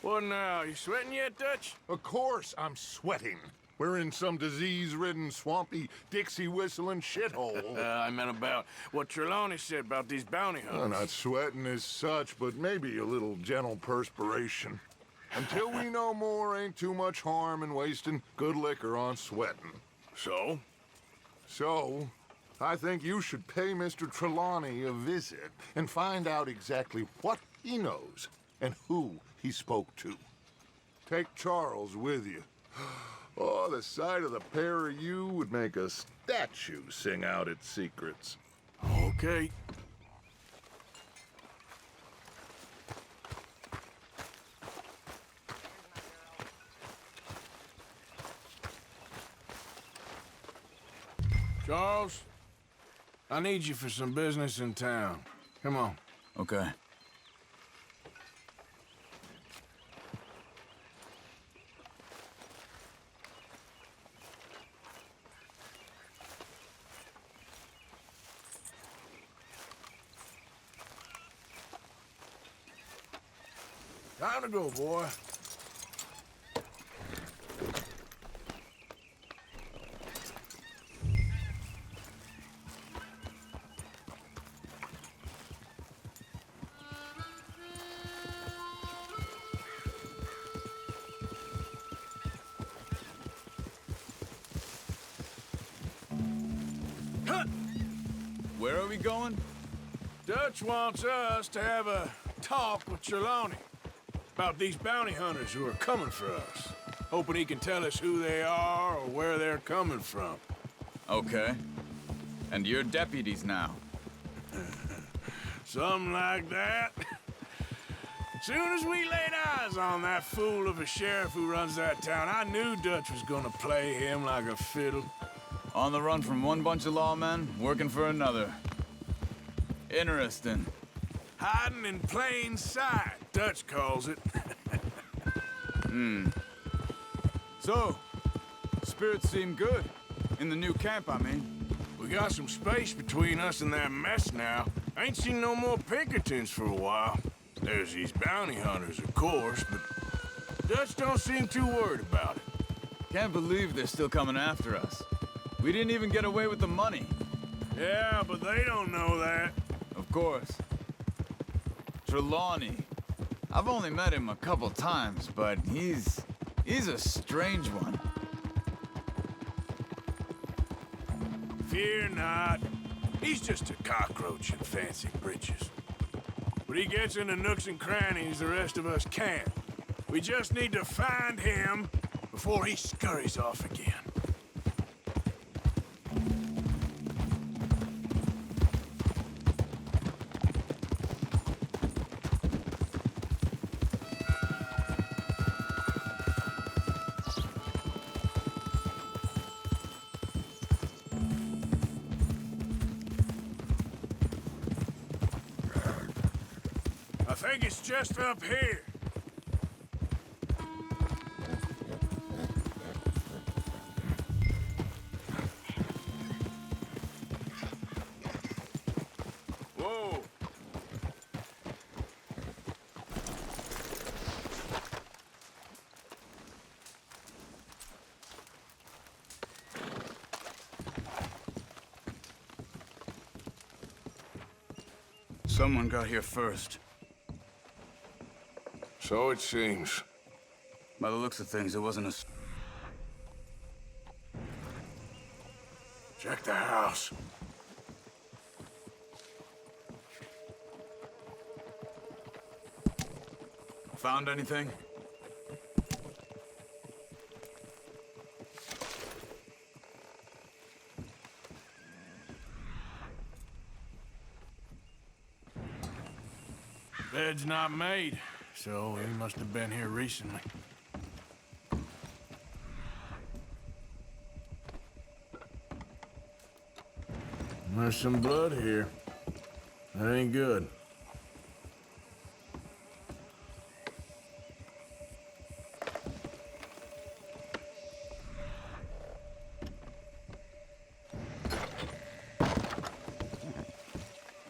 What now? You sweating yet, Dutch? Of course I'm sweating. We're in some disease-ridden, swampy, Dixie-whistling shithole. I meant about what Trelawney said about these bounty hunters. I'm not sweating as such, but maybe a little gentle perspiration. Until we know more, ain't too much harm in wasting good liquor on sweating. So? So, I think you should pay Mr. Trelawney a visit and find out exactly what he knows and who he spoke to. Take Charles with you. Oh, the sight of the pair of you would make a statue sing out its secrets. Okay. Charles, I need you for some business in town. Come on. Okay. Time to go, boy. Where are we going? Dutch wants us to have a talk with Trelawney about these bounty hunters who are coming for us. Hoping he can tell us who they are or where they're coming from. Okay. And you're deputies now? Something like that. Soon as we laid eyes on that fool of a sheriff who runs that town, I knew Dutch was gonna play him like a fiddle. On the run from one bunch of lawmen, working for another. Interesting. Hiding in plain sight, Dutch calls it. So, spirits seem good. In the new camp, I mean. We got some space between us and that mess now. Ain't seen no more Pinkertons for a while. There's these bounty hunters, of course, but Dutch don't seem too worried about it. Can't believe they're still coming after us. We didn't even get away with the money. Yeah, but they don't know that. Of course. Trelawney. I've only met him a couple times, but he's a strange one. Fear not. He's just a cockroach in fancy breeches. But he gets into nooks and crannies the rest of us can't. We just need to find him before he scurries off again. I think it's just up here. Whoa. Someone got here first. So it seems. By the looks of things, it wasn't a... Check the house. Found anything? Bed's not made, so he must have been here recently. There's some blood here. That ain't good.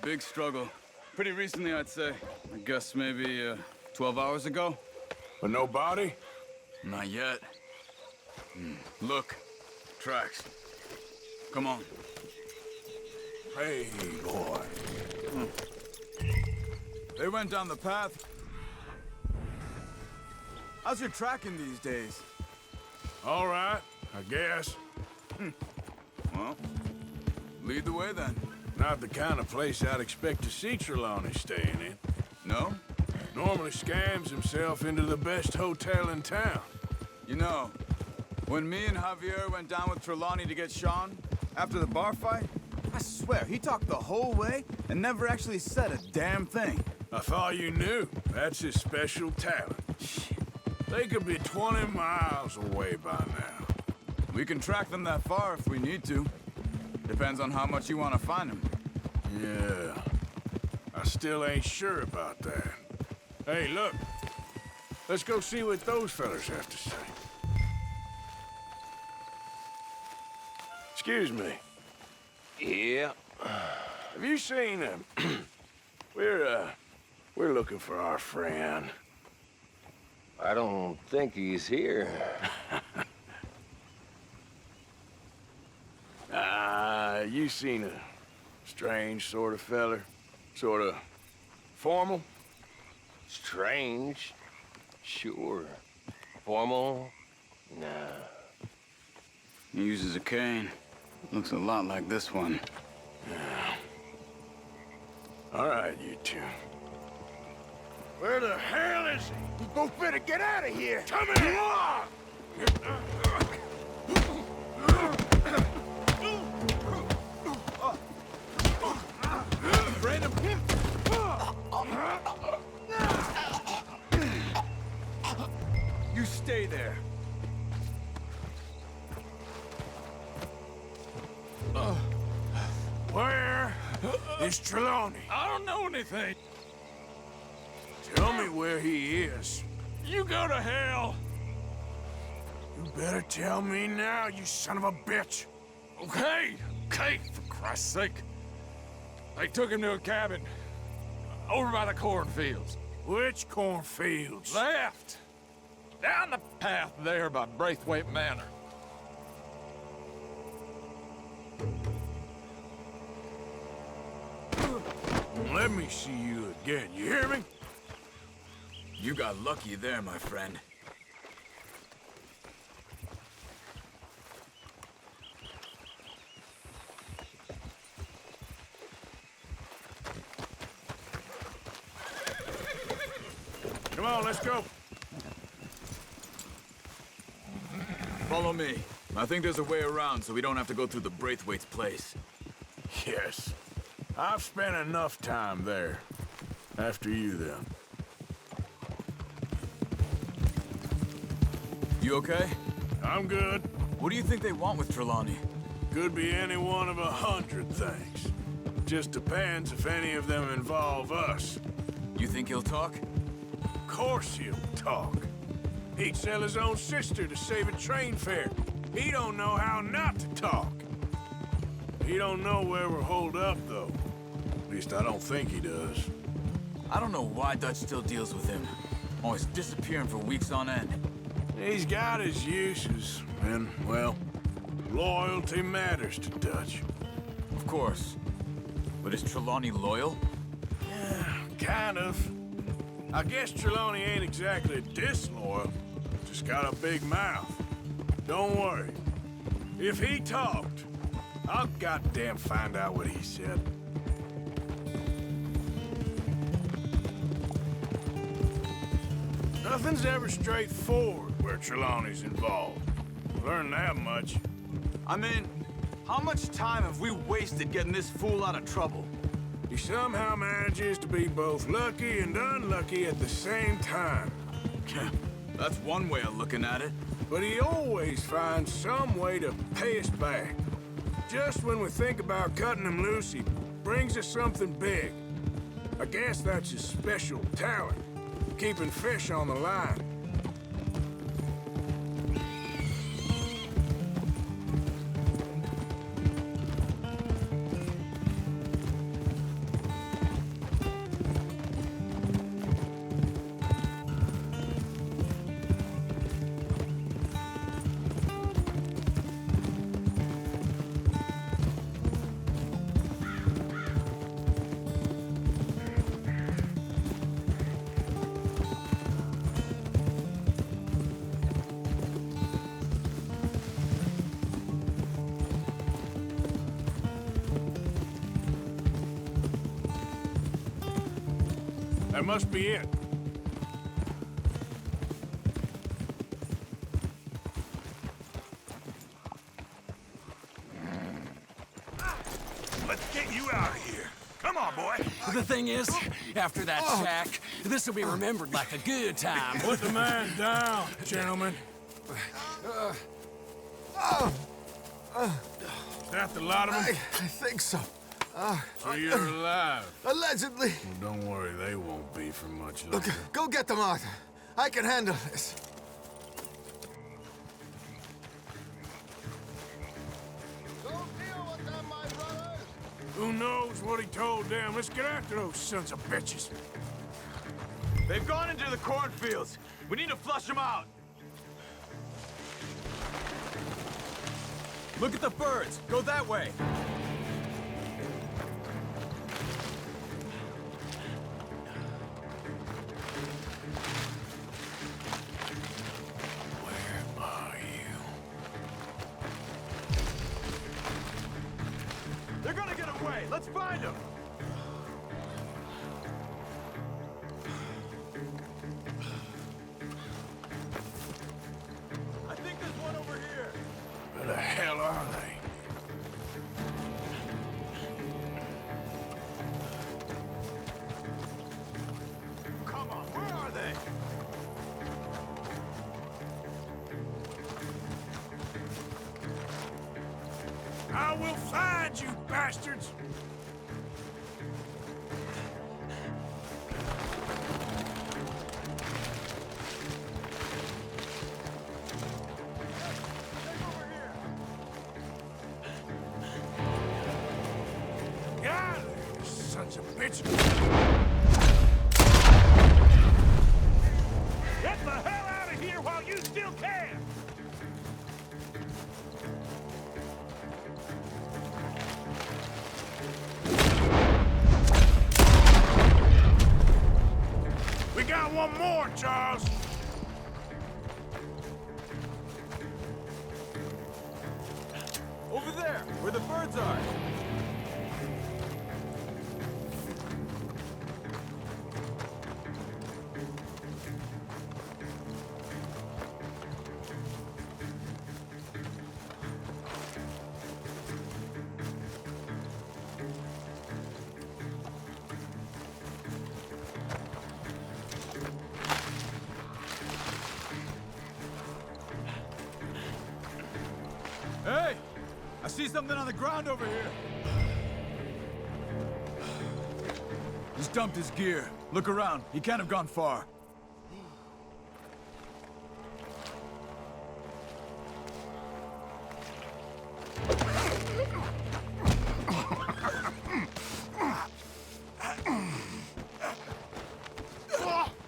Big struggle. Pretty recently, I'd say. I guess maybe 12 hours ago. But no body? Not yet. Look. Tracks. Come on. Hey, boy. They went down the path. How's your tracking these days? All right, I guess. Well, lead the way then. Not the kind of place I'd expect to see Trelawney staying in. No? Normally scams himself into the best hotel in town. You know, when me and Javier went down with Trelawney to get Sean, after the bar fight, I swear, he talked the whole way and never actually said a damn thing. I thought you knew. That's his special talent. They could be 20 miles away by now. We can track them that far if we need to. Depends on how much you want to find them. Yeah. I still ain't sure about that. Hey, look. Let's go see what those fellas have to say. Excuse me. Yeah. Have you seen him? We're looking for our friend. I don't think he's here. You seen a strange sort of feller? Sort of formal? Strange? Sure. Formal? Nah. He uses a cane. Looks a lot like this one. Yeah. All right, you two. Where the hell is he? You both better get out of here! Come here! Brandon! You stay there. Where It's Trelawney. I don't know anything. Tell me where he is. You go to hell. You better tell me now, you son of a bitch. Okay, for Christ's sake. They took him to a cabin over by the cornfields. Which cornfields? Left. Down the path there by Braithwaite Manor. Let me see you again, you hear me? You got lucky there, my friend. Come on, let's go. Follow me. I think there's a way around so we don't have to go through the Braithwaite's place. Yes. I've spent enough time there. After you, then. You okay? I'm good. What do you think they want with Trelawney? Could be any one of 100 things. Just depends if any of them involve us. You think he'll talk? Of course he'll talk. He'd sell his own sister to save a train fare. He don't know how not to talk. He don't know where we're holed up, though. At least I don't think he does. I don't know why Dutch still deals with him. Always disappearing for weeks on end. He's got his uses, and, well, loyalty matters to Dutch. Of course. But is Trelawney loyal? Yeah, kind of. I guess Trelawney ain't exactly disloyal. Just got a big mouth. Don't worry. If he talked, I'll goddamn find out what he said. Nothing's ever straightforward where Trelawney's involved. Learned that much. I mean, how much time have we wasted getting this fool out of trouble? He somehow manages to be both lucky and unlucky at the same time. That's one way of looking at it. But he always finds some way to pay us back. Just when we think about cutting him loose, he brings us something big. I guess that's his special talent, keeping fish on the line. That must be it. Let's get you out of here. Come on, boy. The thing is, after that shack, this will be remembered like a good time. Put the man down, gentlemen. Is that the lot of them? I think so. So you're alive? Allegedly. Well, don't worry, they won't be for much longer. Look, go get them, Arthur. I can handle this. Who knows what he told them? Let's get after those sons of bitches. They've gone into the cornfields. We need to flush them out. Look at the birds. Go that way. Where are you? They're gonna get away. Let's find them. I think there's one over here. Where the hell are they? Come on, where are they? I will find you, bastards! bitch! Get the hell out of here while you still can! We got one more, Charles! Over there, where the birds are. Hey! I see something on the ground over here. He's dumped his gear. Look around. He can't have gone far.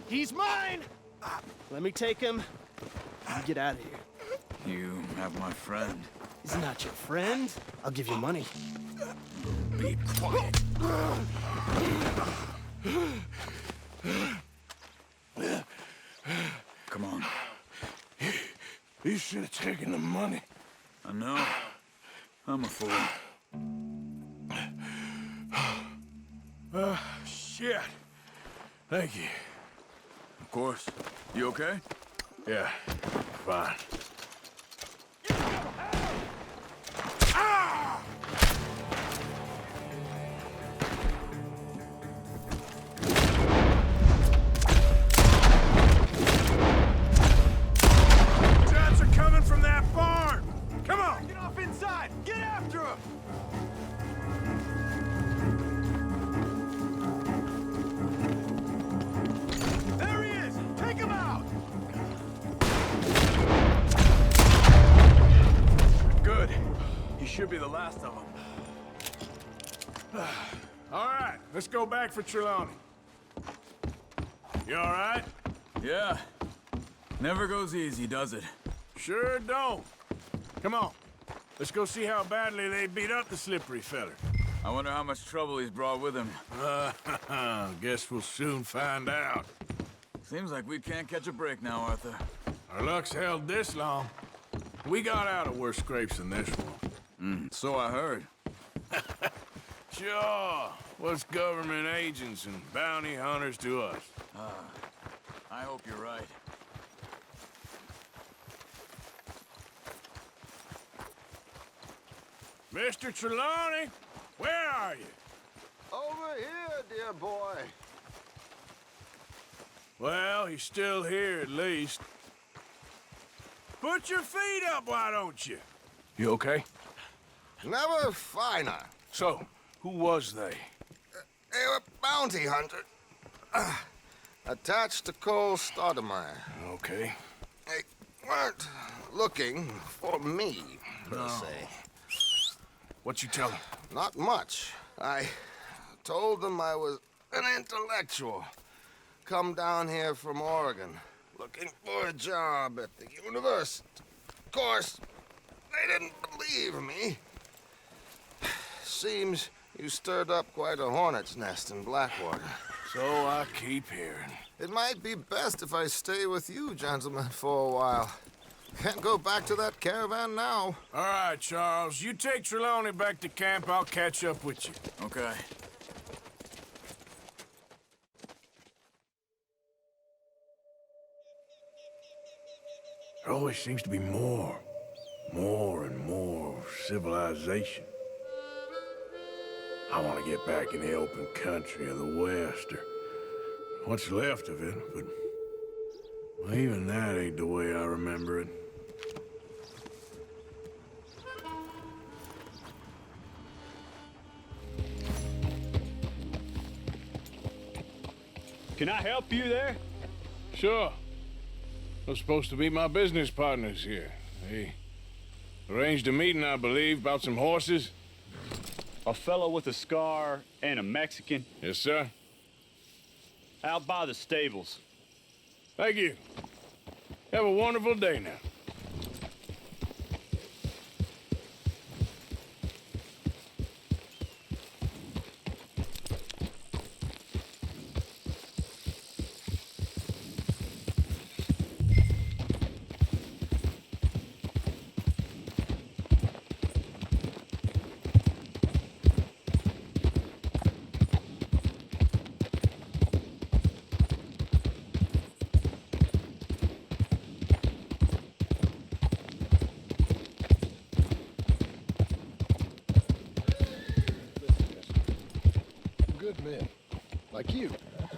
He's mine! Let me take him. You get out of here. You have my friend. He's not your friend. I'll give you money. Be quiet. Come on. You should have taken the money. I know. I'm a fool. Shit. Thank you. Of course. You okay? Yeah, fine. Shots are coming from that barn! Come on! Get off inside! Get after him! There he is! Take him out! Good. You should be the last of them. All right, let's go back for Trelawney. You all right? Yeah. Never goes easy, does it? Sure don't. Come on. Let's go see how badly they beat up the slippery feller. I wonder how much trouble he's brought with him. Guess we'll soon find out. Seems like we can't catch a break now, Arthur. Our luck's held this long. We got out of worse scrapes than this one. So I heard. Sure. What's government agents and bounty hunters to us? I hope you're right. Mr. Trelawney, where are you? Over here, dear boy. Well, he's still here at least. Put your feet up, why don't you? You okay? Never finer. So, who was they? They were bounty hunters. Attached to Cole Stoudemire. Okay. They weren't looking for me, per se. What you tell them? Not much. I told them I was an intellectual. Come down here from Oregon, looking for a job at the university. Of course, they didn't believe me. Seems you stirred up quite a hornet's nest in Blackwater. So I keep hearing. It might be best if I stay with you, gentlemen, for a while. Can't go back to that caravan now. All right, Charles. You take Trelawney back to camp. I'll catch up with you. Okay. There always seems to be more and more civilization. I want to get back in the open country of the West, or what's left of it, but well, even that ain't the way I remember it. Can I help you there? Sure. Those supposed to be my business partners here. They arranged a meeting, I believe, about some horses. A fellow with a scar and a Mexican. Yes, sir. Out by the stables. Thank you. Have a wonderful day now. Good men. Like you.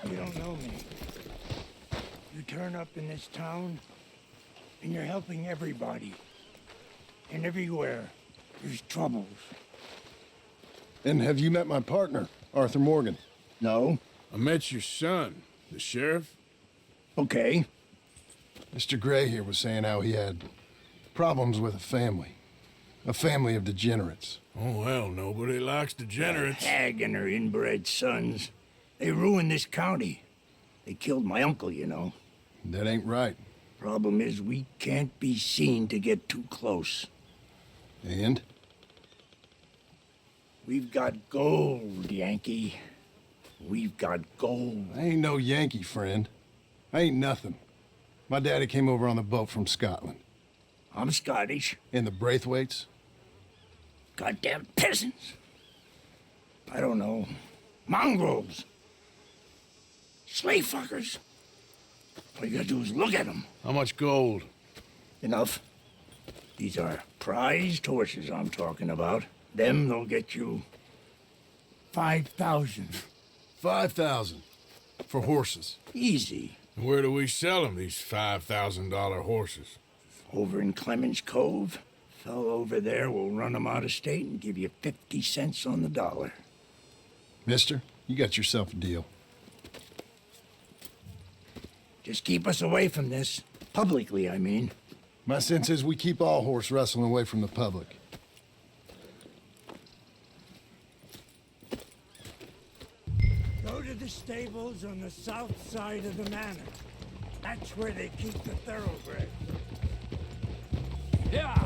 You don't know me. You turn up in this town, and you're helping everybody. And everywhere, there's troubles. And have you met my partner, Arthur Morgan? No. I met your son, the sheriff. Okay. Mr. Gray here was saying how he had problems with a family. A family of degenerates. Oh, well, nobody likes degenerates. That hag and her inbred sons. They ruined this county. They killed my uncle, you know. That ain't right. Problem is, we can't be seen to get too close. And? We've got gold, Yankee. We've got gold. I ain't no Yankee, friend. I ain't nothing. My daddy came over on the boat from Scotland. I'm Scottish. And the Braithwaites? Goddamn peasants. I don't know. Mongrels. Slave fuckers. All you gotta do is look at them. How much gold? Enough. These are prized horses I'm talking about. Them, they'll get you 5,000. 5,000 for horses. Easy. And where do we sell them, these $5,000 horses? Over in Clemens Cove. Fellow over there will run them out of state and give you 50 cents on the dollar. Mister, you got yourself a deal. Just keep us away from this. Publicly, I mean. My sense is we keep all horse wrestling away from the public. Go to the stables on the south side of the manor. That's where they keep the thoroughbred. Yeah.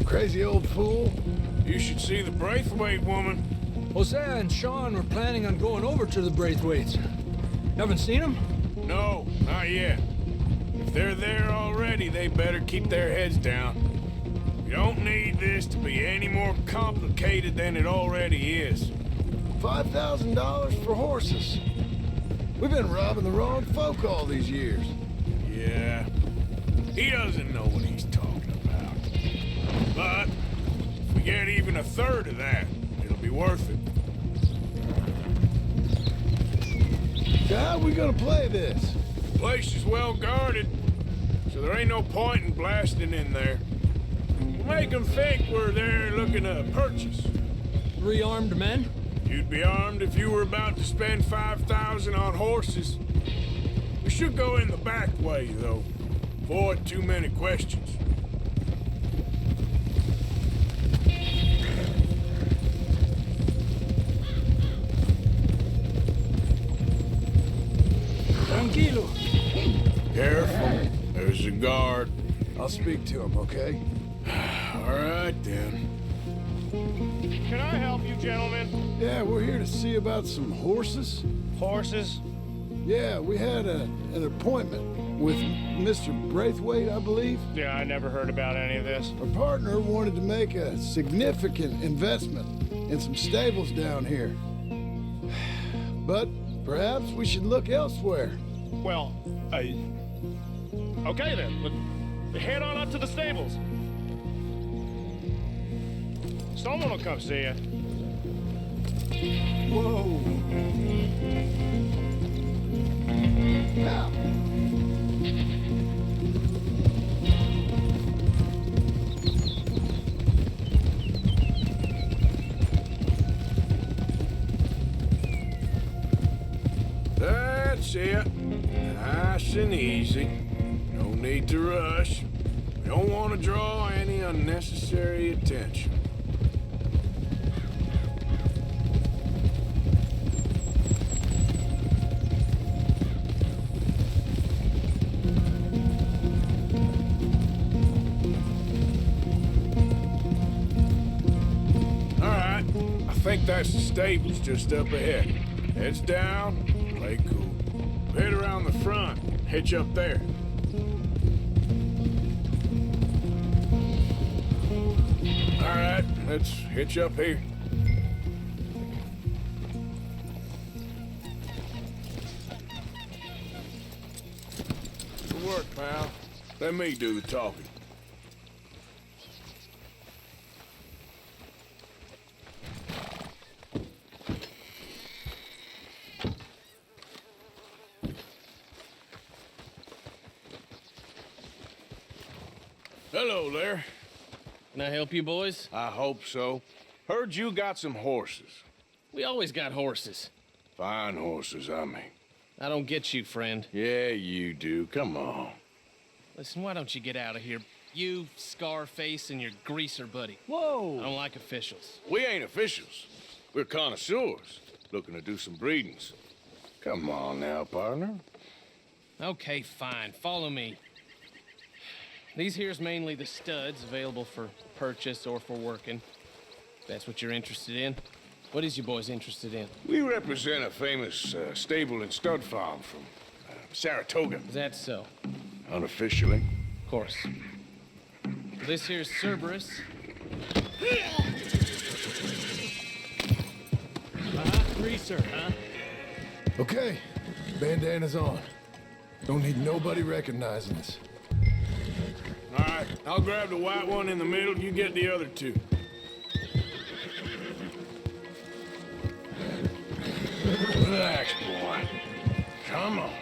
Crazy old fool. You should see the Braithwaite woman. Hosea and Sean were planning on going over to the Braithwaites. Haven't seen them? No, not yet. If they're there already, they better keep their heads down. We don't need this to be any more complicated than it already is. $5,000 for horses. We've been robbing the wrong folk all these years. Yeah. He doesn't know what he's talking about. But if we get even a third of that, it'll be worth it. So how are we gonna play this? The place is well guarded, so there ain't no point in blasting in there. We'll make them think we're there looking to purchase. 3 armed men? You'd be armed if you were about to spend 5,000 on horses. We should go in the back way, though. Avoid too many questions. Tranquilo. Careful. There's a guard. I'll speak to him, okay? All right, then. Can I help you, gentlemen? Yeah, we're here to see about some horses. Horses? Yeah, we had an appointment with Mr. Braithwaite, I believe. Yeah, I never heard about any of this. Our partner wanted to make a significant investment in some stables down here. But perhaps we should look elsewhere. Well, okay then. Head on up to the stables. Someone will come see you. Whoa. Now. That's it. Nice and easy. No need to rush. We don't want to draw any unnecessary attention. All right. I think that's the stables just up ahead. Heads down, play cool. Head around the front, hitch up there. All right, let's hitch up here. Good work, pal. Let me do the talking. Hello there. Can I help you, boys? I hope so. Heard you got some horses. We always got horses. Fine horses, I mean. I don't get you, friend. Yeah, you do. Come on. Listen, why don't you get out of here? You, Scarface, and your greaser buddy. Whoa! I don't like officials. We ain't officials. We're connoisseurs, looking to do some breedings. Come on now, partner. Okay, fine. Follow me. These here's mainly the studs available for purchase or for working. If that's what you're interested in. What is you boys interested in? We represent a famous stable and stud farm from Saratoga. Is that so? Unofficially. Of course. This here's Cerberus. Greaser, huh? Okay, bandana's on. Don't need nobody recognizing us. All right, I'll grab the white one in the middle. You get the other two. Relax, boy. Come on.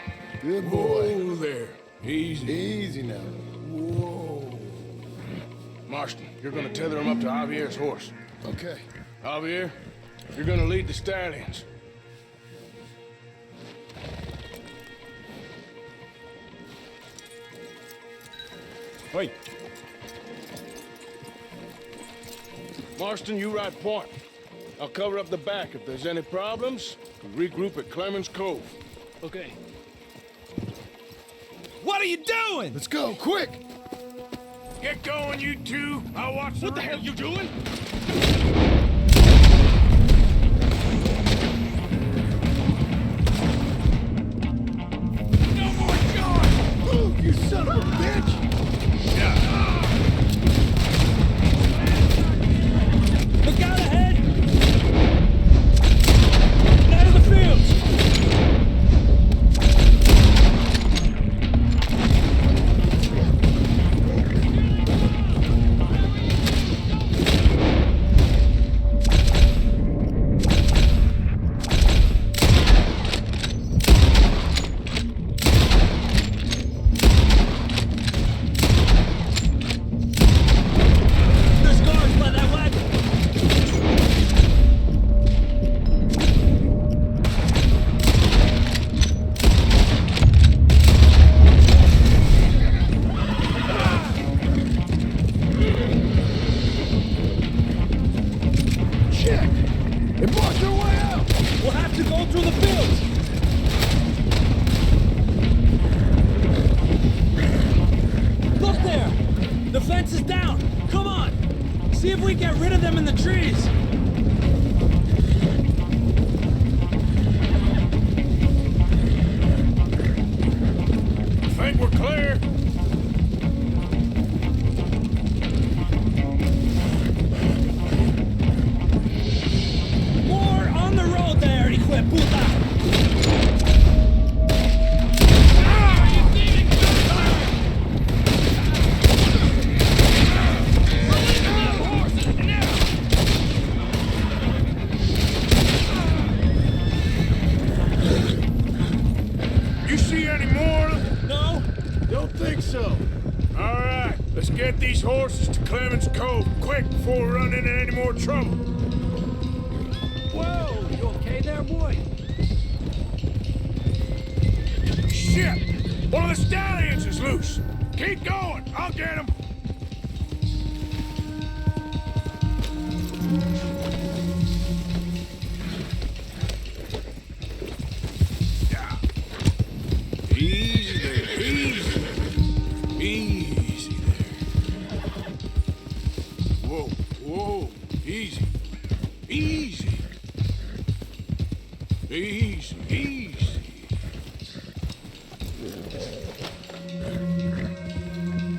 Good boy. Whoa there. Easy. Easy now. Whoa. Marston, you're gonna tether him up to Javier's horse. Okay. Javier, you're gonna lead the stallions. Wait. Marston, you ride point. I'll cover up the back. If there's any problems, we'll regroup at Clemens Cove. Okay. What are you doing? Let's go, quick! Get going, you two. I'll watch the What the hell you doing? No more John! Move, you son of a bitch! Look out ahead! Get out of the fields! There's guards by that wagon! Shit! They blocked their way out! We'll have to go through the fields! Look there! The fence is down! Come on! See if we get rid of them in the trees! I think we're clear. More on the road there, hijo de puta! You see any more? No? Don't think so. All right, let's get these horses to Clemens Cove quick before we run into any more trouble. Whoa! You okay there, boy? Shit! One of the stallions is loose! Keep going! I'll get him! Easy there, easy. Easy there. Whoa, whoa, easy. Easy. Easy, easy.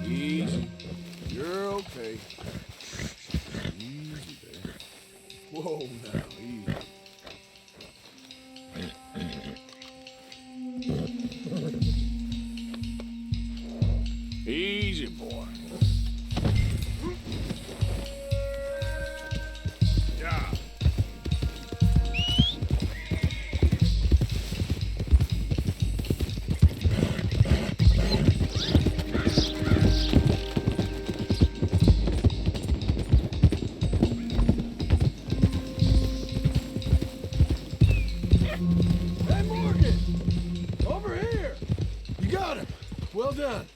Easy. You're okay. Easy there. Whoa, now, easy. Easy, boy. Yeah. Hey, Morgan! Over here! You got him! Well done.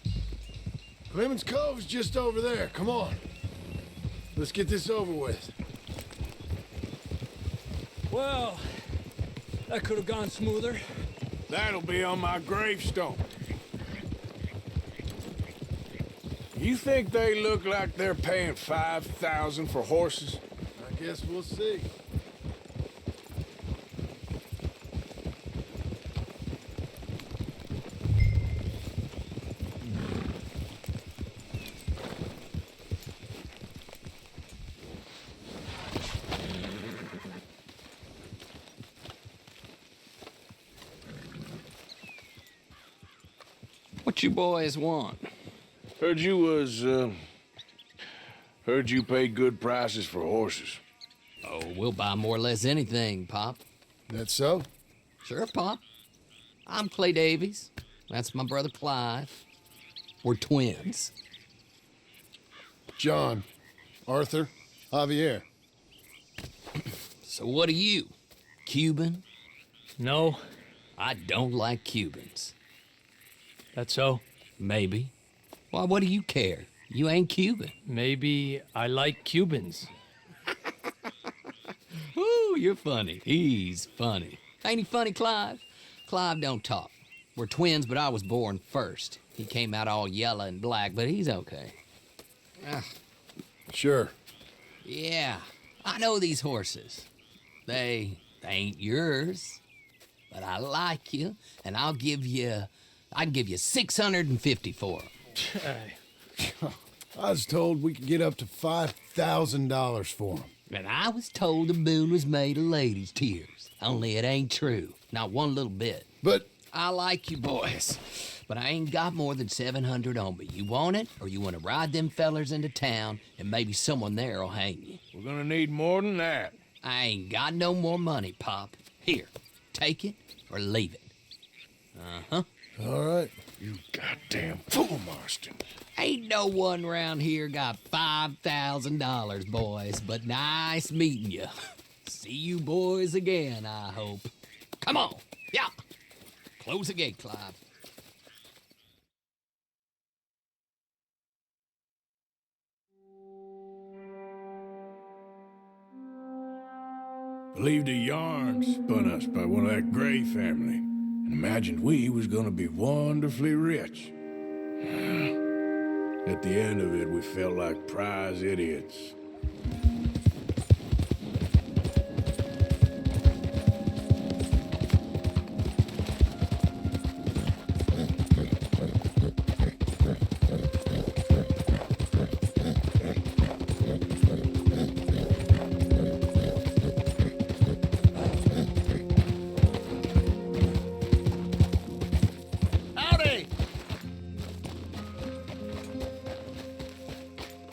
Clemens Cove's just over there. Come on. Let's get this over with. Well, that could have gone smoother. That'll be on my gravestone. You think they look like they're paying $5,000 for horses? I guess we'll see. What you boys want? Heard you pay good prices for horses. Oh, we'll buy more or less anything, Pop. That so? Sure, Pop. I'm Clay Davies. That's my brother Clive. We're twins. John, Arthur, Javier. So what are you? Cuban? No. I don't like Cubans. That so? Maybe. Why, what do you care? You ain't Cuban. Maybe I like Cubans. Ooh, you're funny. He's funny. Ain't he funny, Clive? Clive don't talk. We're twins, but I was born first. He came out all yellow and black, but he's okay. Sure. Yeah, I know these horses. They ain't yours, but I like you, and I can give you $650 for them. I was told we could get up to $5,000 for them. And I was told the moon was made of ladies' tears. Only it ain't true. Not one little bit. But I like you boys, but I ain't got more than $700 on me. You want it, or you want to ride them fellers into town, and maybe someone there'll hang you? We're gonna need more than that. I ain't got no more money, Pop. Here, take it or leave it. Uh-huh. All right. You goddamn fool, Marston. Ain't no one around here got $5,000, boys, but nice meeting you. See you boys again, I hope. Come on, yeah. Close the gate, Clive. Believed a yarn spun us by one of that Gray family, and imagined we was gonna be wonderfully rich. At the end of it, we felt like prize idiots.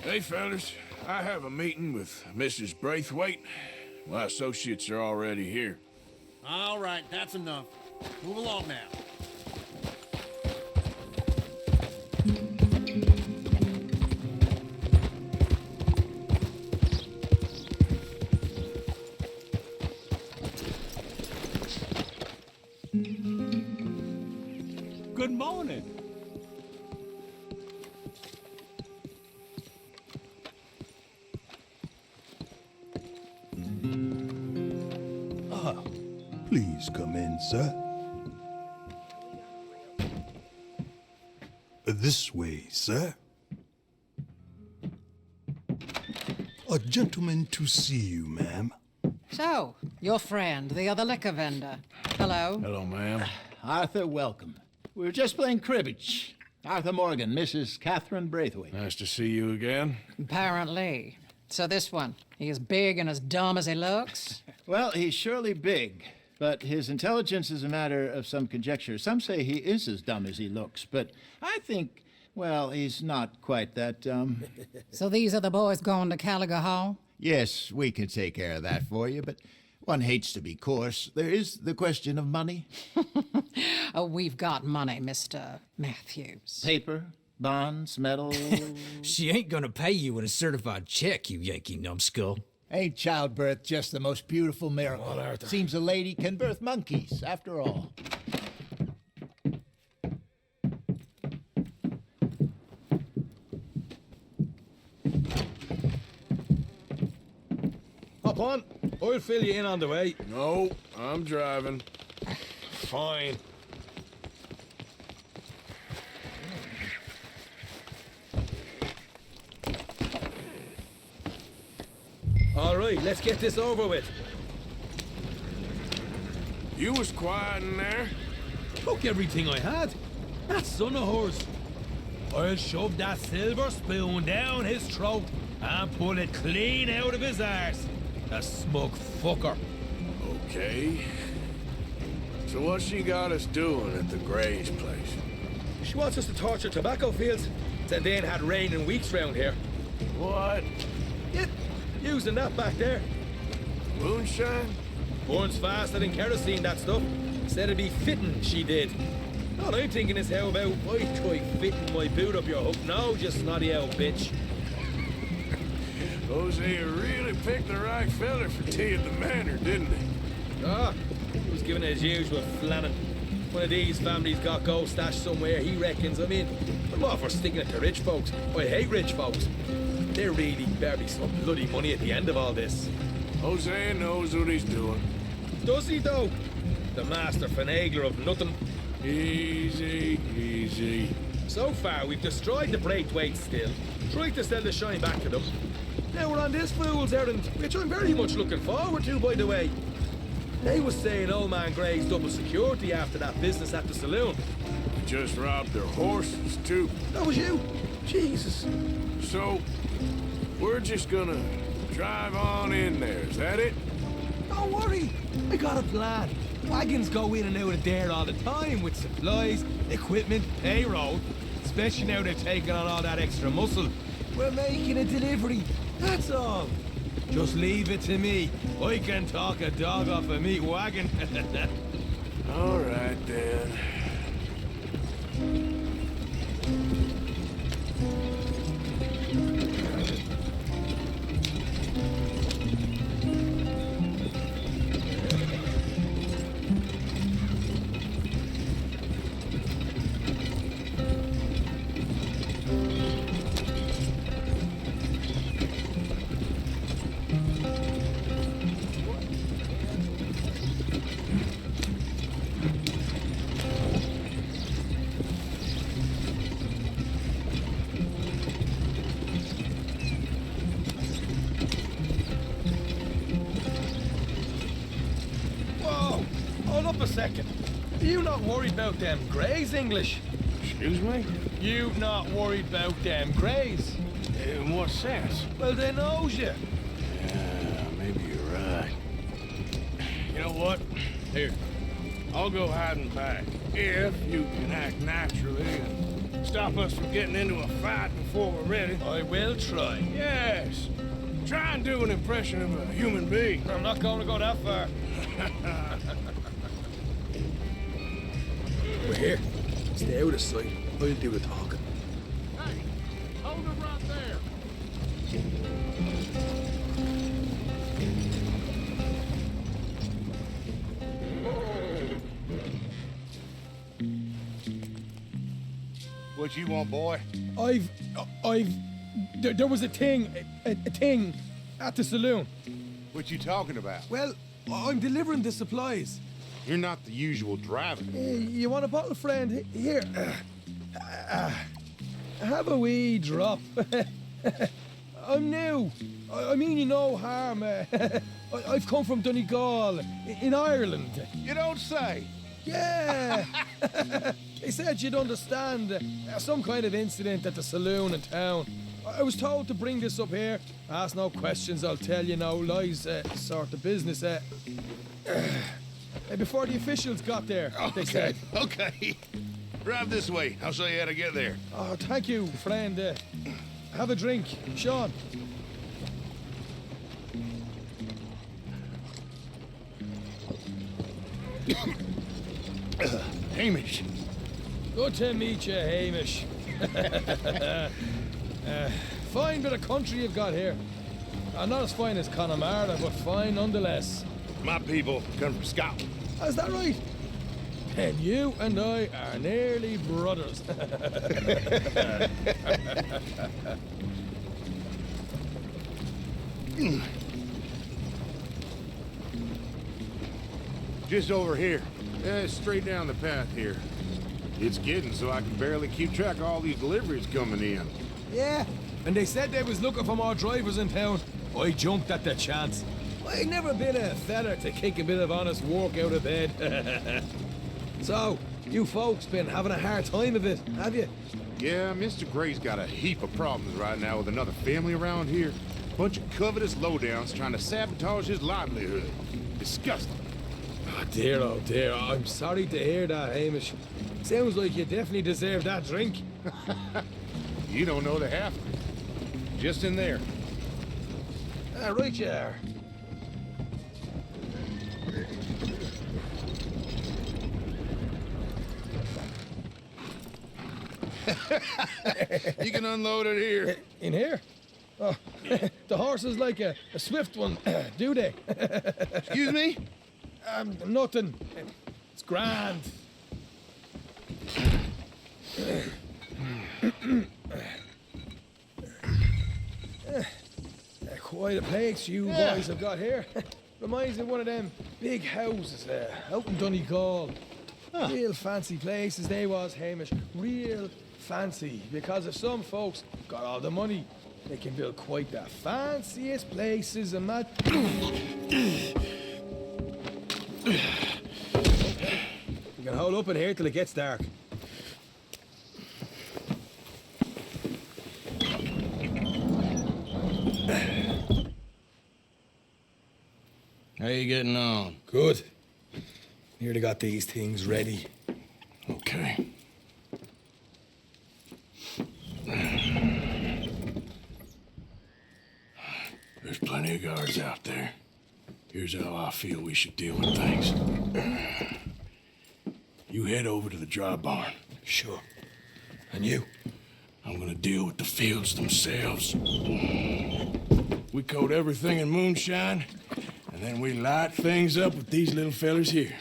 Hey, fellas, I have a meeting with Mrs. Braithwaite. My associates are already here. All right, that's enough. Move along now. good morning. Please come in, sir. This way, sir. A gentleman to see you, ma'am. So, your friend, the other liquor vendor. Hello. Hello, ma'am. Arthur, welcome. We were just playing cribbage. Arthur Morgan, Mrs. Catherine Braithwaite. Nice to see you again. Apparently. So this one, he is big and as dumb as he looks? Well, he's surely big, but his intelligence is a matter of some conjecture. Some say he is as dumb as he looks, but I think, well, he's not quite that dumb. So these are the boys going to Caliga Hall? Yes, we can take care of that for you, but one hates to be coarse. There is the question of money. Oh, we've got money, Mr. Matthews. Paper, bonds, metal. She ain't gonna pay you with a certified check, you Yankee numbskull. Ain't childbirth just the most beautiful miracle? Come on, Arthur. Seems a lady can birth monkeys, after all. Hop on. I'll fill you in on the way. No, I'm driving. Fine. All right, let's get this over with. You was quiet in there. Took everything I had. That son of hers. I'll shove that silver spoon down his throat and pull it clean out of his arse. A smug fucker. Okay. So what's she got us doing at the Gray's place? She wants us to torture tobacco fields. Said they ain't had rain in weeks round here. What? Yeah, using that back there. Moonshine? Burns faster than kerosene, that stuff. Said it'd be fitting, she did. All I'm thinking is how about I try fitting my boot up your hook now, you snotty old bitch. Jose really picked the right fella for tea at the manor, didn't he? Ah, he was giving it his usual flannin'. One of these families got gold stashed somewhere, he reckons. I mean, I'm all for sticking it to rich folks. I hate rich folks. There really better be some bloody money at the end of all this. Jose knows what he's doing. Does he, though? The master finagler of nothing. Easy, easy. So far, we've destroyed the Braithwaite still, tried to sell the shine back to them. Now we're on this fool's errand, which I'm very much looking forward to, by the way. They was saying old man Gray's double security after that business at the saloon. We just robbed their horses, too. That was you? Jesus. So, we're just gonna drive on in there, is that it? Don't worry, I got a plan. Wagons go in and out of there all the time with supplies, equipment, payroll. Especially now they've taken on all that extra muscle. We're making a delivery, that's all. Just leave it to me. I can talk a dog off a meat wagon. All right, then. Hold up a second. You not worried about them Greys, English? Excuse me? You not worried about them Greys? In what sense? Well, they knows you. Yeah, maybe you're right. You know what? Here, I'll go hiding back. If you can act naturally and stop us from getting into a fight before we're ready. I will try. Yes. Try and do an impression of a human being. I'm not going to go that far. We're here. Stay out of sight. I'll do the talking. Hey, hold it right there. What you want, boy? There was a thing at the saloon. What you talking about? Well, I'm delivering the supplies. You're not the usual driver. You want a bottle, friend? Here. Have a wee drop. I'm new. I mean you no harm. I've come from Donegal, in Ireland. You don't say. Yeah. They said you'd understand. Some kind of incident at the saloon in town. I was told to bring this up here. Ask no questions, I'll tell you no lies, sort of business. Before the officials got there, they said. Okay. Drive this way. I'll show you how to get there. Oh, thank you, friend. Have a drink, Sean. Hamish. Good to meet you, Hamish. Fine bit of country you've got here. Not as fine as Connemara, but fine nonetheless. My people come from Scotland. Is that right? Then you and I are nearly brothers. Just over here. Straight down the path here. It's getting so I can barely keep track of all these deliveries coming in. Yeah, and they said they was looking for more drivers in town. I jumped at the chance. I never been a feller to kick a bit of honest work out of bed. So, you folks been having a hard time of it, have you? Yeah, Mr. Gray's got a heap of problems right now with another family around here. Bunch of covetous lowdowns trying to sabotage his livelihood. Disgusting. Oh dear, I'm sorry to hear that, Hamish. Sounds like you definitely deserve that drink. You don't know the half of it. Just in there. Right you are. You can unload it here. In here? Oh, the horse is like a swift one, do they? Excuse me? Nothing. It's grand. Quite a place you boys have got here. Reminds me of one of them big houses out in Donegal. Real fancy places they was, Hamish. Real fancy. Because if some folks got all the money, they can build quite the fanciest places and that. You can hold up in here till it gets dark. How you getting on? Good. Nearly got these things ready. Okay. There's plenty of guards out there. Here's how I feel we should deal with things. You head over to the dry barn. Sure. And you? I'm gonna deal with the fields themselves. We coat everything in moonshine, and then we light things up with these little fellers here.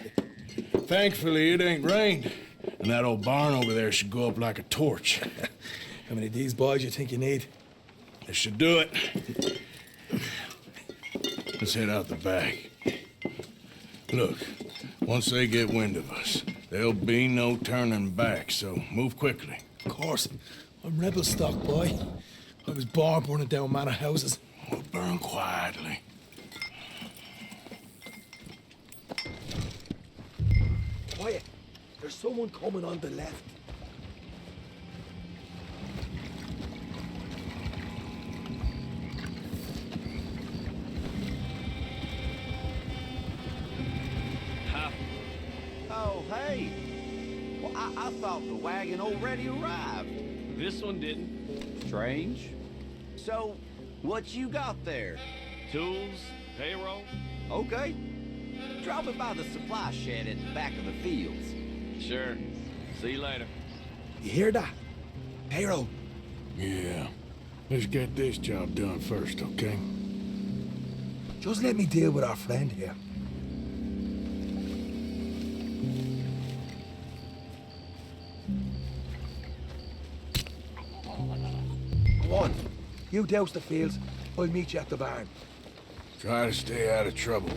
Thankfully, it ain't rained, and that old barn over there should go up like a torch. How many of these boys you think you need? This should do it. Let's head out the back. Look, once they get wind of us, there'll be no turning back, so move quickly. Of course. I'm rebel stock, boy. I was born burning down manor houses. We'll burn quietly. Quiet. There's someone coming on the left. Oh, hey. Well, I thought the wagon already arrived. This one didn't. Strange. So, what you got there? Tools, payroll. Okay. Drop it by the supply shed at the back of the fields. Sure. See you later. You hear that? Payroll. Yeah. Let's get this job done first, okay? Just let me deal with our friend here. You douse the fields. I'll meet you at the barn. Try to stay out of trouble.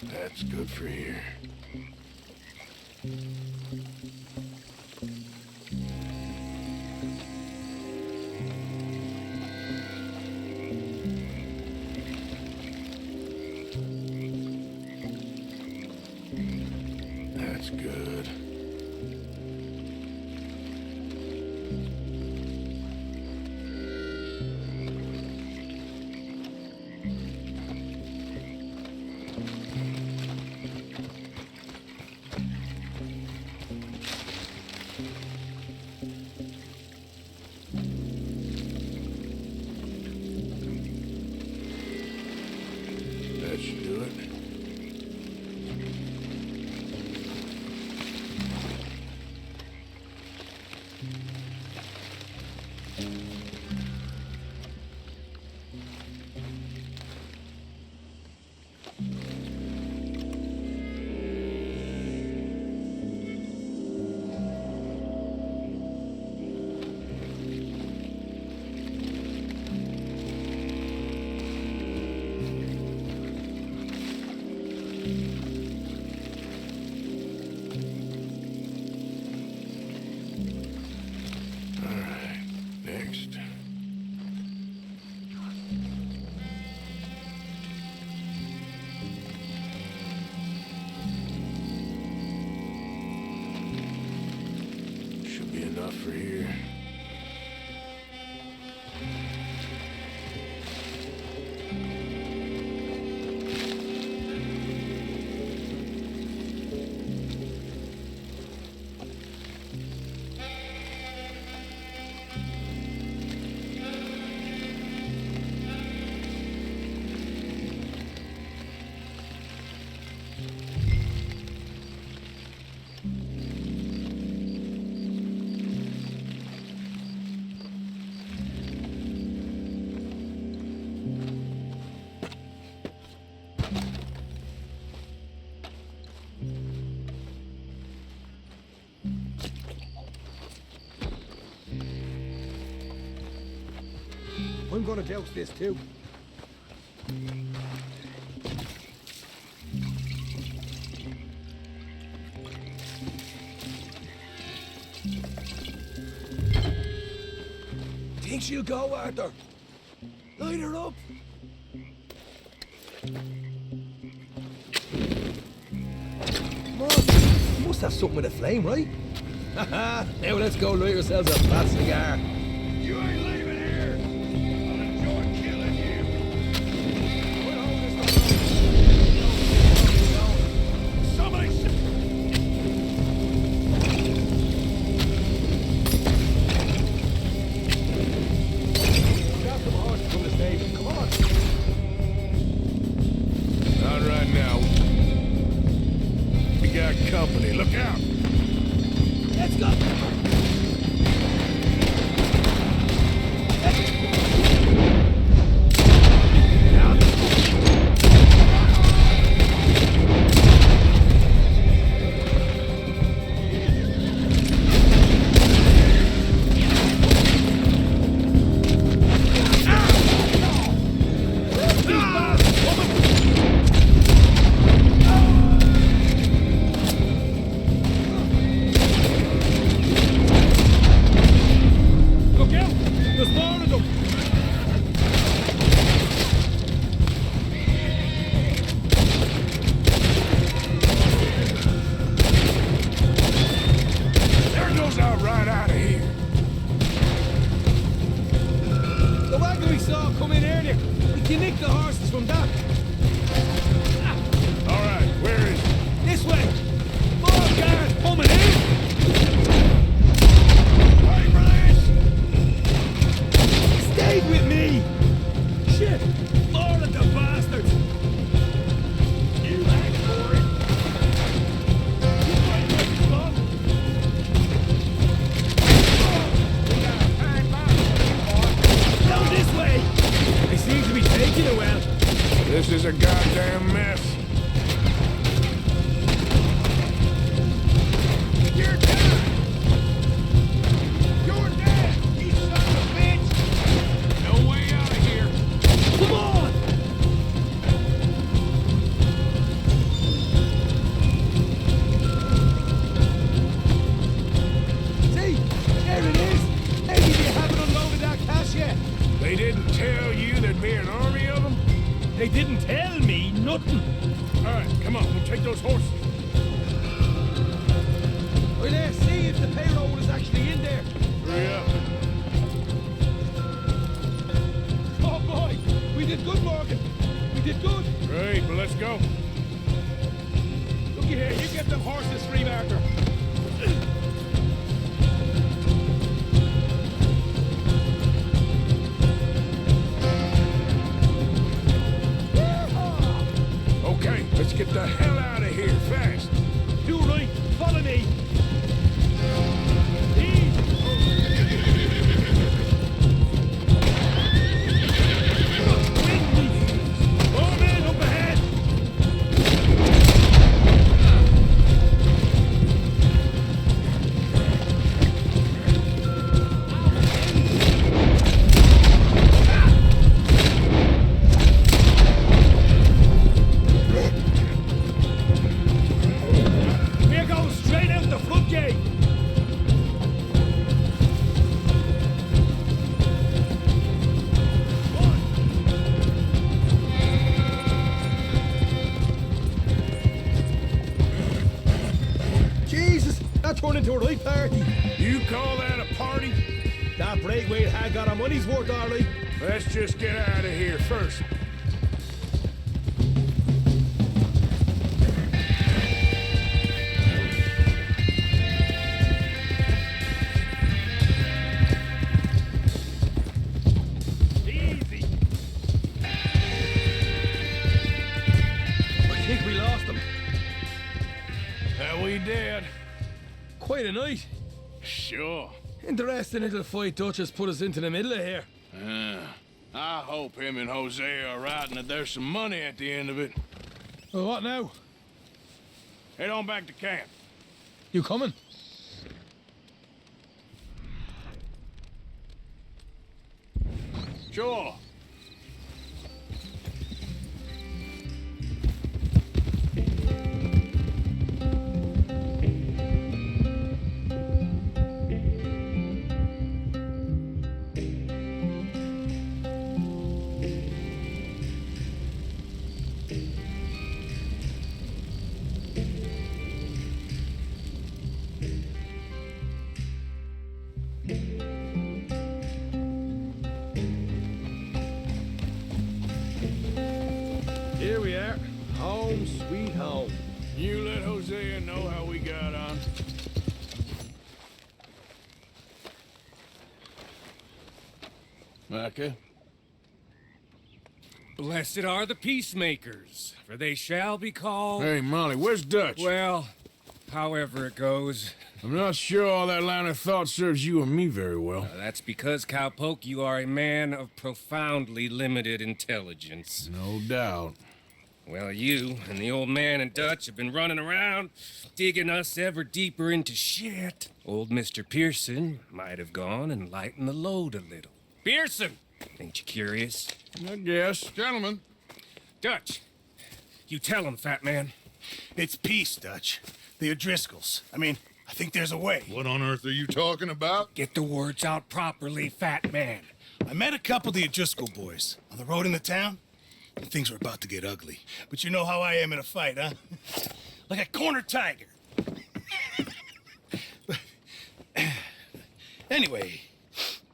That's good for here. That's good. That should do it. Should be enough for here. I'm gonna douse this too. Think she'll go, Arthur? Light her up. Come on. You must have something with a flame, right? Haha, now let's go light yourselves a fat cigar. You ain't leaving here! I'll enjoy killing you! Somebody grab some horses from the stable. Come on. Not right now. We got company. Look out! Let's go! All right, come on, we'll take those horses. Well, let's see if the payroll is actually in there. Hurry up. Oh, boy! We did good, Morgan. We did good. Great, but let's go. Looky here, you get them horses free, Marker. Okay, let's get the hell out of here, fast. You right, follow me. Oh, man, up ahead! We're going straight out the front gate. Jesus, that turned into a right party. You call that a party? That Braithwaite had got our money's worth, all right. Let's just get out of here first. Easy. I think we lost them. That we did. Quite a night. Sure. Interesting little fight Dutch has put us into the middle of here. I hope him and Jose are right and that there's some money at the end of it. Well, what now? Head on back to camp. You coming? Sure. Here we are. Home sweet home. You let Hosea know how we got on. Micah? Blessed are the peacemakers, for they shall be called... Hey, Molly, where's Dutch? Well, however it goes. I'm not sure all that line of thought serves you and me very well. That's because, Cowpoke, you are a man of profoundly limited intelligence. No doubt. Well, you and the old man and Dutch have been running around, digging us ever deeper into shit. Old Mr. Pearson might have gone and lightened the load a little. Pearson! Ain't you curious? I guess. Gentlemen. Dutch, you tell him, fat man. It's peace, Dutch. The O'Driscolls. I mean, I think there's a way. What on earth are you talking about? Get the words out properly, fat man. I met a couple of the O'Driscoll boys on the road into town, and things were about to get ugly. But you know how I am in a fight, huh? Like a cornered tiger. Anyway,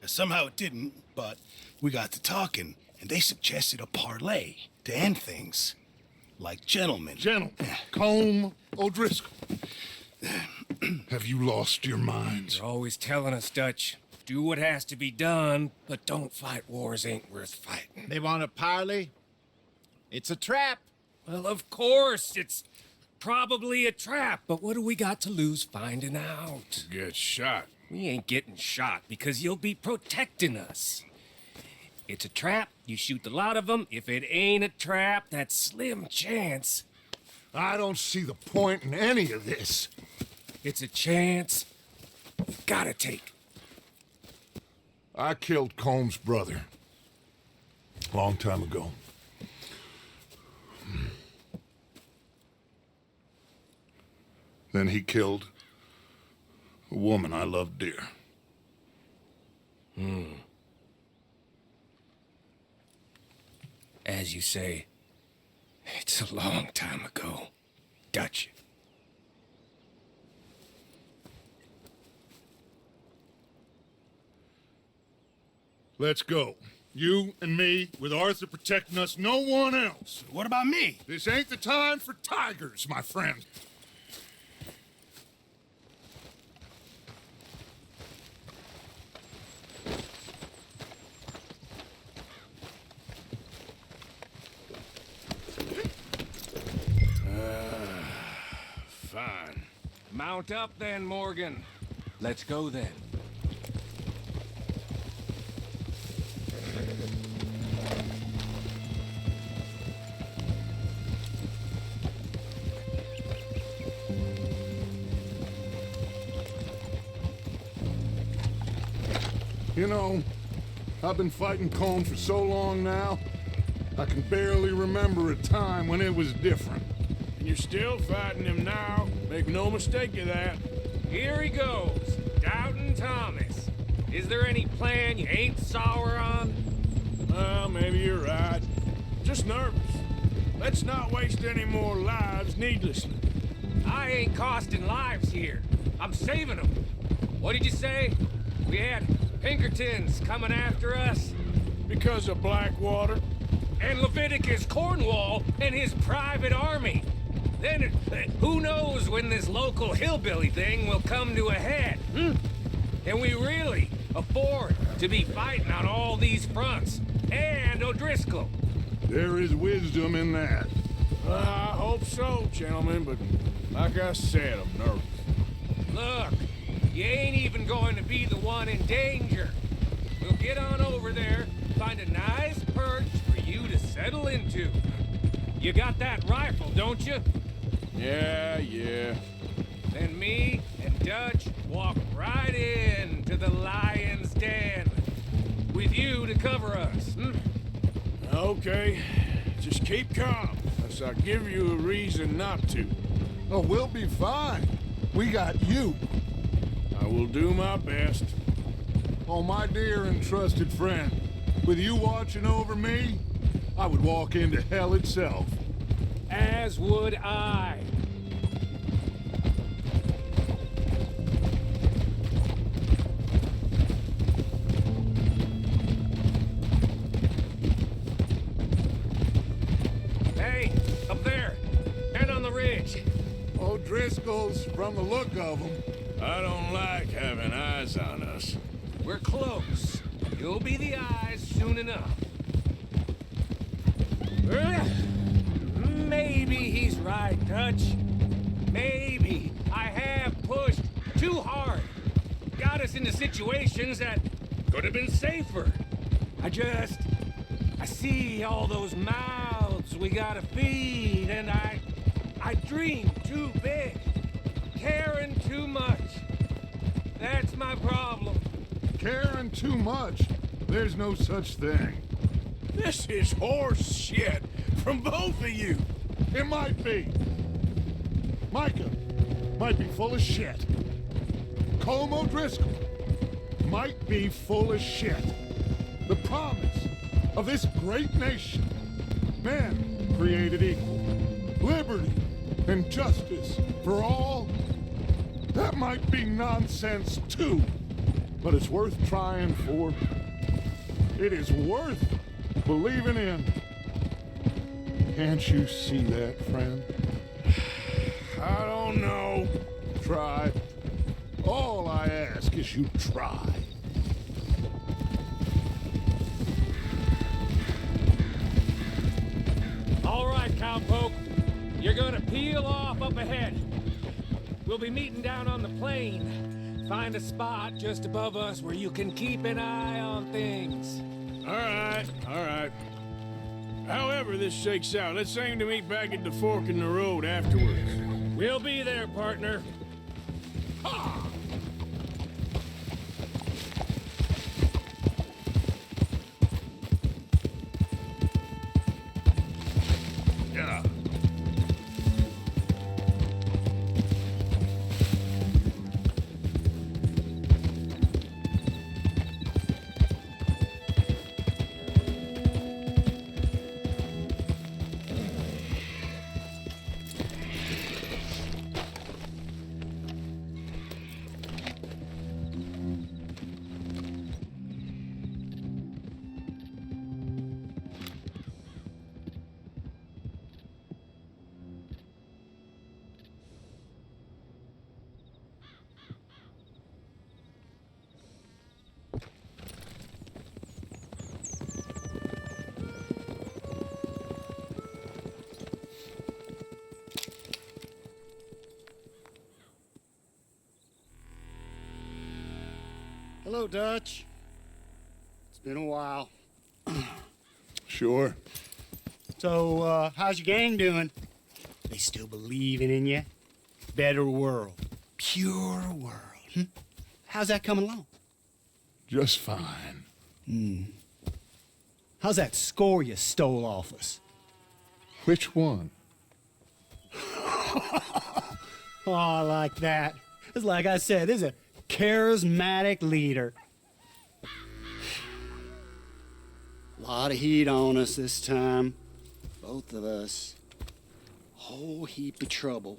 somehow it didn't, but we got to talking, and they suggested a parlay to end things. Like gentlemen. Gentlemen. Combe O'Driscoll. Have you lost your minds? You're always telling us, Dutch. Do what has to be done, but don't fight wars ain't worth fighting. They want a parley? It's a trap. Well, of course, it's probably a trap, but what do we got to lose finding out? Get shot. We ain't getting shot because you'll be protecting us. It's a trap, you shoot the lot of them. If it ain't a trap, that's slim chance. I don't see the point in any of this. It's a chance you gotta take. I killed Combs' brother. Long time ago. Then he killed a woman I loved dear. As you say, It's a long time ago. Gotcha. Let's go. You and me, with Arthur protecting us, no one else. What about me? This ain't the time for tigers, my friend. Fine. Mount up then, Morgan. Let's go then. You know, I've been fighting Colm for so long now, I can barely remember a time when it was different. And you're still fighting him now. Make no mistake of that. Here he goes, Doubting Thomas. Is there any plan you ain't sour on? Well, maybe you're right. Just nervous. Let's not waste any more lives needlessly. I ain't costing lives here. I'm saving them. What did you say? We had Pinkertons coming after us? Because of Blackwater? And Leviticus Cornwall and his private army. Then, who knows when this local hillbilly thing will come to a head, Can we really afford to be fighting on all these fronts? And O'Driscoll? There is wisdom in that. I hope so, gentlemen, but like I said, I'm nervous. Look, you ain't even going to be the one in danger. We'll get on over there, find a nice perch for you to settle into. You got that rifle, don't you? Yeah. Then me and Dutch walk right in to the lion's den. With you to cover us, Okay. Just keep calm, unless I give you a reason not to. Oh, we'll be fine. We got you. I will do my best. Oh, my dear and trusted friend, with you watching over me, I would walk into hell itself. As would I. Hey, up there, and on the ridge. O'Driscoll's, from the look of them. I don't like having eyes on us. We're close. You'll be the eyes soon enough. Maybe he's right, Dutch. Maybe I have pushed too hard. Got us into situations that could have been safer. I see all those mouths we gotta feed, and I dream too big. Caring too much. That's my problem. Caring too much? There's no such thing. This is horse shit from both of you. It might be. Micah might be full of shit. Colm O'Driscoll might be full of shit. The promise of this great nation, men created equal, liberty and justice for all, that might be nonsense too, but it's worth trying for. It is worth believing in. Can't you see that, friend? I don't know. Try. All I ask is you try. All right, cowpoke. You're gonna peel off up ahead. We'll be meeting down on the plain. Find a spot just above us where you can keep an eye on things. All right. However this shakes out, let's aim to meet back at the fork in the road afterwards. We'll be there, partner. Ha! Yeah. Hello, Dutch. It's been a while. Sure. So, how's your gang doing? They still believing in you? Better world. Pure world. How's that coming along? Just fine. How's that score you stole off us? Which one? Oh, I like that. It's like I said, this is a charismatic leader. A lot of heat on us this time. Both of us. Whole heap of trouble.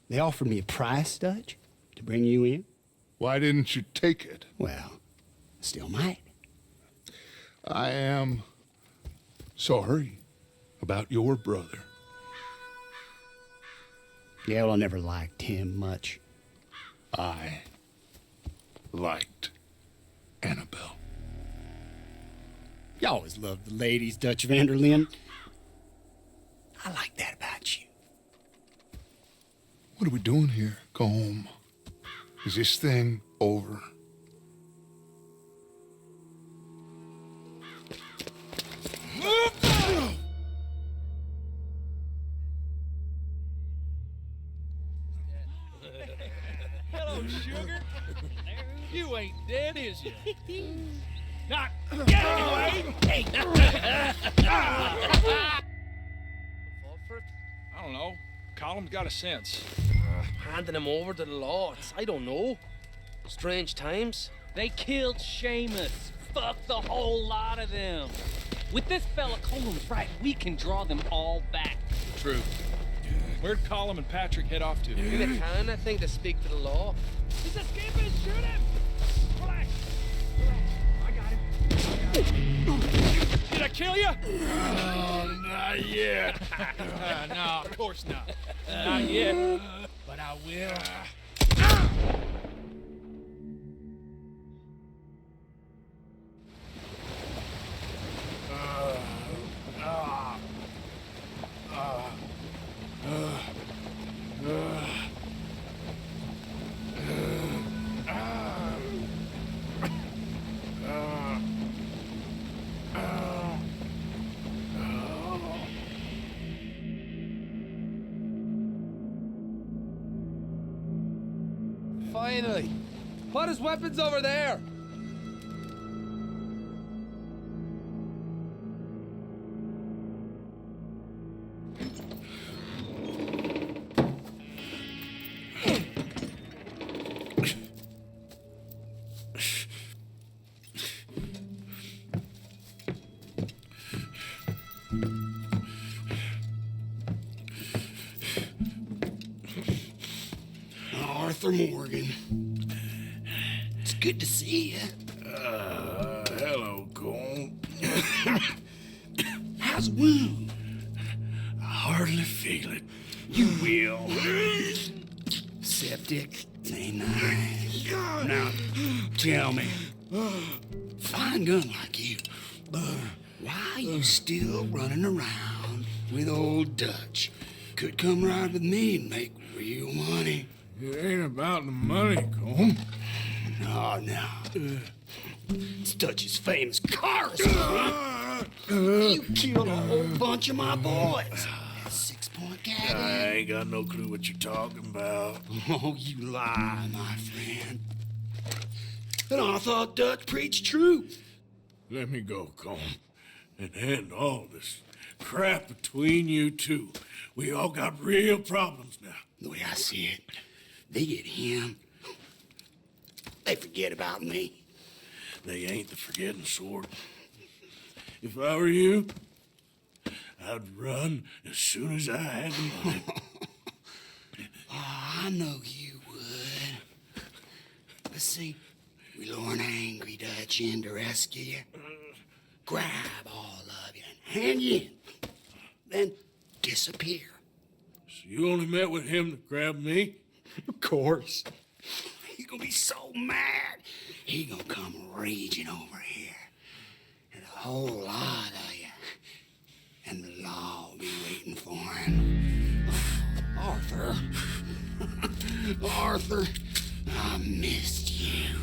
They offered me a price, Dutch, to bring you in. Why didn't you take it? Well, still might. I am sorry about your brother. Yeah, well, I never liked him much. I liked Annabelle. You always loved the ladies, Dutch Vanderlyn. I like that about you. What are we doing here? Go home. Is this thing over? Hello, sugar. You ain't dead, is you? Not get away! Hey! I don't know. Column's got a sense. Handing him over to the law. I don't know. Strange times. They killed Seamus. Fuck the whole lot of them. With this fella Coleman's right, we can draw them all back. True. Where'd Colum and Patrick head off to? In the town, I think, to speak to the law. He's escaping! Shoot him! Relax. I got him. Did I kill you? Oh, not yet. No, of course not. Not yet. But I will. Finally. Put his weapons over there. Arthur Morgan. It's good to see you. Hello, Cole. How's the wound? I hardly feel it. You will. Septic. Ain't nice. Now, tell me. Fine gun like you. Why you still running around with old Dutch? Could come ride with me and make real money. It ain't about the money, Cole. No. It's Dutch's famous car story. You killed a whole bunch of my boys. 6-point gag. I ain't got no clue what you're talking about. Oh, you lie, my friend. And I thought Dutch preached truth. Let me go, Cole, and end all this crap between you two. We all got real problems now. The way I see it, they get him. They forget about me. They ain't the forgetting sort. If I were you, I'd run as soon as I had the money. Oh, I know you would. But see, we lure an angry Dutch in to rescue you. Grab all of you and hand you in. Then disappear. So you only met with him to grab me? Of course. He's gonna be so mad. He gonna come raging over here. And a whole lot of you. And the law will be waiting for him. Arthur. Arthur, I missed you.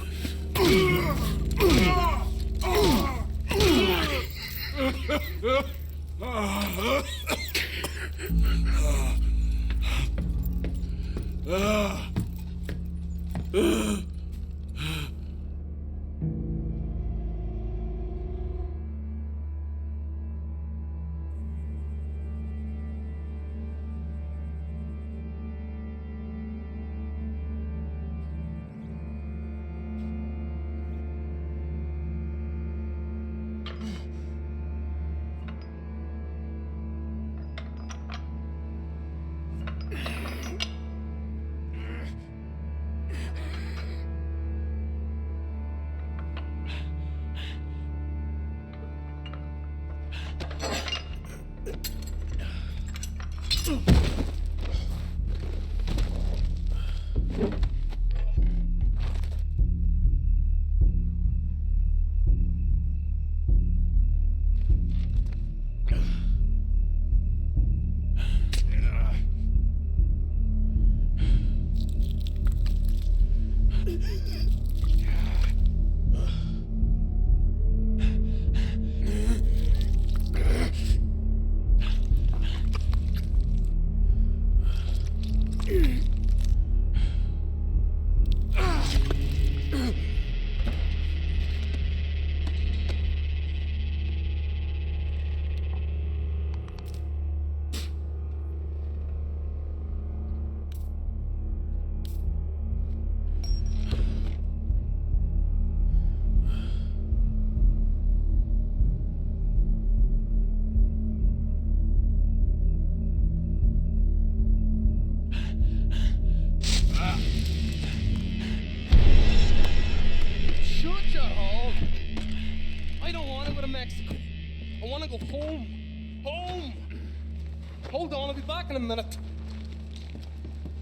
Go home. Home! Hold on, I'll be back in a minute.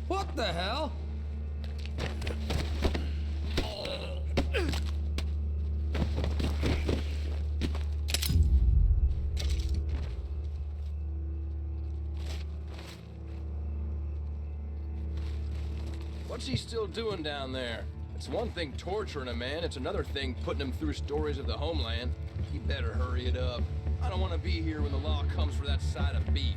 What the hell? What's he still doing down there? It's one thing torturing a man, it's another thing putting him through stories of the homeland. He better hurry it up. I don't want to be here when the law comes for that side of beef.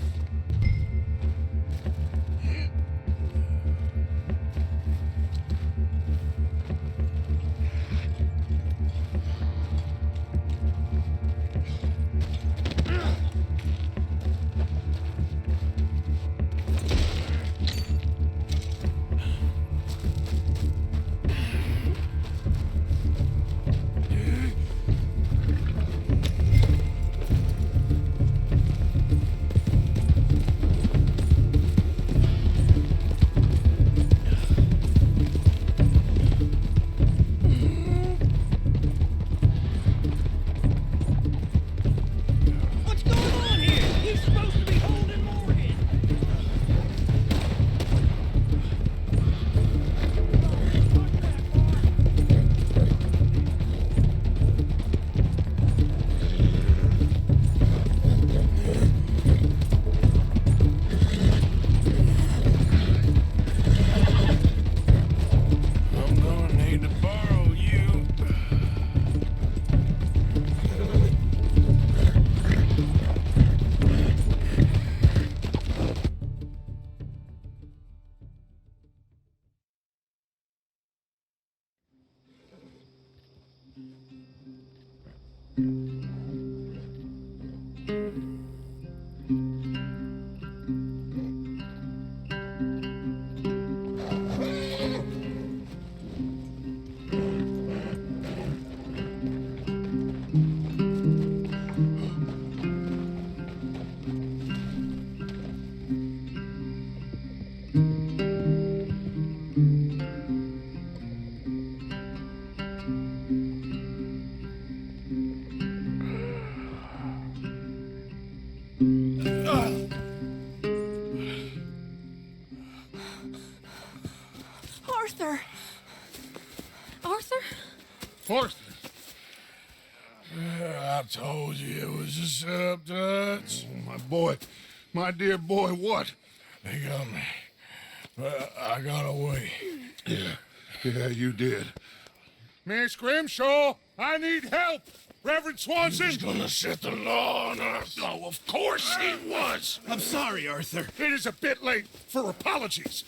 Arthur! Arthur? Arthur? I told you it was a setup, Dutch. Oh, my boy. My dear boy, what? They got me. But I got away. Yeah, you did. Miss Grimshaw, I need help! Reverend Swanson! He's gonna set the law on us. Oh, of course he was. I'm sorry, Arthur. It is a bit late for apologies.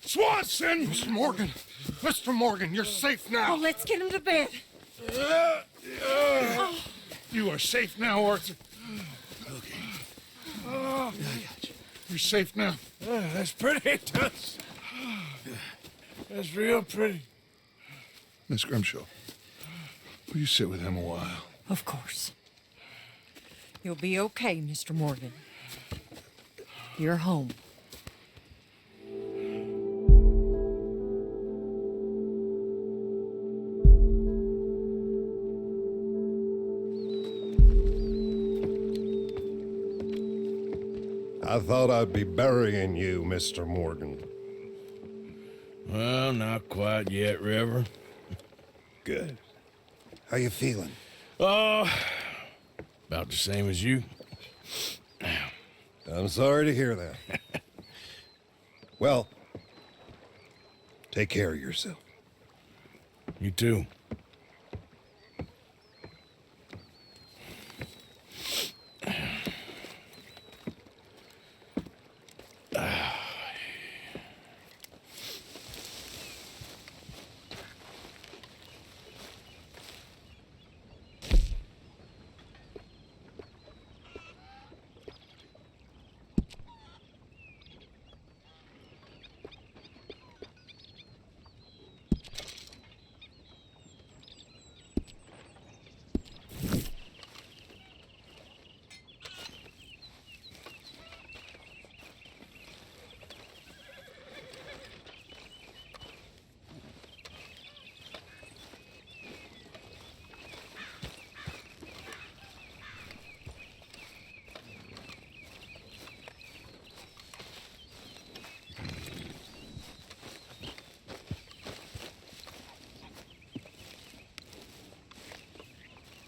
Swanson! Mr. Morgan, you're safe now. Oh, let's get him to bed. You are safe now, Arthur. Okay. I got you. You're safe now. That's pretty, Tuts. That's real pretty. Miss Grimshaw, will you sit with him a while? Of course. You'll be okay, Mr. Morgan. You're home. I thought I'd be burying you, Mr. Morgan. Well, not quite yet, Reverend. Good. How you feeling? Oh, about the same as you. I'm sorry to hear that. Well, take care of yourself. You too.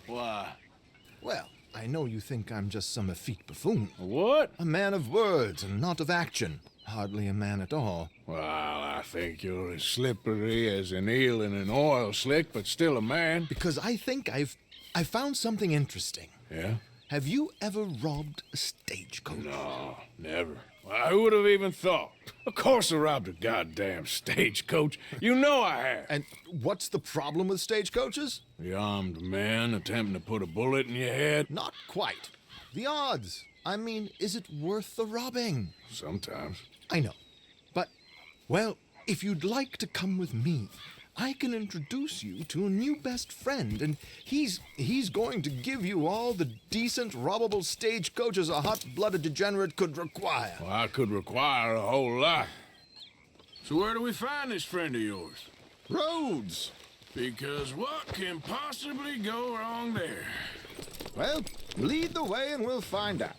Why? Well, I know you think I'm just some effete buffoon. What? A man of words and not of action. Hardly a man at all. Well, I think you're as slippery as an eel in an oil slick, but still a man. Because I think I've found something interesting. Yeah? Have you ever robbed a stagecoach? No, never. Why, who would have even thought? Of course I robbed a goddamn stagecoach. You know I have. And what's the problem with stagecoaches? The armed man attempting to put a bullet in your head? Not quite. The odds. I mean, is it worth the robbing? Sometimes. I know. But, well, if you'd like to come with me, I can introduce you to a new best friend, and he's going to give you all the decent, robbable stagecoaches a hot-blooded degenerate could require. Well, I could require a whole lot. So where do we find this friend of yours? Roads. Because what can possibly go wrong there? Well, lead the way and we'll find out.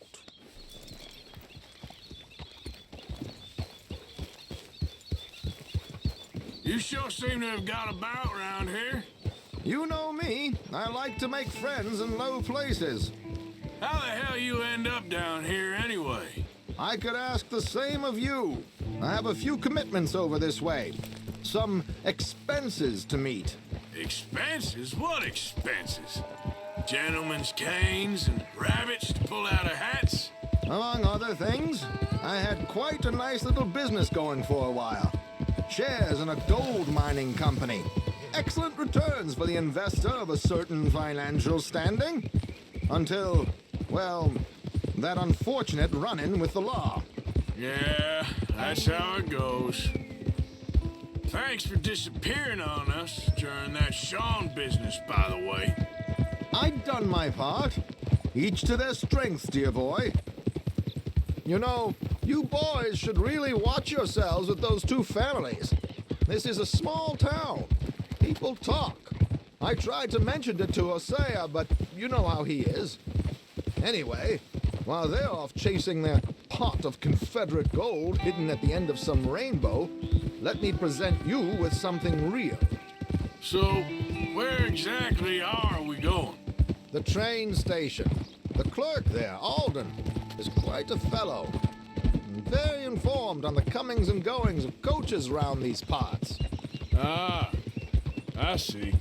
You sure seem to have got about around here. You know me. I like to make friends in low places. How the hell you end up down here anyway? I could ask the same of you. I have a few commitments over this way. Some expenses to meet. Expenses? What expenses? Gentlemen's canes and rabbits to pull out of hats? Among other things, I had quite a nice little business going for a while. Shares in a gold mining company. Excellent returns for the investor of a certain financial standing. Until, well, that unfortunate run-in with the law. Yeah, that's how it goes. Thanks for disappearing on us during that Sean business, by the way. I'd done my part. Each to their strengths, dear boy. You know, you boys should really watch yourselves with those two families. This is a small town. People talk. I tried to mention it to Hosea, but you know how he is. Anyway, while they're off chasing their pot of Confederate gold hidden at the end of some rainbow, let me present you with something real. So, where exactly are we going? The train station. The clerk there, Alden, is quite a fellow. Very informed on the comings and goings of coaches round these parts. Ah, I see.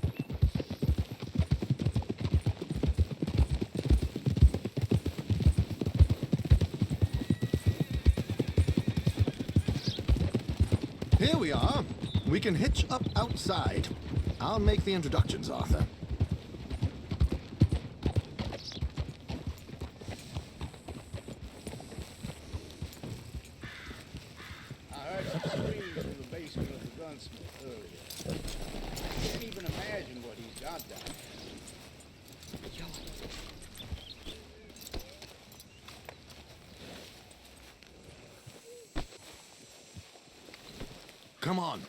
We can hitch up outside. I'll make the introductions, Arthur. I heard some screams from the basement of the gunsmith earlier. I can't even imagine what he's got down there. Come on.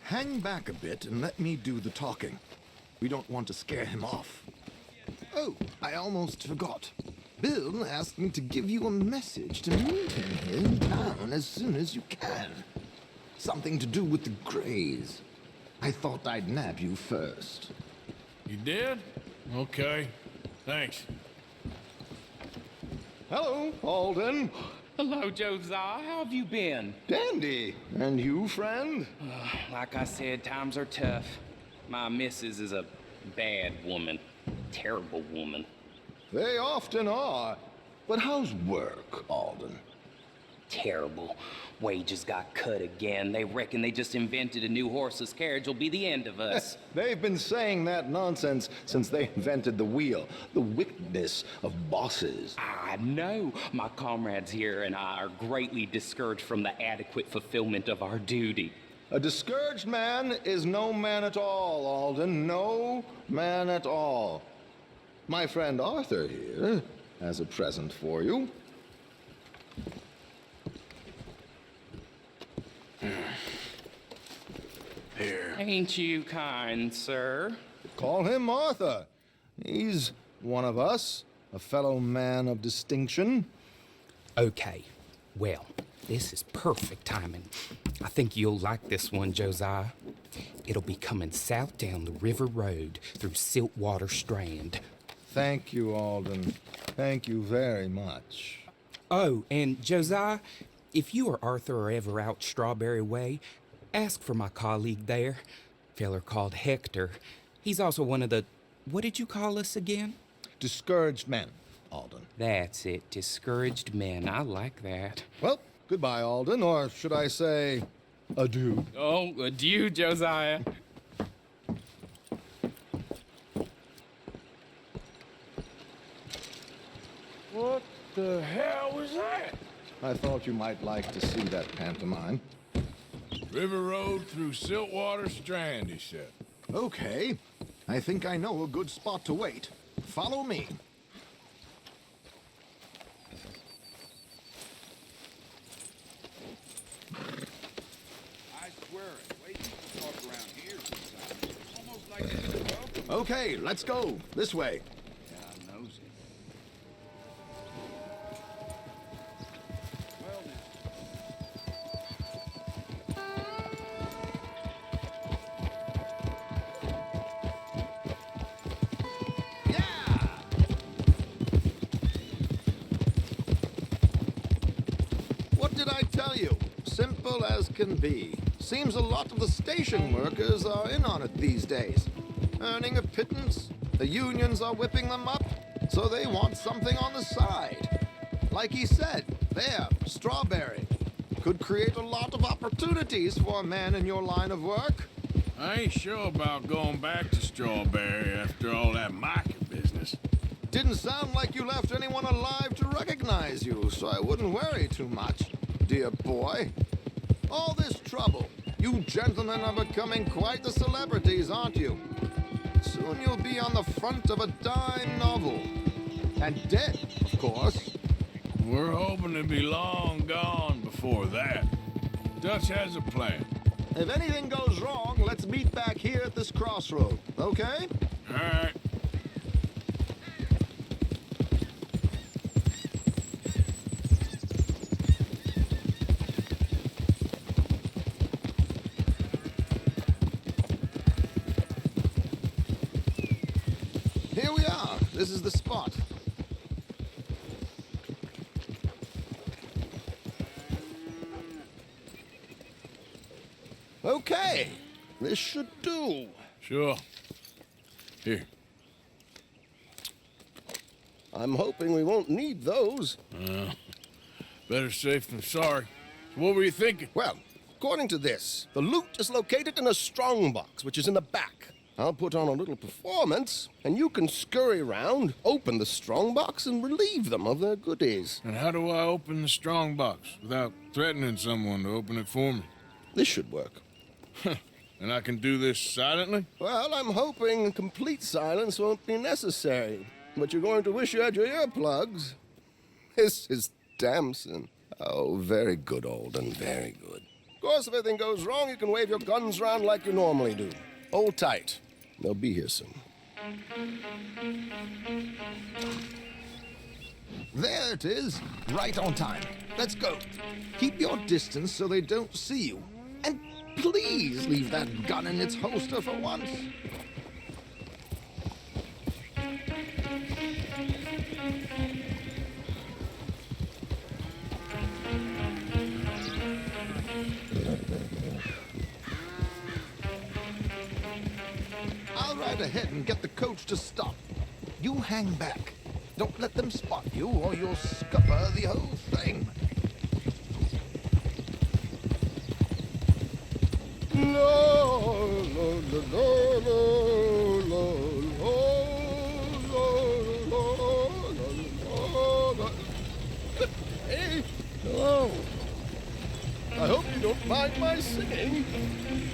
Hang back a bit and let me do the talking. We don't want to scare him off. Oh, I almost forgot. Bill asked me to give you a message to meet him here in town as soon as you can. Something to do with the Greys. I thought I'd nab you first. You did? Okay. Thanks. Hello, Alden. Hello, Josiah. How have you been? Dandy. And you, friend? Like I said, times are tough. My missus is a bad woman. Terrible woman. They often are. But how's work, Alden? Terrible. Wages got cut again. They reckon they just invented a new horseless carriage will be the end of us. They've been saying that nonsense since they invented the wheel. The wickedness of bosses. I know. My comrades here and I are greatly discouraged from the adequate fulfillment of our duty. A discouraged man is no man at all, Alden. No man at all. My friend Arthur here has a present for you. Here. Ain't you kind, sir? Call him Arthur. He's one of us, a fellow man of distinction. Okay. Well, this is perfect timing. I think you'll like this one, Josiah. It'll be coming south down the river road through Siltwater Strand. Thank you, Alden. Thank you very much. Oh, and Josiah, if you or Arthur are ever out Strawberry Way, ask for my colleague there, feller called Hector. He's also one of the, what did you call us again? Discouraged men, Alden. That's it, discouraged men. I like that. Well, goodbye, Alden, or should I say, adieu. Oh, adieu, Josiah. What the hell was that? I thought you might like to see that pantomime. River Road through Siltwater Strand, he said. Okay. I think I know a good spot to wait. Follow me. I swear it. Waiting to talk around here sometimes. It's almost like it's welcome. Okay, let's go. This way. God knows it. Well then. What did I tell you? Simple as can be. Seems a lot of the station workers are in on it these days. Earning a pittance, the unions are whipping them up, so they want something on the side. Like he said, there, Strawberry. Could create a lot of opportunities for a man in your line of work. I ain't sure about going back to Strawberry after all that Micah business. Didn't sound like you left anyone alive to recognize you, so I wouldn't worry too much, dear boy. All this trouble. You gentlemen are becoming quite the celebrities, aren't you? Soon you'll be on the front of a dime novel. And dead, of course. We're hoping to be long gone before that. Dutch has a plan. If anything goes wrong, let's meet back here at this crossroad, okay? All right. Here we are. This is the spot. Okay. This should do. Sure. Here. I'm hoping we won't need those. Better safe than sorry. So what were you thinking? Well, of according to this, the loot is located in a strongbox, which is in the back. I'll put on a little performance, and you can scurry around, open the strongbox, and relieve them of their goodies. And how do I open the strongbox without threatening someone to open it for me? This should work. And I can do this silently? Well, I'm hoping complete silence won't be necessary. But you're going to wish you had your earplugs. This is Damson. Oh, very good, Alden, very good. Of course, if anything goes wrong, you can wave your guns around like you normally do. Hold tight. They'll be here soon. There it is, right on time. Let's go. Keep your distance so they don't see you. And please leave that gun in its holster for once. I'll ride ahead and get the coach to stop. You hang back. Don't let them spot you or you'll scupper the whole thing. Hey, hello. I hope you don't mind my singing.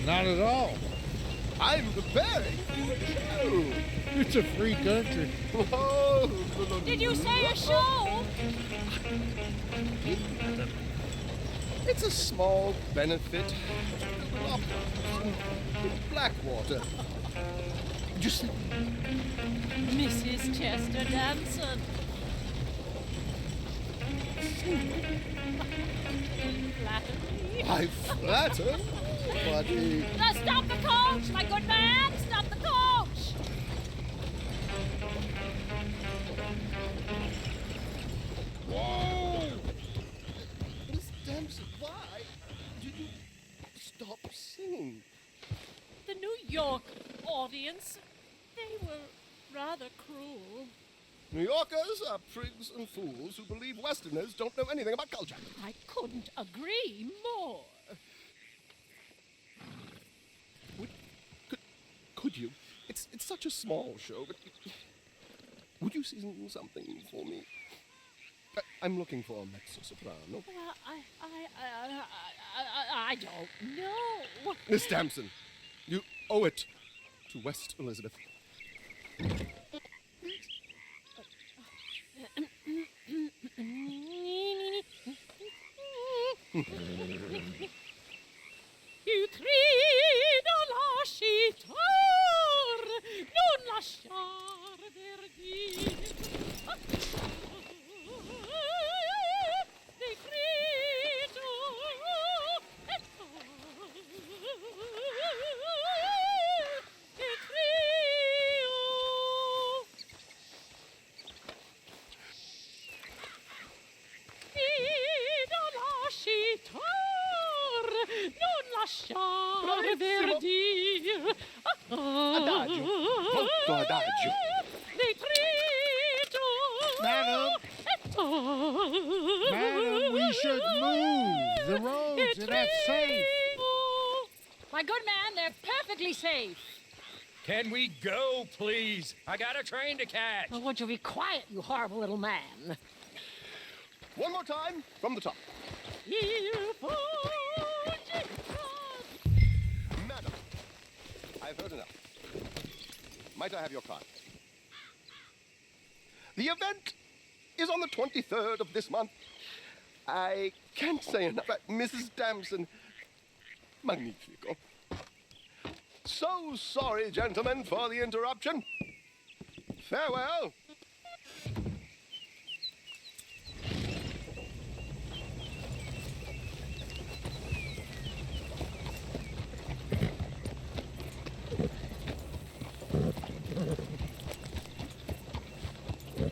Not at all. I'm preparing for a show. It's a free country. Whoa. Did you say a show? It's a small benefit. Blackwater. Just Mrs. Chester Damson. Flattery. I flatter, buddy. Stop the coach, my good man! Stop the coach! Whoa! Miss Dempsey, why did you stop singing? The New York audience, they were rather cruel. New Yorkers are prigs and fools who believe Westerners don't know anything about culture. I couldn't agree more. Could you? It's such a small show, but would you sing something for me? I'm looking for a mezzo-soprano. Well, I don't know. Miss Damson, you owe it to West Elizabeth. Più trido lascitar, non lasciar verdir. Decreto et non lasciar verdir. Adagio, molto adagio. Decreto. Madam, we should move. The roads are not safe. My good man, they're perfectly safe. Can we go, please? I got a train to catch. Oh, won't you be quiet, you horrible little man? One more time from the top. Madam, I've heard enough. Might I have your card? The event is on the 23rd of this month. I can't say enough. Mrs. Damson, magnifico. So sorry, gentlemen, for the interruption. Farewell.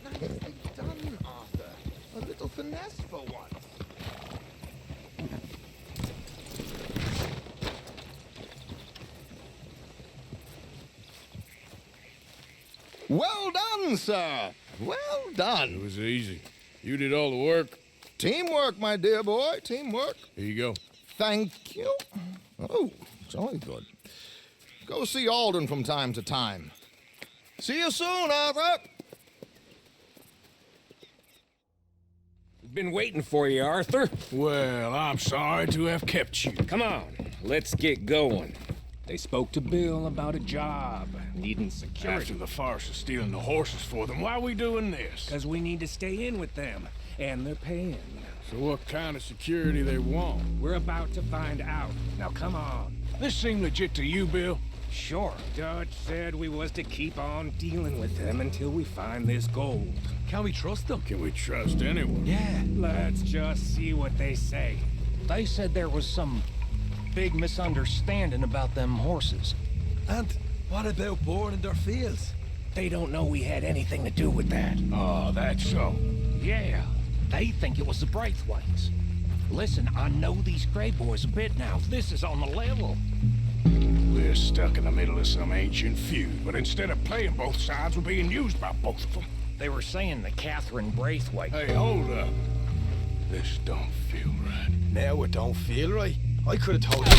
Nicely done, Arthur. A little finesse for once. Well done, sir. Well done. It was easy. You did all the work. Teamwork, my dear boy. Teamwork. Here you go. Thank you. Oh, jolly good. Go see Alden from time to time. See you soon, Arthur! Been waiting for you, Arthur. Well, I'm sorry to have kept you. Come on, let's get going. They spoke to Bill about a job, needing security. After the farce of stealing the horses for them, why are we doing this? Because we need to stay in with them, and they're paying. So what kind of security they want? We're about to find out. Now come on. This seem legit to you, Bill? Sure. Dutch said we was to keep on dealing with them until we find this gold. Can we trust them? Can we trust anyone? Yeah. Let's just see what they say. They said there was some big misunderstanding about them horses. And what about boarding their fields? They don't know we had anything to do with that. Oh, that's so. Yeah, they think it was the Braithwaites. Listen, I know these Gray boys a bit now. This is on the level. We're stuck in the middle of some ancient feud, but instead of playing both sides, we're being used by both of them. They were saying that Catherine Braithwaite... Hey, hold up. This don't feel right. Now it don't feel right. I could have told you.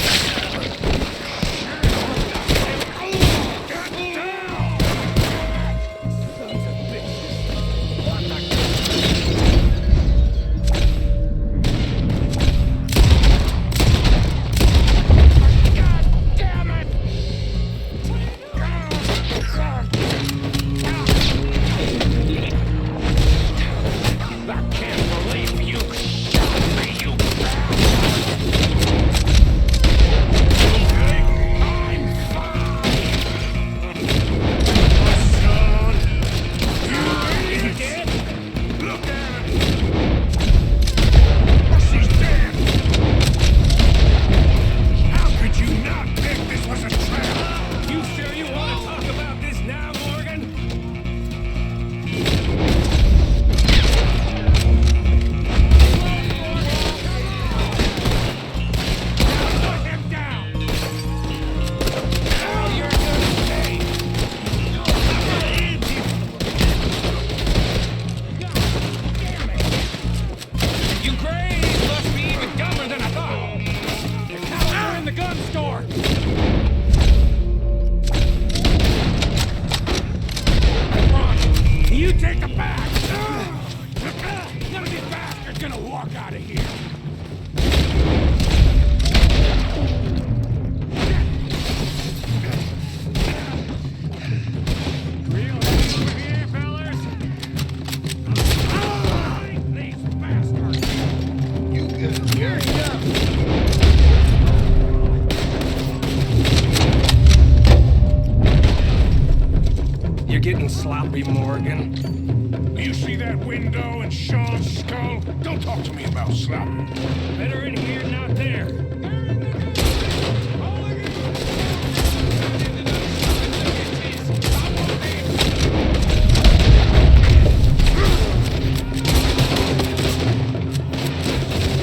Sloppy, Morgan. You see that window and Sean's skull? Don't talk to me about sloppy. Better in here, not there.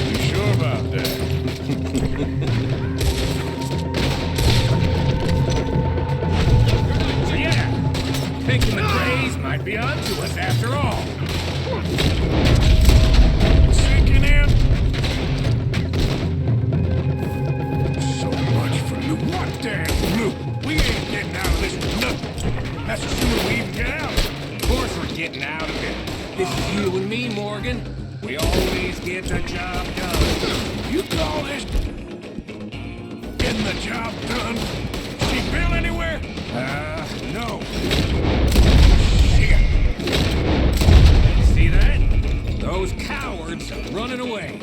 You sure about that? Thinking the Grays might be onto us after all. Sinking in? So much for loot. What damn loot? We ain't getting out of this with nothing. That's assuming we even get out. Of course we're getting out of it. This is you and me, Morgan. We always get the job done. You call this getting the job done? See Bill anywhere? No. See that? Those cowards are running away.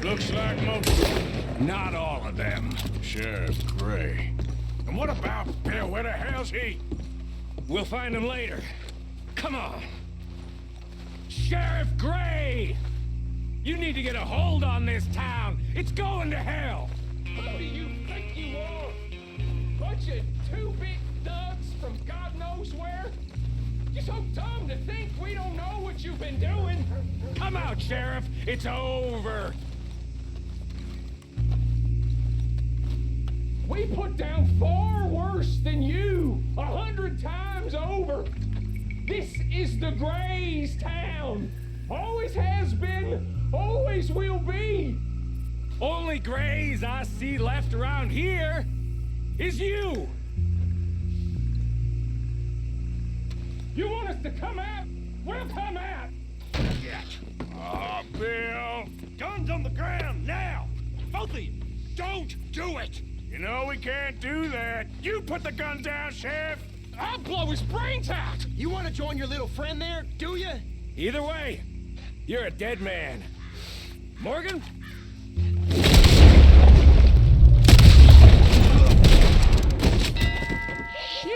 Looks like most of them. Not all of them. Sheriff Gray. And what about Bill? Where the hell's he? We'll find him later. Come on. Sheriff Gray! You need to get a hold on this town. It's going to hell. Who do you think you are? Bunch of two-bit thugs from God knows where? You're so dumb to think we don't know what you've been doing. Come out, Sheriff. It's over. We put down far worse than you, 100 times over. This is the Grays' town. Always has been, always will be. Only grays I see left around here is you. You want us to come out? We'll come out. Ah, Bill. Guns on the ground, now. Both of you. Don't do it. You know we can't do that. You put the gun down, Sheriff. I'll blow his brains out. You want to join your little friend there, do you? Either way, you're a dead man. Morgan? Shit!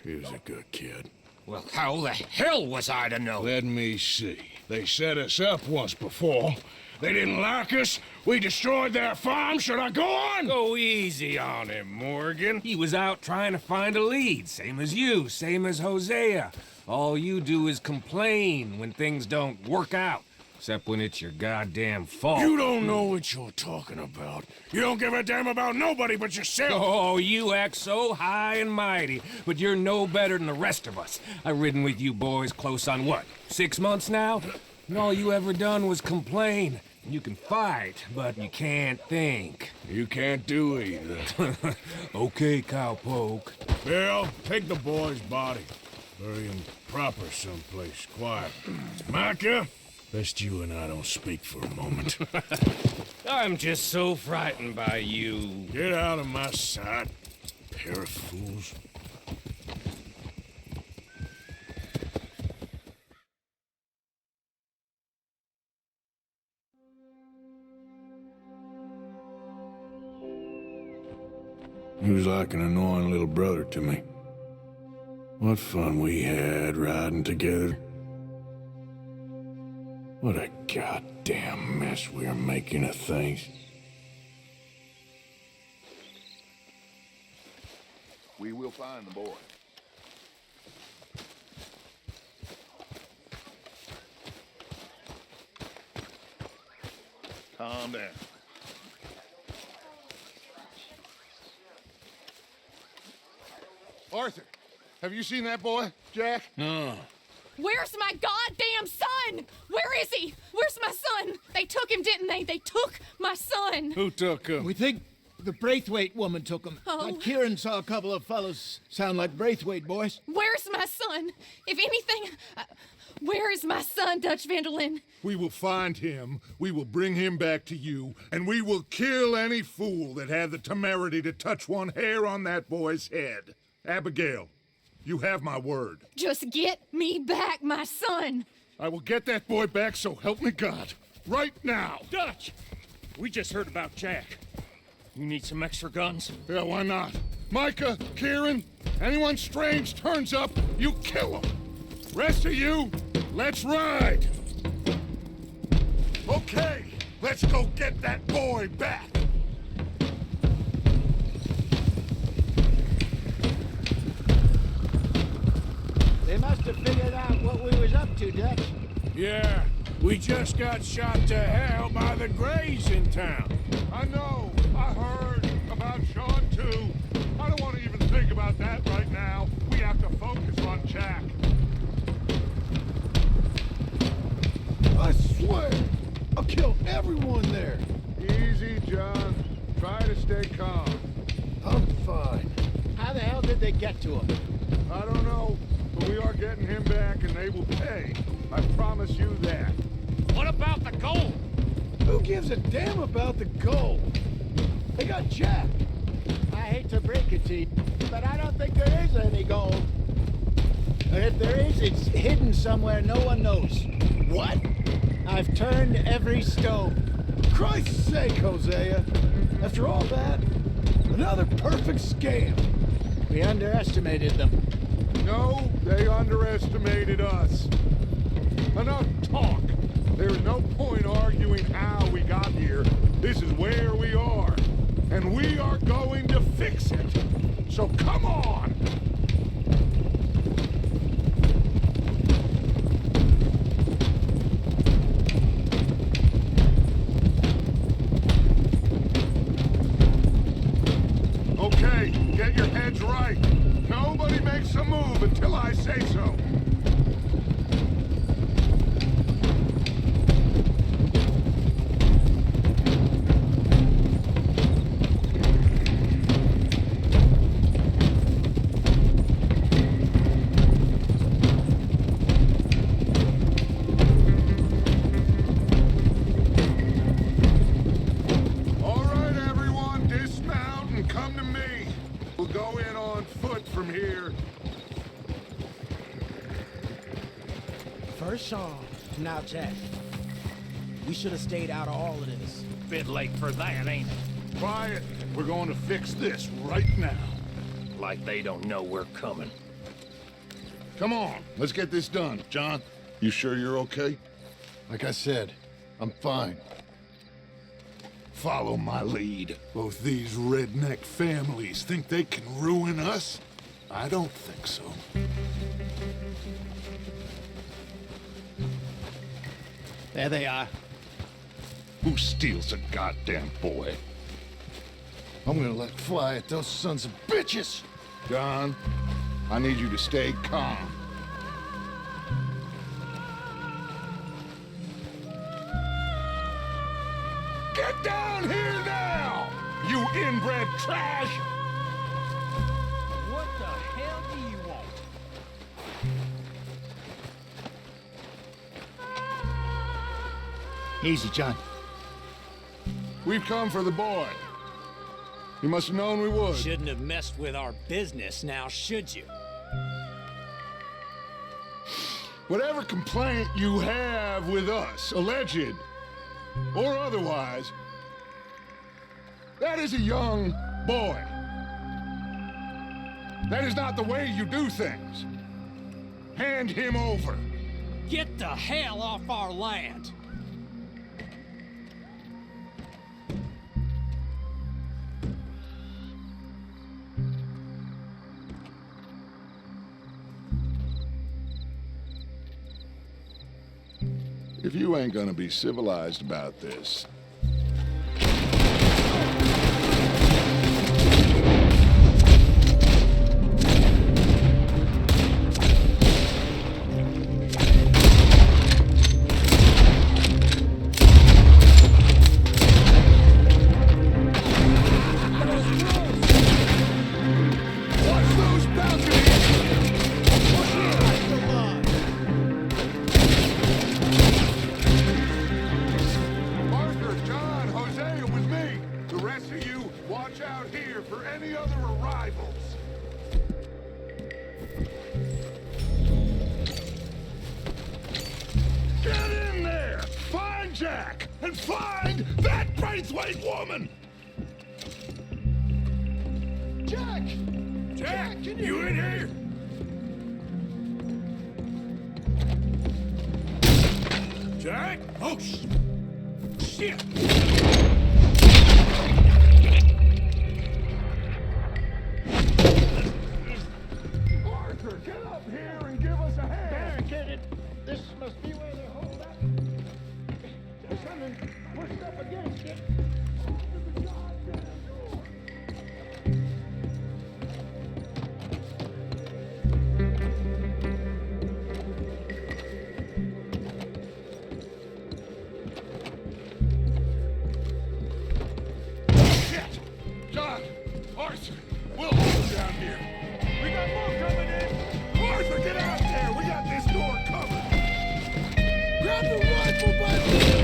He was a good kid. Well, how the hell was I to know? Let me see. They set us up once before. They didn't like us. We destroyed their farm. Should I go on? Go easy on him, Morgan. He was out trying to find a lead, same as you, same as Hosea. All you do is complain when things don't work out, except when it's your goddamn fault. You don't know what you're talking about. You don't give a damn about nobody but yourself. Oh, you act so high and mighty, but you're no better than the rest of us. I've ridden with you boys close on what, 6 months now? And all you ever done was complain. You can fight, but you can't think. You can't do either. Okay, cowpoke. Bill, take the boy's body. Bury him proper someplace quiet. Micah, best you and I don't speak for a moment. I'm just so frightened by you. Get out of my sight, pair of fools. He was like an annoying little brother to me. What fun we had riding together. What a goddamn mess we are making of things. We will find the boy. Calm down. Arthur, have you seen that boy, Jack? No. Where's my goddamn son? Where is he? Where's my son? They took him, didn't they? They took my son. Who took him? We think the Braithwaite woman took him. Oh. Kieran saw a couple of fellows sound like Braithwaite boys. Where's my son? If anything, where is my son, Dutch Vanderlyn? We will find him, we will bring him back to you, and we will kill any fool that had the temerity to touch one hair on that boy's head. Abigail, you have my word. Just get me back, my son. I will get that boy back, so help me God. Right now. Dutch, we just heard about Jack. You need some extra guns? Yeah, why not? Micah, Kieran, anyone strange turns up, you kill him. Rest of you, let's ride. Okay, let's go get that boy back. They must have figured out what we was up to, Dutch. Yeah, we just got shot to hell by the Greys in town. I know, I heard about Sean too. I don't want to even think about that right now. We have to focus on Jack. I swear, I'll kill everyone there. Easy, John. Try to stay calm. I'm fine. How the hell did they get to him? I don't know, but we are getting him back and they will pay. I promise you that. What about the gold? Who gives a damn about the gold? They got Jack. I hate to break it to you, but I don't think there is any gold. And if there is, it's hidden somewhere no one knows. What? I've turned every stone. Christ's sake, Hosea. After all that, another perfect scam. We underestimated them. No, they underestimated us. Enough talk. There is no point arguing how we got here. This is where we are. And we are going to fix it. So come on! Okay, get your heads right. Nobody makes a move until Sean. Now, Jack. We should have stayed out of all of this. Bit late for that, ain't it? Quiet. We're going to fix this right now. Like they don't know we're coming. Come on, let's get this done. John, you sure you're okay? Like I said, I'm fine. Follow my lead. Both these redneck families think they can ruin us? I don't think so. There they are. Who steals a goddamn boy? I'm gonna let fly at those sons of bitches! John, I need you to stay calm. Get down here now, you inbred trash! What the hell do you want? Easy, John. We've come for the boy. You must have known we would. Shouldn't have messed with our business now, should you? Whatever complaint you have with us, alleged or otherwise, that is a young boy. That is not the way you do things. Hand him over. Get the hell off our land! If you ain't gonna be civilized about this, Jack, and find that Braithwaite woman! Jack! Jack, you in here? Jack? Oh, shit! Arthur, get up here and give us a hand! Barricaded. This must be where they hold up. There's something pushed up against it. Open the goddamn door. Shit! John! Arthur! We'll hold you down here! We got more coming in! Arthur, get out there! We got this door covered! Grab the rifle by the...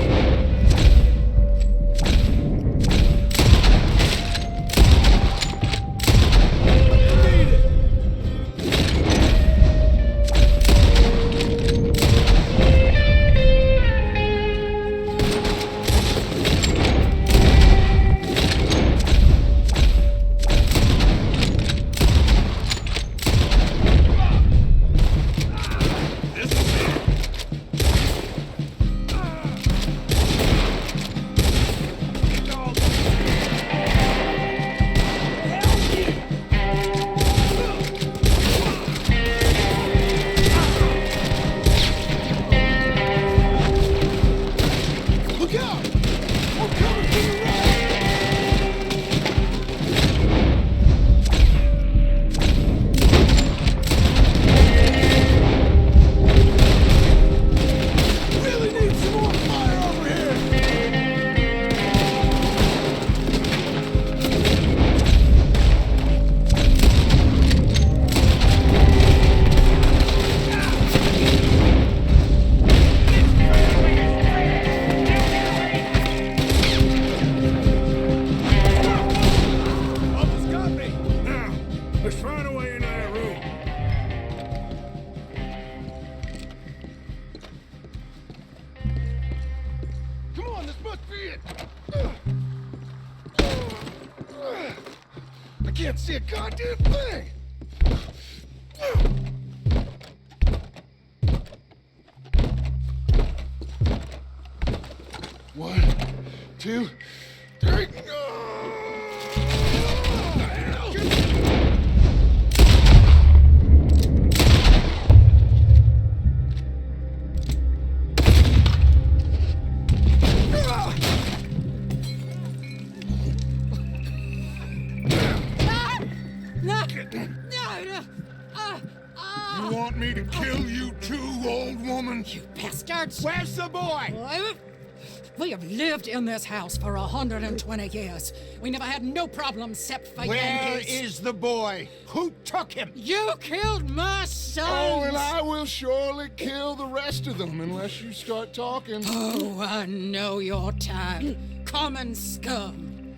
Let me in! I can't see a goddamn thing! One, two, three. You want me to kill you too, old woman? You bastards! Where's the boy? We have lived in this house for 120 years. We never had no problems except for Where Yankees. is the boy? Who took him? You killed my son! Oh, and I will surely kill the rest of them unless you start talking. Oh, I know your type. Common scum.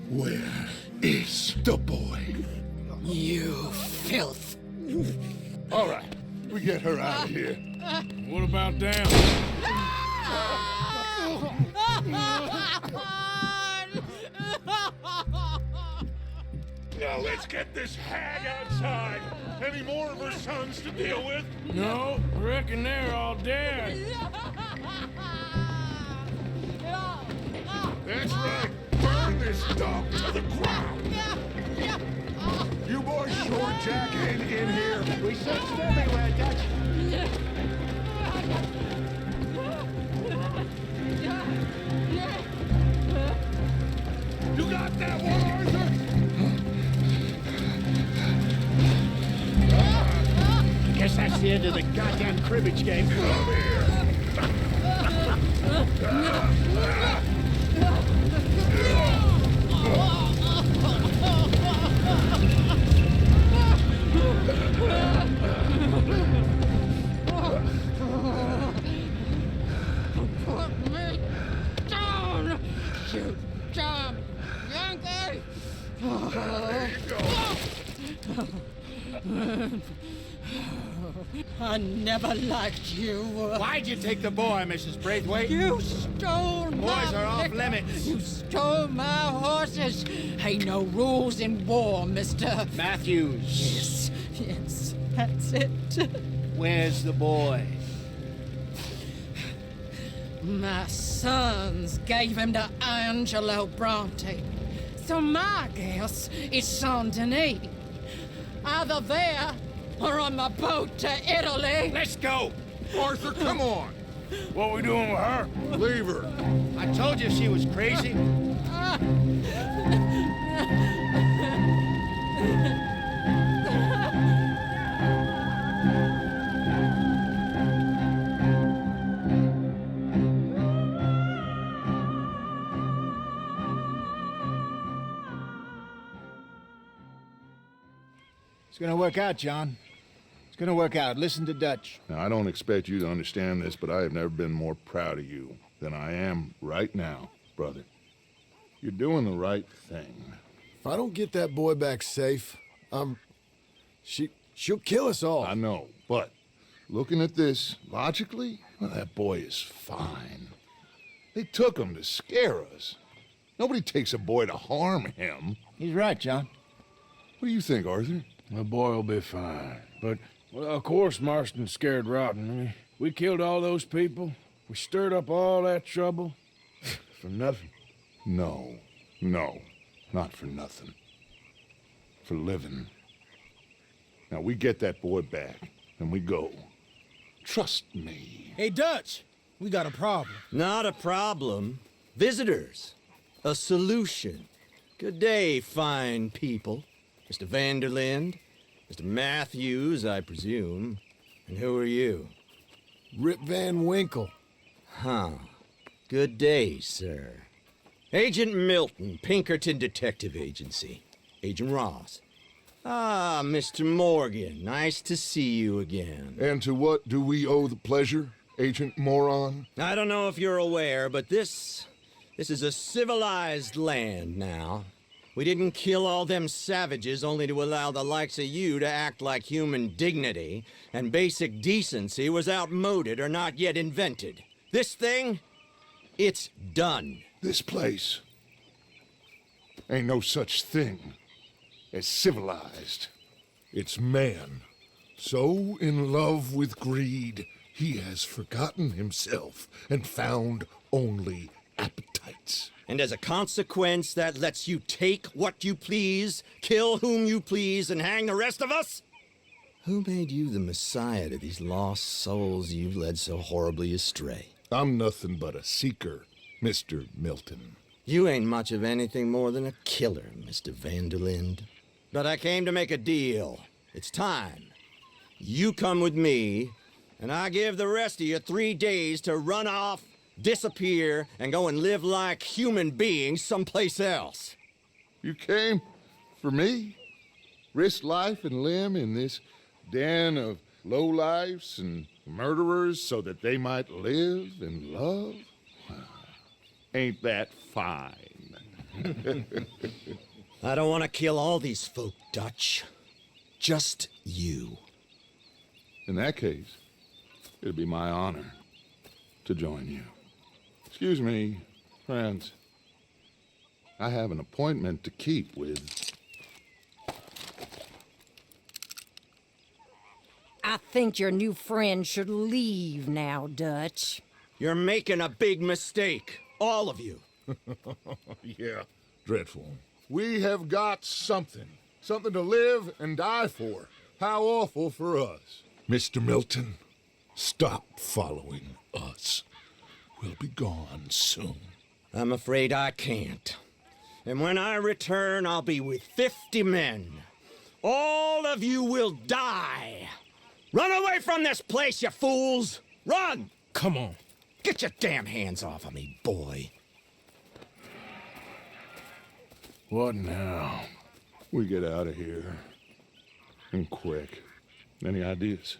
Where is the boy? You filth. All right, we get her out of here. What about them? Now let's get this hag outside. Any more of her sons to deal with? No, I reckon they're all dead. That's right. Burn this dump to the ground. You boys sure Jack ain't in here. We searched everywhere, Dutch. You got that one, Arthur? I guess that's the end of the goddamn cribbage game. Come here. Put me down, you dumb Yankee! There you go. I never liked you. Why'd you take the boy, Mrs. Braithwaite? You stole my Boys are off liquor. limits. You stole my horses. Ain't no rules in war, Mr. Matthews. Yes, that's it. Where's the boy? My sons gave him to Angelo Bronte. So my guess is Saint Denis. Either there or on the boat to Italy. Let's go. Arthur, come on. What we doing with her? Leave her. I told you she was crazy. It's gonna work out, John. It's gonna work out. Listen to Dutch. Now, I don't expect you to understand this, but I have never been more proud of you than I am right now, brother. You're doing the right thing. If I don't get that boy back safe, she'll kill us all. I know, but looking at this logically, well, that boy is fine. They took him to scare us. Nobody takes a boy to harm him. He's right, John. What do you think, Arthur? The boy will be fine. But, well, of course Marston's scared rotten. I mean, we killed all those people. We stirred up all that trouble. For nothing. No, not for nothing. For living. Now, we get that boy back, and we go. Trust me. Hey, Dutch, we got a problem. Not a problem. Visitors. A solution. Good day, fine people. Mr. Vanderlinde, Mr. Matthews, I presume. And who are you? Rip Van Winkle. Huh. Good day, sir. Agent Milton, Pinkerton Detective Agency. Agent Ross. Ah, Mr. Morgan, nice to see you again. And to what do we owe the pleasure, Agent Moron? I don't know if you're aware, but this is a civilized land now. We didn't kill all them savages only to allow the likes of you to act like human dignity and basic decency was outmoded or not yet invented. This thing, it's done. This place ain't no such thing as civilized. It's man, so in love with greed, he has forgotten himself and found only appetites. And as a consequence, that lets you take what you please, kill whom you please, and hang the rest of us? Who made you the messiah to these lost souls you've led so horribly astray? I'm nothing but a seeker, Mr. Milton. You ain't much of anything more than a killer, Mr. Van der Linde. But I came to make a deal. It's time. You come with me, and I give the rest of you 3 days to run off, disappear, and go and live like human beings someplace else. You came for me? Risk life and limb in this den of lowlifes and murderers so that they might live and love? Ain't that fine? I don't want to kill all these folk, Dutch. Just you. In that case, it'd be my honor to join you. Excuse me, friends. I have an appointment to keep with... I think your new friend should leave now, Dutch. You're making a big mistake. All of you. Yeah, dreadful. We have got something. Something to live and die for. How awful for us. Mr. Milton, stop following us. We'll be gone soon. I'm afraid I can't. And when I return, I'll be with 50 men. All of you will die. Run away from this place, you fools! Run! Come on. Get your damn hands off of me, boy. What now? We get out of here. And quick. Any ideas?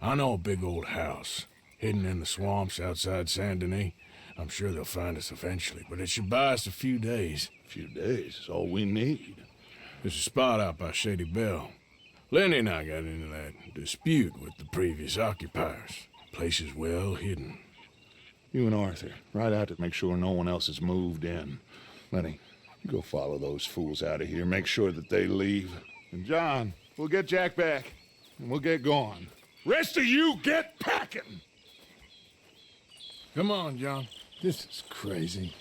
I know a big old house, hidden in the swamps outside Saint Denis. I'm sure they'll find us eventually, but it should buy us a few days. A few days is all we need. There's a spot out by Shady Belle. Linde and I got into that dispute with the previous occupiers. Place is well hidden. You and Arthur, ride out to make sure no one else has moved in. Lenny, you go follow those fools out of here. Make sure that they leave. And John, we'll get Jack back, and we'll get going. Rest of you, get packing! Come on, John. This is crazy.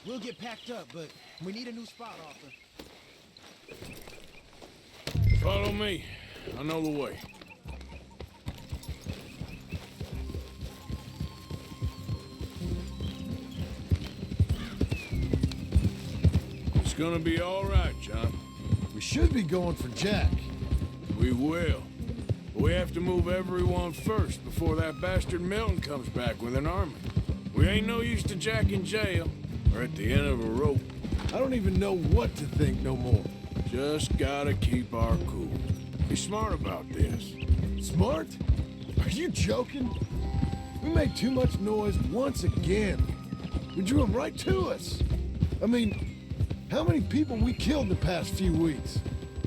We'll get packed up, but we need a new spot, Arthur. Follow me. I know the way. It's gonna be all right, John. We should be going for Jack. We will. But we have to move everyone first before that bastard Milton comes back with an army. We ain't no use to Jack in jail or at the end of a rope. I don't even know what to think no more. Just gotta keep our cool. Be smart about this. Smart? Are you joking? We made too much noise once again. We drew them right to us. I mean, how many people we killed the past few weeks?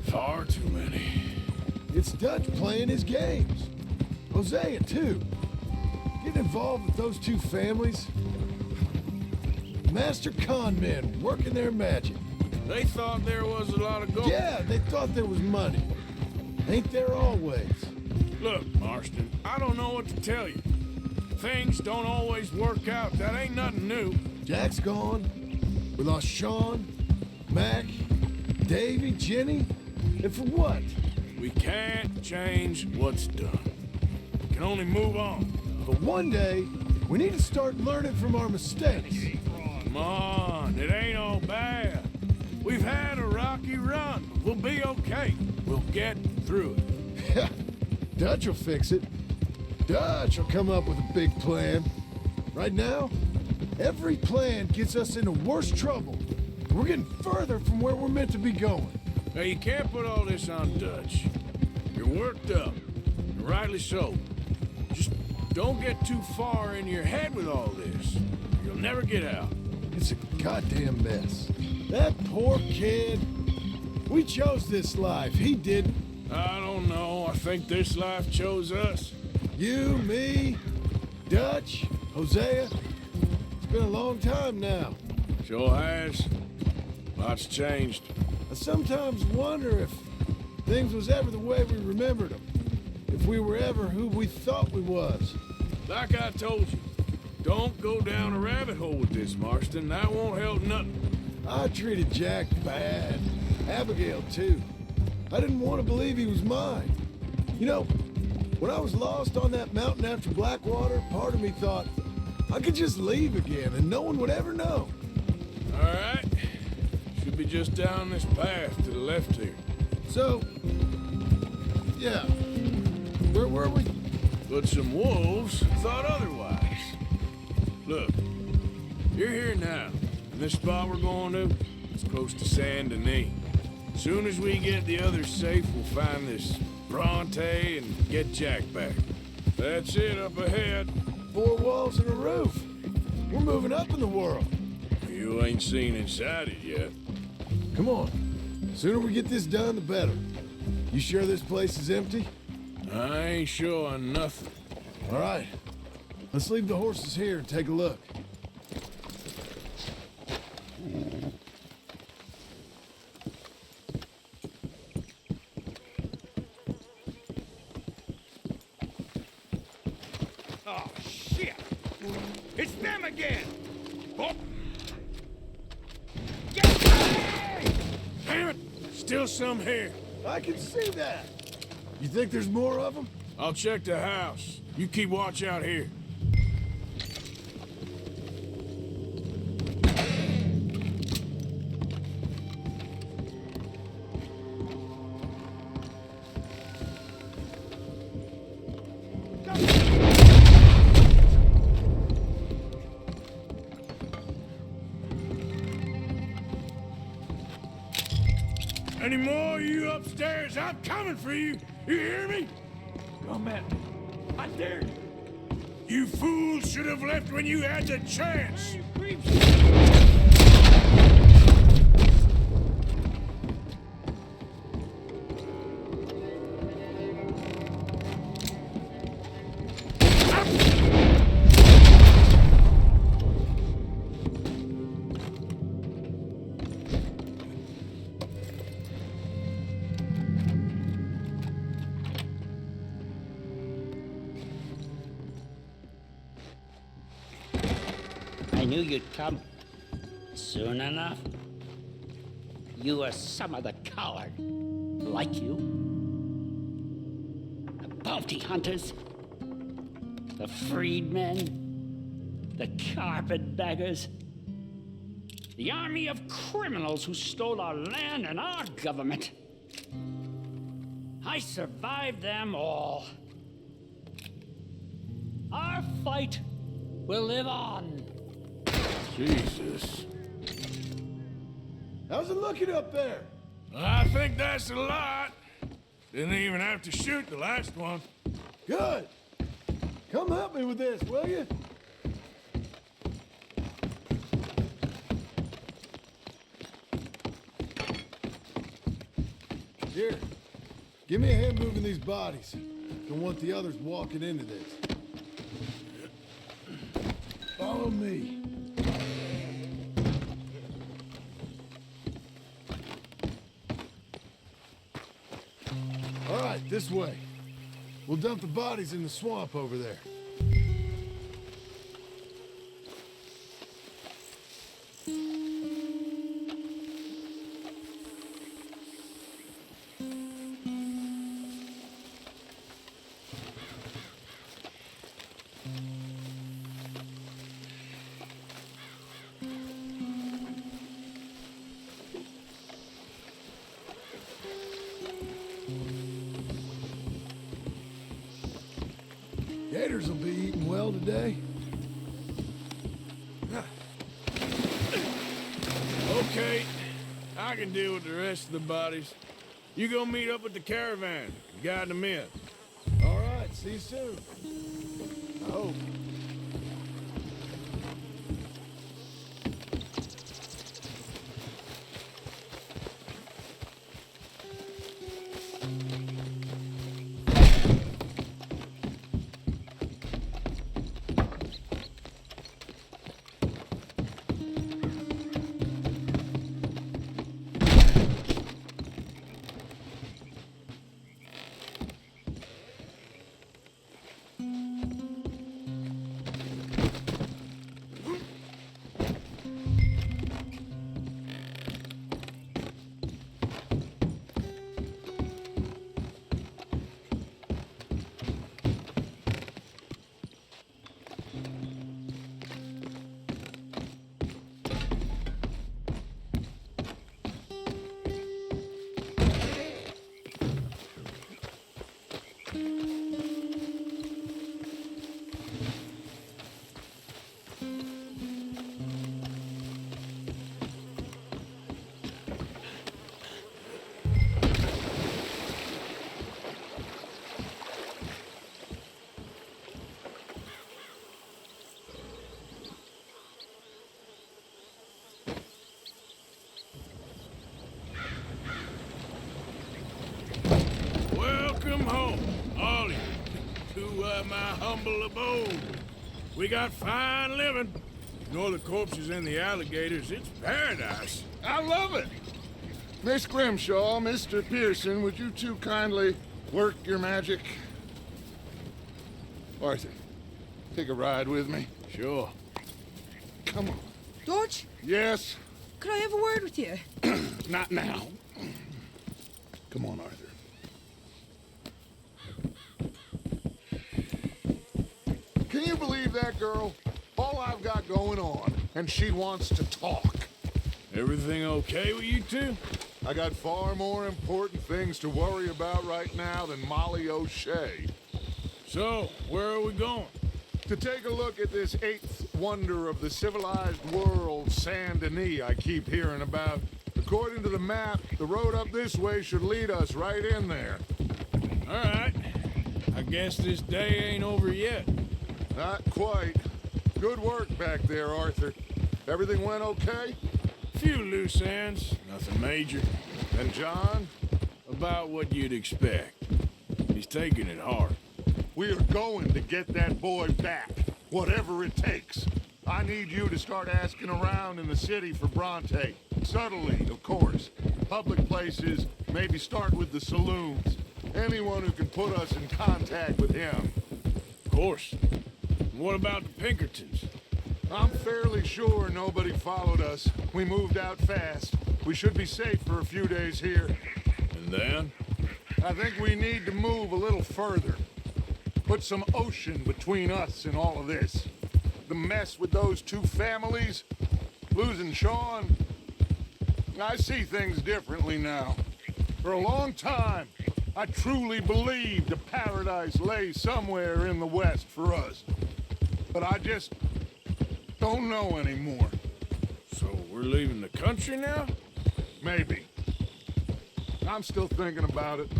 Far too many. It's Dutch playing his games. Hosea, too. Getting involved with those two families. Master con men working their magic. They thought there was a lot of gold. Yeah, they thought there was money. Ain't there always? Look, Marston, I don't know what to tell you. Things don't always work out. That ain't nothing new. Jack's gone. We lost Sean, Mac, Davy, Jenny. And for what? We can't change what's done. We can only move on. But one day, we need to start learning from our mistakes. Come on, it ain't all bad. We've had a rocky run. We'll be okay. We'll get through it. Dutch will fix it. Dutch will come up with a big plan. Right now, every plan gets us into worse trouble. We're getting further from where we're meant to be going. Now, you can't put all this on Dutch. You're worked up, and rightly so. Just don't get too far in your head with all this. You'll never get out. It's a goddamn mess. That poor kid. We chose this life. He didn't. I don't know. I think this life chose us. You, me, Dutch, Hosea, it's been a long time now. Sure has. Lots changed. I sometimes wonder if things was ever the way we remembered them. If we were ever who we thought we was. Like I told you, don't go down a rabbit hole with this, Marston. That won't help nothing. I treated Jack bad. Abigail, too. I didn't want to believe he was mine. You know, when I was lost on that mountain after Blackwater, part of me thought I could just leave again and no one would ever know. All right. Should be just down this path to the left here. So, yeah. Where were we? But some wolves thought otherwise. Look, you're here now. And this spot we're going to, it's close to Saint Denis. Soon as we get the others safe, we'll find this Bronte and get Jack back. That's it up ahead. 4 walls and a roof. We're moving up in the world. You ain't seen inside it yet. Come on. The sooner we get this done, the better. You sure this place is empty? I ain't sure on nothing. All right. Let's leave the horses here and take a look. Oh, shit! It's them again! Oh. Damn it! Still some here. I can see that. You think there's more of them? I'll check the house. You keep watch out here. Any more of you upstairs? I'm coming for you. You hear me? Come at me. I dare you. You fools should have left when you had the chance. You creeps. I knew you'd come. Soon enough. You are some of the coward. Like you. The bounty hunters. The freedmen. The carpetbaggers. The army of criminals who stole our land and our government. I survived them all. Our fight will live on. Jesus. How's it looking up there? I think that's a lot. Didn't even have to shoot the last one. Good. Come help me with this, will you? Here. Give me a hand moving these bodies. Don't want the others walking into this. Follow me. All right, this way. We'll dump the bodies in the swamp over there. Gators will be eating well today. Okay, I can deal with the rest of the bodies. You go meet up with the caravan, guide them in. All right, see you soon. I hope. humble abode. We got fine living. Ignore the corpses and the alligators. It's paradise. I love it. Miss Grimshaw, Mr. Pearson, would you two kindly work your magic? Arthur, take a ride with me. Sure. Come on. Dodge, Yes? could I have a word with you? Not now. Come on, Arthur. Can you believe that girl? All I've got going on, and she wants to talk. Everything okay with you two? I got far more important things to worry about right now than Molly O'Shea. So, where are we going? To take a look at this eighth wonder of the civilized world, Saint Denis, I keep hearing about. According to the map, the road up this way should lead us right in there. All right. I guess this day ain't over yet. Not quite. Good work back there, Arthur. Everything went okay? Few loose ends, nothing major. And John? About what you'd expect. He's taking it hard. We are going to get that boy back, whatever it takes. I need you to start asking around in the city for Bronte. Subtly, of course. Public places, maybe start with the saloons. Anyone who can put us in contact with him. Of course. What about the Pinkertons? I'm fairly sure nobody followed us. We moved out fast. We should be safe for a few days here. And then? I think we need to move a little further. Put some ocean between us and all of this. The mess with those two families, losing Sean. I see things differently now. For a long time, I truly believed a paradise lay somewhere in the West for us. But I just don't know anymore. So we're leaving the country now? Maybe. I'm still thinking about it.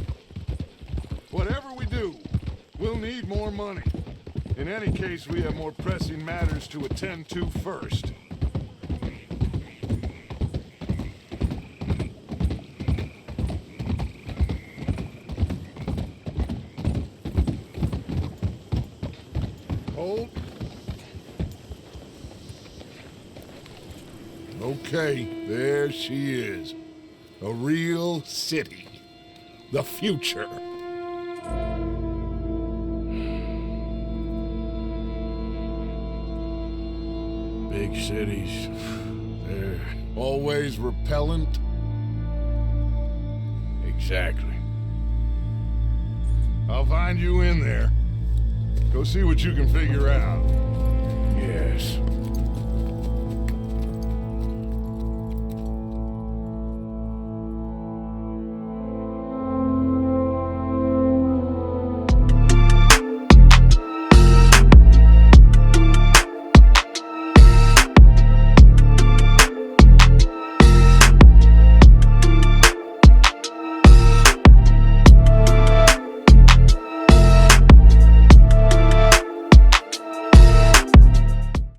Whatever we do, we'll need more money. In any case, we have more pressing matters to attend to first. Hold. Okay, there she is. A real city. The future. Big cities, they're always repellent. Exactly. I'll find you in there. Go see what you can figure out. Yes.